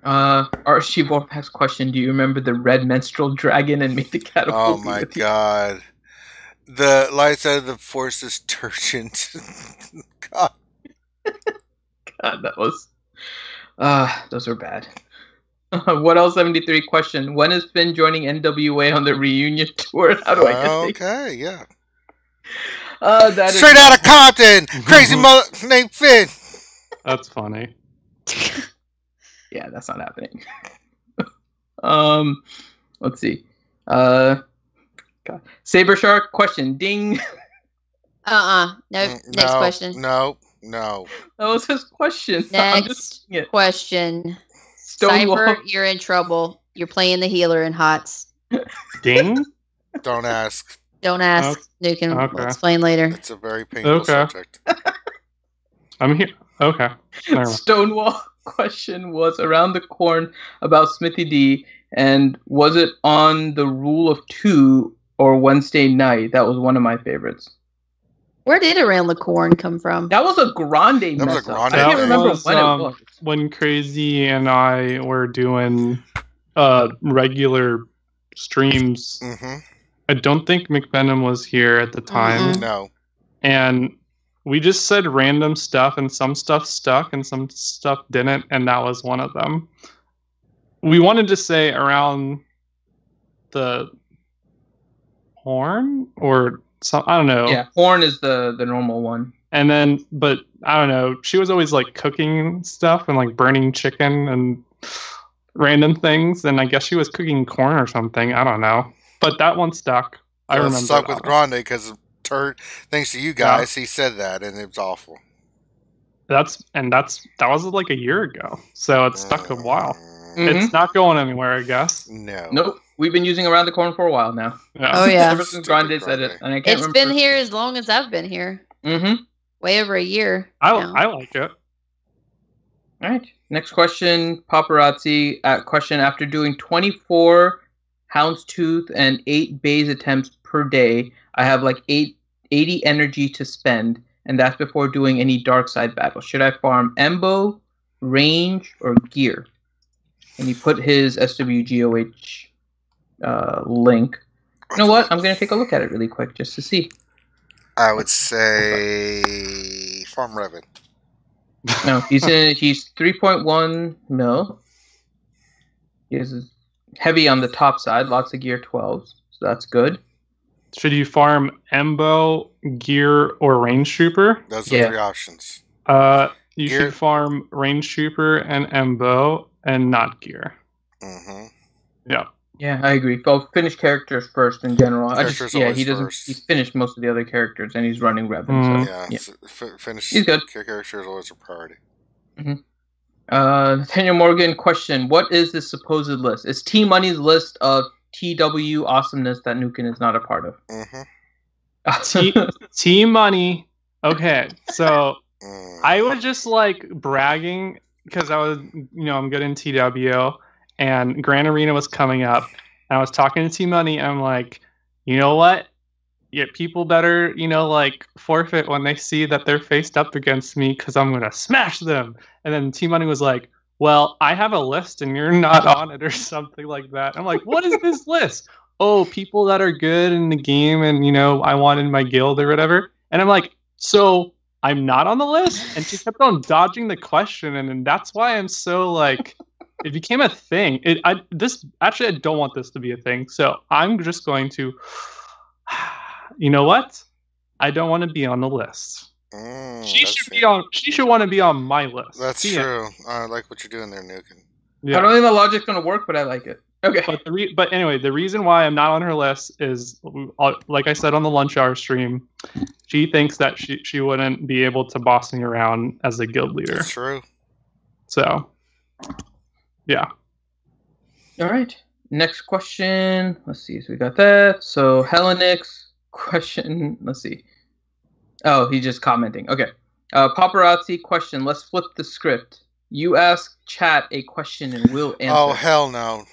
RSG Vorpax question: do you remember the red menstrual dragon and made the catapult? Oh my God! The lights out of the Force is turgent. God. God, that was. Those are bad. What else? 73 question: when is Finn joining NWA on the reunion tour? How do I get Okay, yeah. That Straight out of Compton, crazy mother named Finn. That's funny. Yeah, that's not happening. Let's see. God. Saber Shark question. Ding. No. Next question. No. That was his question. Next question. Cypher, you're in trouble. You're playing the healer in HOTS. Ding? Don't ask. Don't ask. Nukem. Okay. We'll explain later. It's a very painful subject. I'm here. Okay. Stonewall question was around the corn about Smithy D, and was it on the Rule of Two or Wednesday night? That was one of my favorites. Where did Around the Corn come from? That was a grande That was a mess up. grande I can't thing. remember was, when it was. when Crazy and I were doing regular streams. Mm-hmm. I don't think McVenom was here at the time. Mm-mm. No. And we just said random stuff, and some stuff stuck and some stuff didn't, and that was one of them. We wanted to say around the horn or some, I don't know. Yeah, horn is the normal one. And then, but I don't know, she was always like cooking stuff and like burning chicken and random things, and I guess she was cooking corn or something. I don't know. But that one stuck. I remember Stuck that with one. Grande because thanks to you guys, he said that, and it was awful. That was like a year ago, so it stuck a while. Mhm. It's not going anywhere, I guess. No. Nope. We've been using Around the Corn for a while now. Yeah. Oh, yeah. Ever since Grande said it, and I can't It's remember. been here as long as I've been here. Mm-hmm. Way over a year. I now. like it. All right. Next question, paparazzi. Question: after doing 24 houndstooth and 8 bays attempts per day, I have like 80 energy to spend, and that's before doing any dark side battles. Should I farm Embo, range, or gear? And he put his SWGOH link. You know what? I'm going to take a look at it really quick just to see. I would say Farm Revan. No, he's 3.1 mil. He's heavy on the top side, lots of gear 12s, so that's good. Should you farm Embo, gear, or range trooper? Those are the 3 options. You Gear. should farm range trooper and Embo and not gear. Mm-hmm. Yeah. Yeah, I agree. Well, finish characters first in general. Characters he always doesn't. first. He's finished most of the other characters, and he's running Revan. So, Yeah. Finish. He's good. Characters are always a priority. Mm-hmm. Nathaniel Morgan question: what is this supposed list? It's T Money's list of TW awesomeness that Nukin is not a part of. Mm-hmm. T Money. Okay, so I was just like bragging because I was, I'm good in TW, and Grand Arena was coming up, and I was talking to T Money, and I'm like, you know what? Yeah, people better, like forfeit when they see that they're faced up against me because I'm gonna smash them. And then T Money was like, well, I have a list and you're not on it or something like that. I'm like, what is this list? Oh, people that are good in the game and, I want in my guild or whatever. And I'm like, so I'm not on the list? And she kept on dodging the question. And that's why I'm so like, it became a thing. I don't want this to be a thing. So I'm just going to, you know what? I don't want to be on the list. She should want to be on my list. That's true. I like what you're doing there, Nukin. Yeah. I don't think the logic's gonna work, but I like it. Okay. But anyway, the reason why I'm not on her list is, like I said on the lunch hour stream, she thinks that she wouldn't be able to boss me around as a guild leader. That's true. So, yeah. All right. Next question. Let's see. So we got that. So Hellenix question. Let's see. Oh, he's just commenting. Okay. Paparazzi question. Let's flip the script. You ask chat a question and we'll answer. Oh, hell no.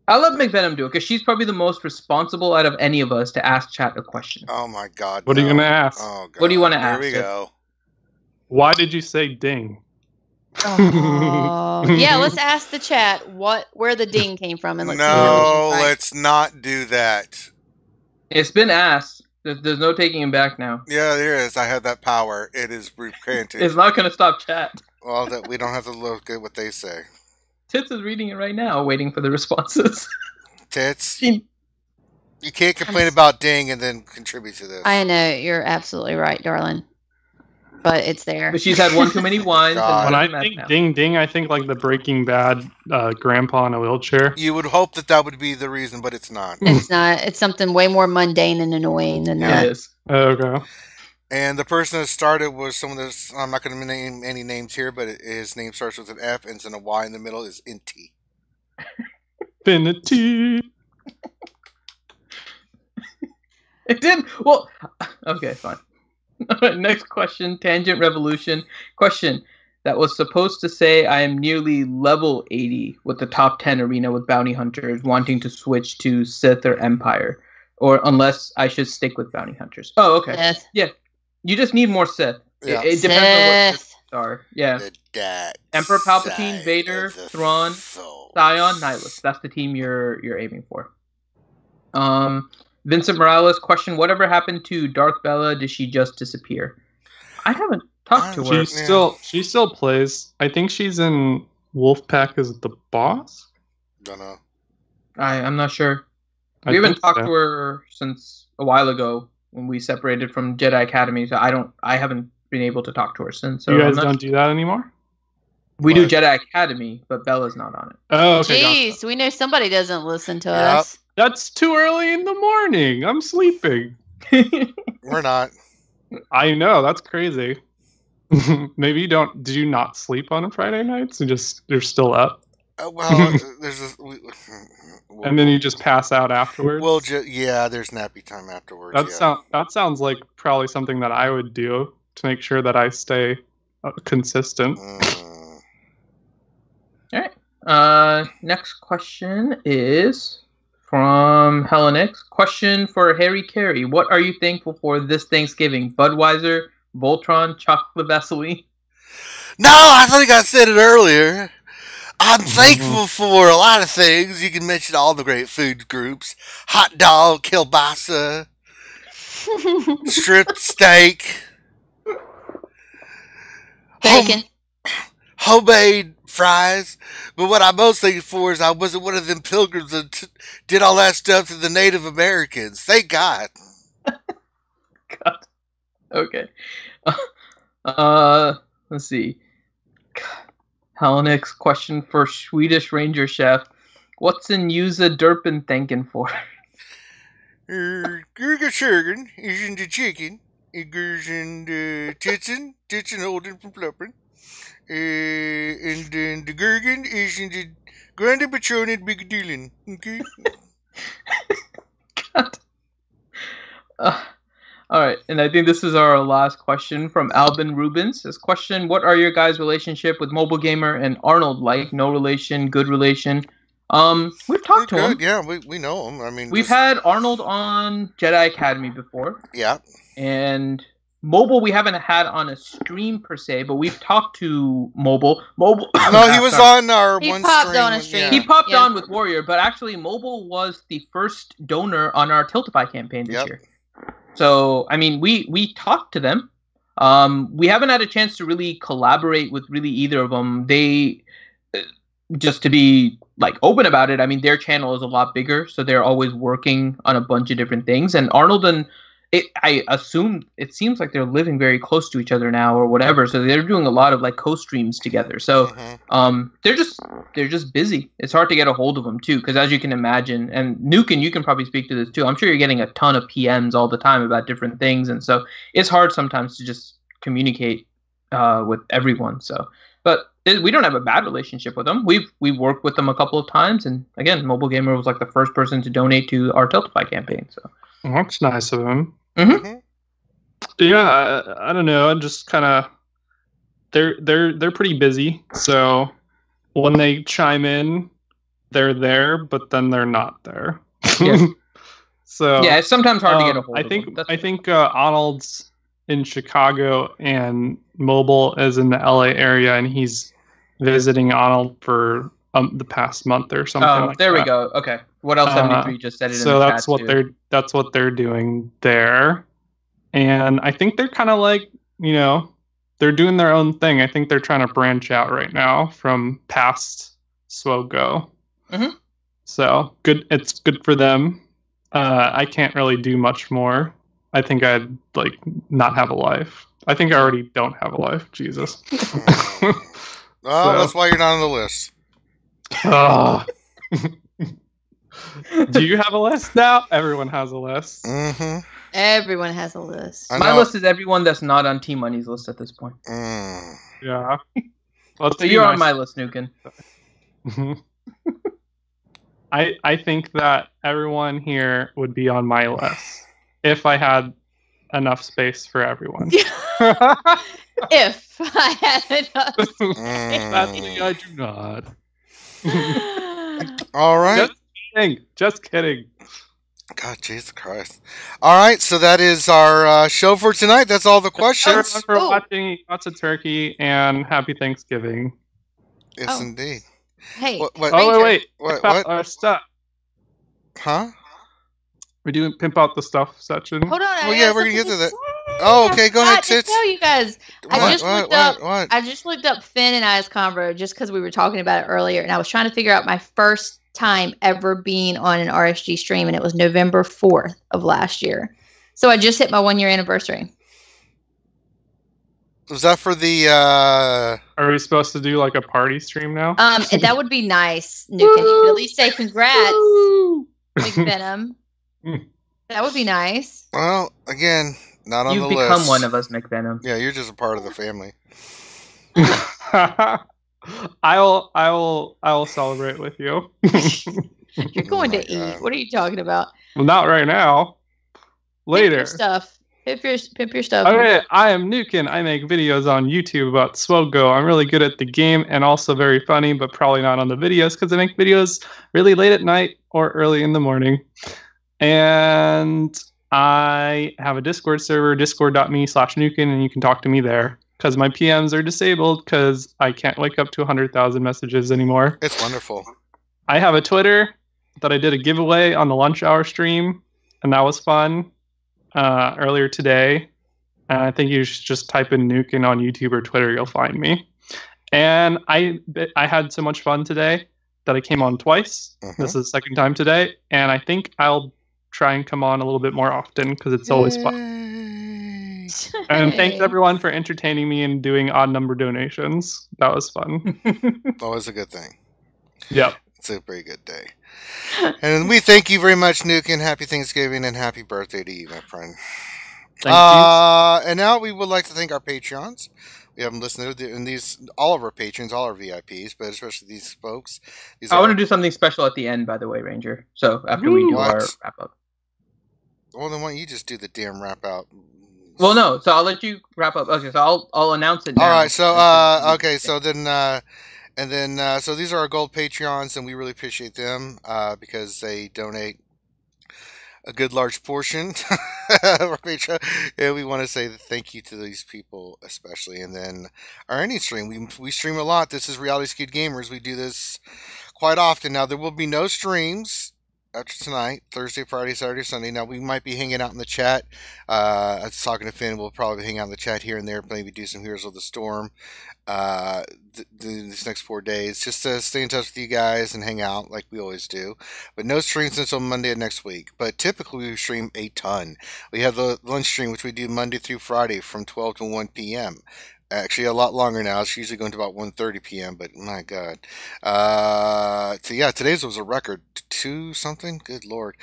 I'll let McVenom do it because she's probably the most responsible out of any of us to ask chat a question. Oh, my God. What are you going to ask? Oh, God. What do you want to ask? Here we go. Why did you say ding? Oh, yeah, let's ask the chat where the ding came from. And let's not do that. It's been asked. There's no taking him back now. Yeah, there is. I have that power. It is granted. It's not going to stop chat. Well, we don't have to look at what they say. Tits is reading it right now, waiting for the responses. Tits, you can't complain about ding and then contribute to this. I know. You're absolutely right, darling. But it's there. But she's had one too many wines. When I think ding ding, I think like the Breaking Bad grandpa in a wheelchair. You would hope that would be the reason, but it's not. It's not. It's something way more mundane and annoying than that. It is. Okay. And the person that started was someone that's, I'm not going to name any names here, but his name starts with an F, ends in a Y in the middle, is Inti. Infinity. It did. Well, okay, fine. All right, next question. Tangent Revolution. Question. that was supposed to say I am nearly level 80 with the top 10 arena with bounty hunters, wanting to switch to Sith or Empire, or unless I should stick with bounty hunters. Oh, okay. Sith. Yeah, you just need more Sith. Yeah. It depends on what Sith. Sith are. Yeah. The dark Emperor Palpatine, side Vader, of the Thrawn, Force. Sion, Nihilus. That's the team you're aiming for. Vincent Morales question: whatever happened to Darth Bella? Did she just disappear? I haven't talked to her. She still plays. I think she's in Wolfpack as the boss. Don't know. I'm not sure. I We haven't think talked so. to her since a while ago when we separated from Jedi Academy. So I haven't been able to talk to her since. So You I'm guys not- don't do that anymore? We do What? Jedi Academy, but Bella's not on it. Oh, okay. Jeez, Gotcha. we know somebody doesn't listen to Yep. us. That's too early in the morning. I'm sleeping. We're not. I know, that's crazy. Maybe you don't. Did you not sleep on Friday nights? You're still up, Well, there's this. and then you just pass out afterwards. Yeah, there's nappy time afterwards. That sounds like probably something that I would do to make sure that I stay consistent. All right. Next question is from Helenix. Question for Harry Carey. What are you thankful for this Thanksgiving? Budweiser, Voltron, chocolate Vaseline? No, I think I said it earlier. I'm thankful for a lot of things. You can mention all the great food groups. Hot dog, kielbasa, strip steak, Bacon. homemade fries. But what I'm most thankful for is I wasn't one of them pilgrims that did all that stuff to the Native Americans. Thank God. God. Okay. Let's see. Helenix question for Swedish Ranger Chef. What's in Yuza Derpin thanking for? Gurgashurgen is in the chicken. It goes in the titsin holding from flupping. And then the gurgen is in the grande patron big dealing. Okay? God. All right, and I think this is our last question from Albin Rubens. This question: what are your guys' relationship with Mobile Gamer and Arnold like? No relation, good relation? We've talked to him. Yeah, we know him. I mean, We've had Arnold on Jedi Academy before. Yeah. And Mobile we haven't had on a stream per se, but we've talked to Mobile. No, he was on our He one popped stream. on a stream. He popped Yeah. on with Warrior, but actually Mobile was the first donor on our Tiltify campaign this year. So, I mean, we talked to them. We haven't had a chance to really collaborate with really either of them. They, just to be like open about it, I mean, their channel is a lot bigger, so they're always working on a bunch of different things. And Arnold and I assume it seems like they're living very close to each other now or whatever. So they're doing a lot of like co-streams together. So they're just busy. It's hard to get a hold of them too, because as you can imagine, and Nukin, you can probably speak to this too. I'm sure you're getting a ton of PMs all the time about different things, and so it's hard sometimes to just communicate with everyone. So, but we don't have a bad relationship with them. We've worked with them a couple of times, and again, Mobile Gamer was like the first person to donate to our Tiltify campaign. So. That's nice of him. Mm-hmm. Yeah, I don't know. I'm just kind of they're pretty busy. So when they chime in, they're there, but then they're not there. Yeah. So yeah, it's sometimes hard to get a hold of them. I think Arnold's in Chicago and Mobile is in the LA area, and he's visiting Arnold for the past month or something. Oh, like there that. we go. Okay, what else? 73 just said it. So in the that's chat too. that's what they're doing there, and I think they're kind of like, they're doing their own thing. I think they're trying to branch out right now from past SWGOH. Mm-hmm. So good. It's good for them. I can't really do much more. I think I'd like not have a life. I think I already don't have a life. Jesus. That's why you're not on the list. Oh. Do you have a list now? Everyone has a list. Mm-hmm. Everyone has a list. My list is everyone that's not on T Money's list at this point. Yeah. So you're on my list, Nukin. I think that everyone here would be on my list if I had enough space for everyone. If I had enough Sadly, I do not. All right. Just kidding. God, Jesus Christ. All right, so that is our show for tonight. That's all the questions. Everyone for watching. Eat lots of turkey and happy Thanksgiving. Yes, indeed. Hey. What? Oh, wait. What? Our stuff. Huh? We're doing pimp out the stuff section. Hold on. Well, yeah, we're gonna get to that. Oh, okay. Go ahead, to Tits. tell you guys. I just looked up Finn and I's convo just because we were talking about it earlier, and I was trying to figure out my first time ever being on an RSG stream, and it was November 4th of last year. So I just hit my 1 year anniversary. Was that for the? Are we supposed to do like a party stream now? That would be nice, Nuke. And you could at least say congrats, McVenom. That would be nice. Well, again, not on the list. You've become one of us, McVenom. Yeah, you're just a part of the family. I will celebrate with you. You're going to eat. What are you talking about? Well, not right now. Later. Pimp your stuff. Pimp your stuff. Okay, I am Nukin. I make videos on YouTube about SWGOH. I'm really good at the game and also very funny, but probably not on the videos because I make videos really late at night or early in the morning. And I have a Discord server, discord.me/Nukin, and you can talk to me there because my PMs are disabled because I can't wake up to 100,000 messages anymore. It's wonderful. I have a Twitter that I did a giveaway on the lunch hour stream, and that was fun earlier today. And I think you should just type in Nukin on YouTube or Twitter, you'll find me. And I had so much fun today that I came on twice. This is the second time today, and I think I'll try and come on a little bit more often because it's always fun. And thanks everyone for entertaining me and doing odd number donations. That was fun. Always a good thing. Yep. It's a very good day. And we thank you very much, Nukin. Happy Thanksgiving and happy birthday to you, my friend. Thank you. And now we would like to thank our Patreons. We haven't listened to all of our patrons, all our VIPs, but especially these folks. I want to do something special at the end, by the way, Ranger. So after we do our wrap up. Well, then why don't you just do the damn wrap out? Well, no. So I'll let you wrap up. Okay, so I'll announce it now. All right. So okay. So then. So these are our gold Patreons, and we really appreciate them because they donate a good large portion of our Patreon. And we want to say thank you to these people especially. And then our ending stream, we stream a lot. This is Reality Skewed Gamers. We do this quite often. Now, there will be no streams after tonight, Thursday, Friday, Saturday, Sunday. Now, we might be hanging out in the chat. I was talking to Finn. We'll probably hang out in the chat here and there, maybe do some Heroes of the Storm these next 4 days, just to stay in touch with you guys and hang out like we always do. But no streams until Monday of next week. But typically we stream a ton. We have the lunch stream, which we do Monday through Friday from 12 to 1 p.m. Actually, a lot longer now. It's usually going to about 1:30 p.m., but my God. So yeah, today's was a record. 2 something? Good Lord.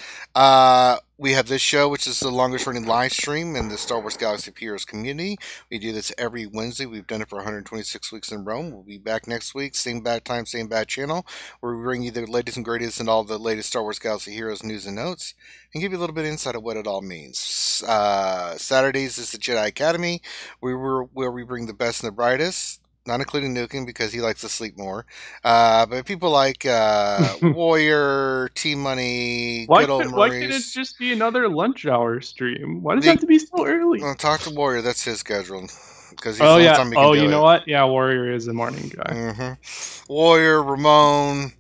We have this show, which is the longest running live stream in the Star Wars Galaxy of Heroes community. We do this every Wednesday. We've done it for 126 weeks in Rome. We'll be back next week. Same bad time, same bad channel, where we bring you the latest and greatest and all the latest Star Wars Galaxy Heroes news and notes, and give you a little bit of insight of what it all means. Saturdays is the Jedi Academy, where we bring the best and the brightest, not including Nukin because he likes to sleep more. But people like Warrior, T-Money, good old Maurice. Why can't it just be another lunch hour stream? Why does it have to be so early? Well, talk to Warrior. That's his schedule. Because oh, yeah. Oh, you know what? Yeah, Warrior is a morning guy. Mm-hmm. Warrior, Ramon,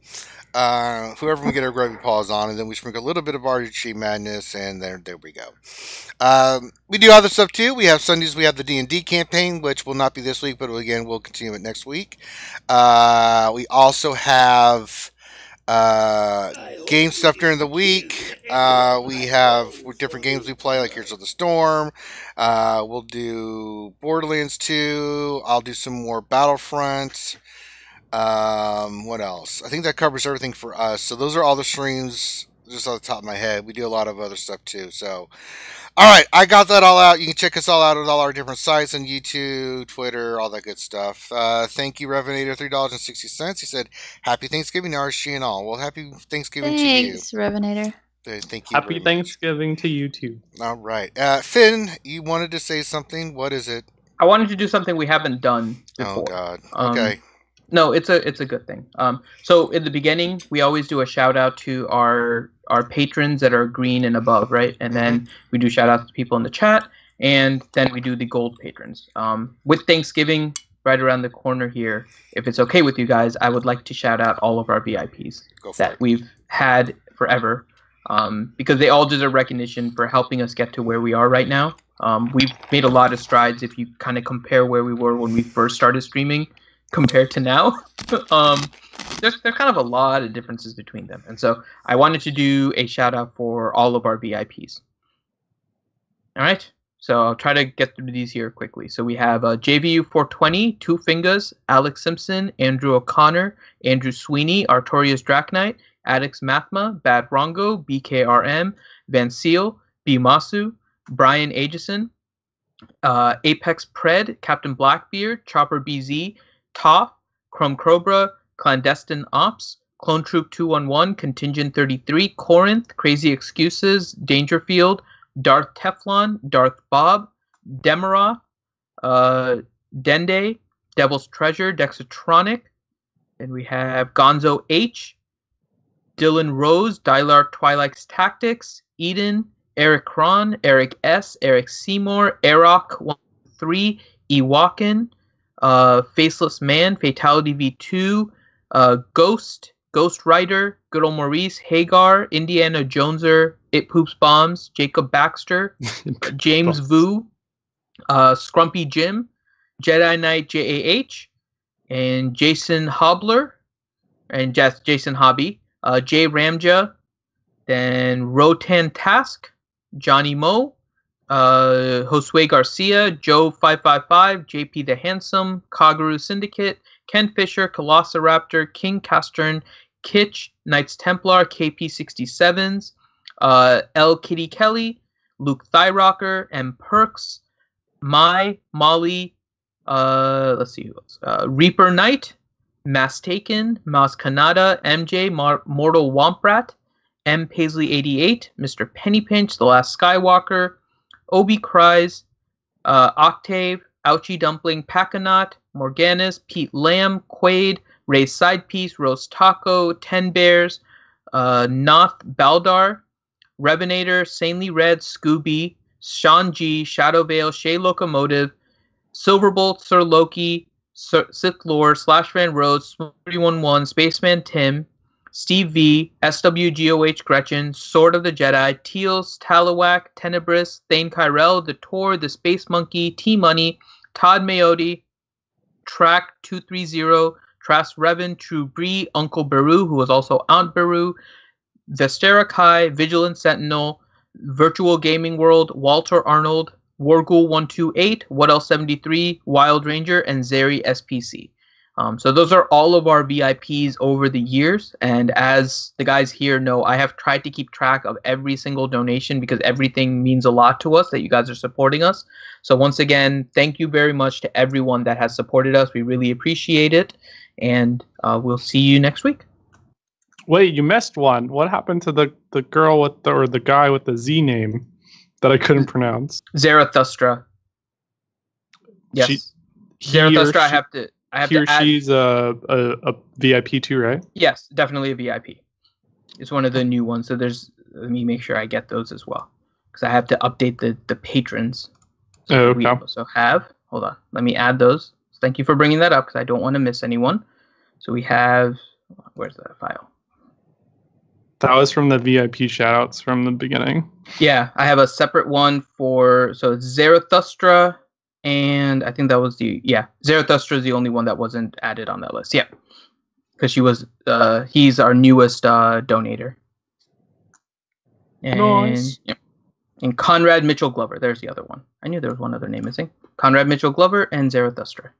whoever we get our gravy paws on, and then we sprinkle a little bit of RG madness, and there we go. We do other stuff too. We have Sundays. We have the D&D campaign, which will not be this week, but again, we'll continue it next week. We also have game stuff during the week. We have different games we play, like Heroes of the Storm. We'll do Borderlands 2. I'll do some more Battlefront. What else? I think that covers everything for us. So those are all the streams just off the top of my head. We do a lot of other stuff too. So, all right, I got that all out. You can check us all out at all our different sites on YouTube, Twitter, all that good stuff. Thank you, Revenator, $3.60. He said, "Happy Thanksgiving, RSG and all." Well, happy Thanksgiving to you. Thanks, Revenator. Thank you. Happy Thanksgiving to you too. All right, Finn, you wanted to say something. What is it? I wanted to do something we haven't done before. Oh God. Okay. No, it's a good thing. So in the beginning, we always do a shout out to our patrons that are green and above, right? And then we do shout outs to people in the chat, and then we do the gold patrons. With Thanksgiving right around the corner here, if it's okay with you guys, I would like to shout out all of our VIPs that we've had forever, because they all deserve recognition for helping us get to where we are right now. We've made a lot of strides if you kind of compare where we were when we first started streaming compared to now. There's kind of a lot of differences between them. And so I wanted to do a shout out for all of our VIPs. All right. So I'll try to get through these here quickly. So we have JVU420, Two Fingers, Alex Simpson, Andrew O'Connor, Andrew Sweeney, Artorius Draknight, Addix Mathma, Bad Rongo, BKRM, Van Seal, B. Masu, Brian Ageson, Apex Pred, Captain Blackbeard, Chopper BZ, Toph, Chrome Cobra, Clandestine Ops, Clone Troop 211, Contingent 33, Corinth, Crazy Excuses, Dangerfield, Darth Teflon, Darth Bob, Demeroth, Dende, Devil's Treasure, Dexatronic, and we have Gonzo H, Dylan Rose, Dylar Twilight's Tactics, Eden, Eric Cron, Eric S, Eric Seymour, Aroc13, Ewakin, Faceless Man, Fatality V2, Ghost, Ghost Rider, Good Old Maurice, Hagar, Indiana Joneser, It Poops Bombs, Jacob Baxter, James Vu, Scrumpy Jim, Jedi Knight JAH, and Jason Hobler, and Jason Hobby, Jay Ramja, then Rotan Task, Johnny Moe, Josue Garcia, Joe 555, JP the Handsome, Kagaru Syndicate, Ken Fisher, Colossoraptor, King Castern, Kitsch, Knights Templar, KP67s, L. Kitty Kelly, Luke Thyrocker, M. Perks, Molly, let's see who else, Reaper Knight, Mass Taken, Mas Kanada, MJ, Mortal Womprat, M. Paisley 88, Mr. Pennypinch, The Last Skywalker, Obi Cries, Octave, Ouchie Dumpling, Packanaut, Morganus, Pete Lamb, Quaid, Ray's Sidepiece, Roast Taco, Ten Bears, Noth Baldar, Revenator, Sanely Red, Scooby, Sean G, Shadow Veil, Shay Locomotive, Silverbolt, Sir Loki, Sith Lord, Slash Van Rhodes, 311, Spaceman Tim, Steve V, SWGOH Gretchen, Sword of the Jedi, Teals, Talawak, Tenebris, Thane Kyrell, The Tor, The Space Monkey, T-Money, Todd Mayotti, Track 230, Trask Revan, True Bree, Uncle Beru, who was also Aunt Beru, Vestera Kai, Vigilant Sentinel, Virtual Gaming World, Walter Arnold, Warghoul 128, What Else 73, Wild Ranger, and Zeri SPC. So those are all of our VIPs over the years, and as the guys here know, I have tried to keep track of every single donation because everything means a lot to us that you guys are supporting us. So once again, thank you very much to everyone that has supported us. We really appreciate it, and we'll see you next week. Wait, you missed one. What happened to the girl with the guy with the Z name that I couldn't pronounce? Zarathustra. Yes. Zarathustra, I have to add. She's a VIP too, right? Yes, definitely a VIP. It's one of the new ones. So let me make sure I get those as well, because I have to update the patrons. So okay. We also have. Hold on. Let me add those. Thank you for bringing that up, because I don't want to miss anyone. So we have. Where's that file? That was from the VIP shoutouts from the beginning. Yeah, I have a separate one for Zarathustra. And I think that was Zarathustra is the only one that wasn't added on that list. Yeah, because he's our newest donator. And, nice. Yeah. And Conrad Mitchell Glover. There's the other one. I knew there was one other name missing. Conrad Mitchell Glover and Zarathustra.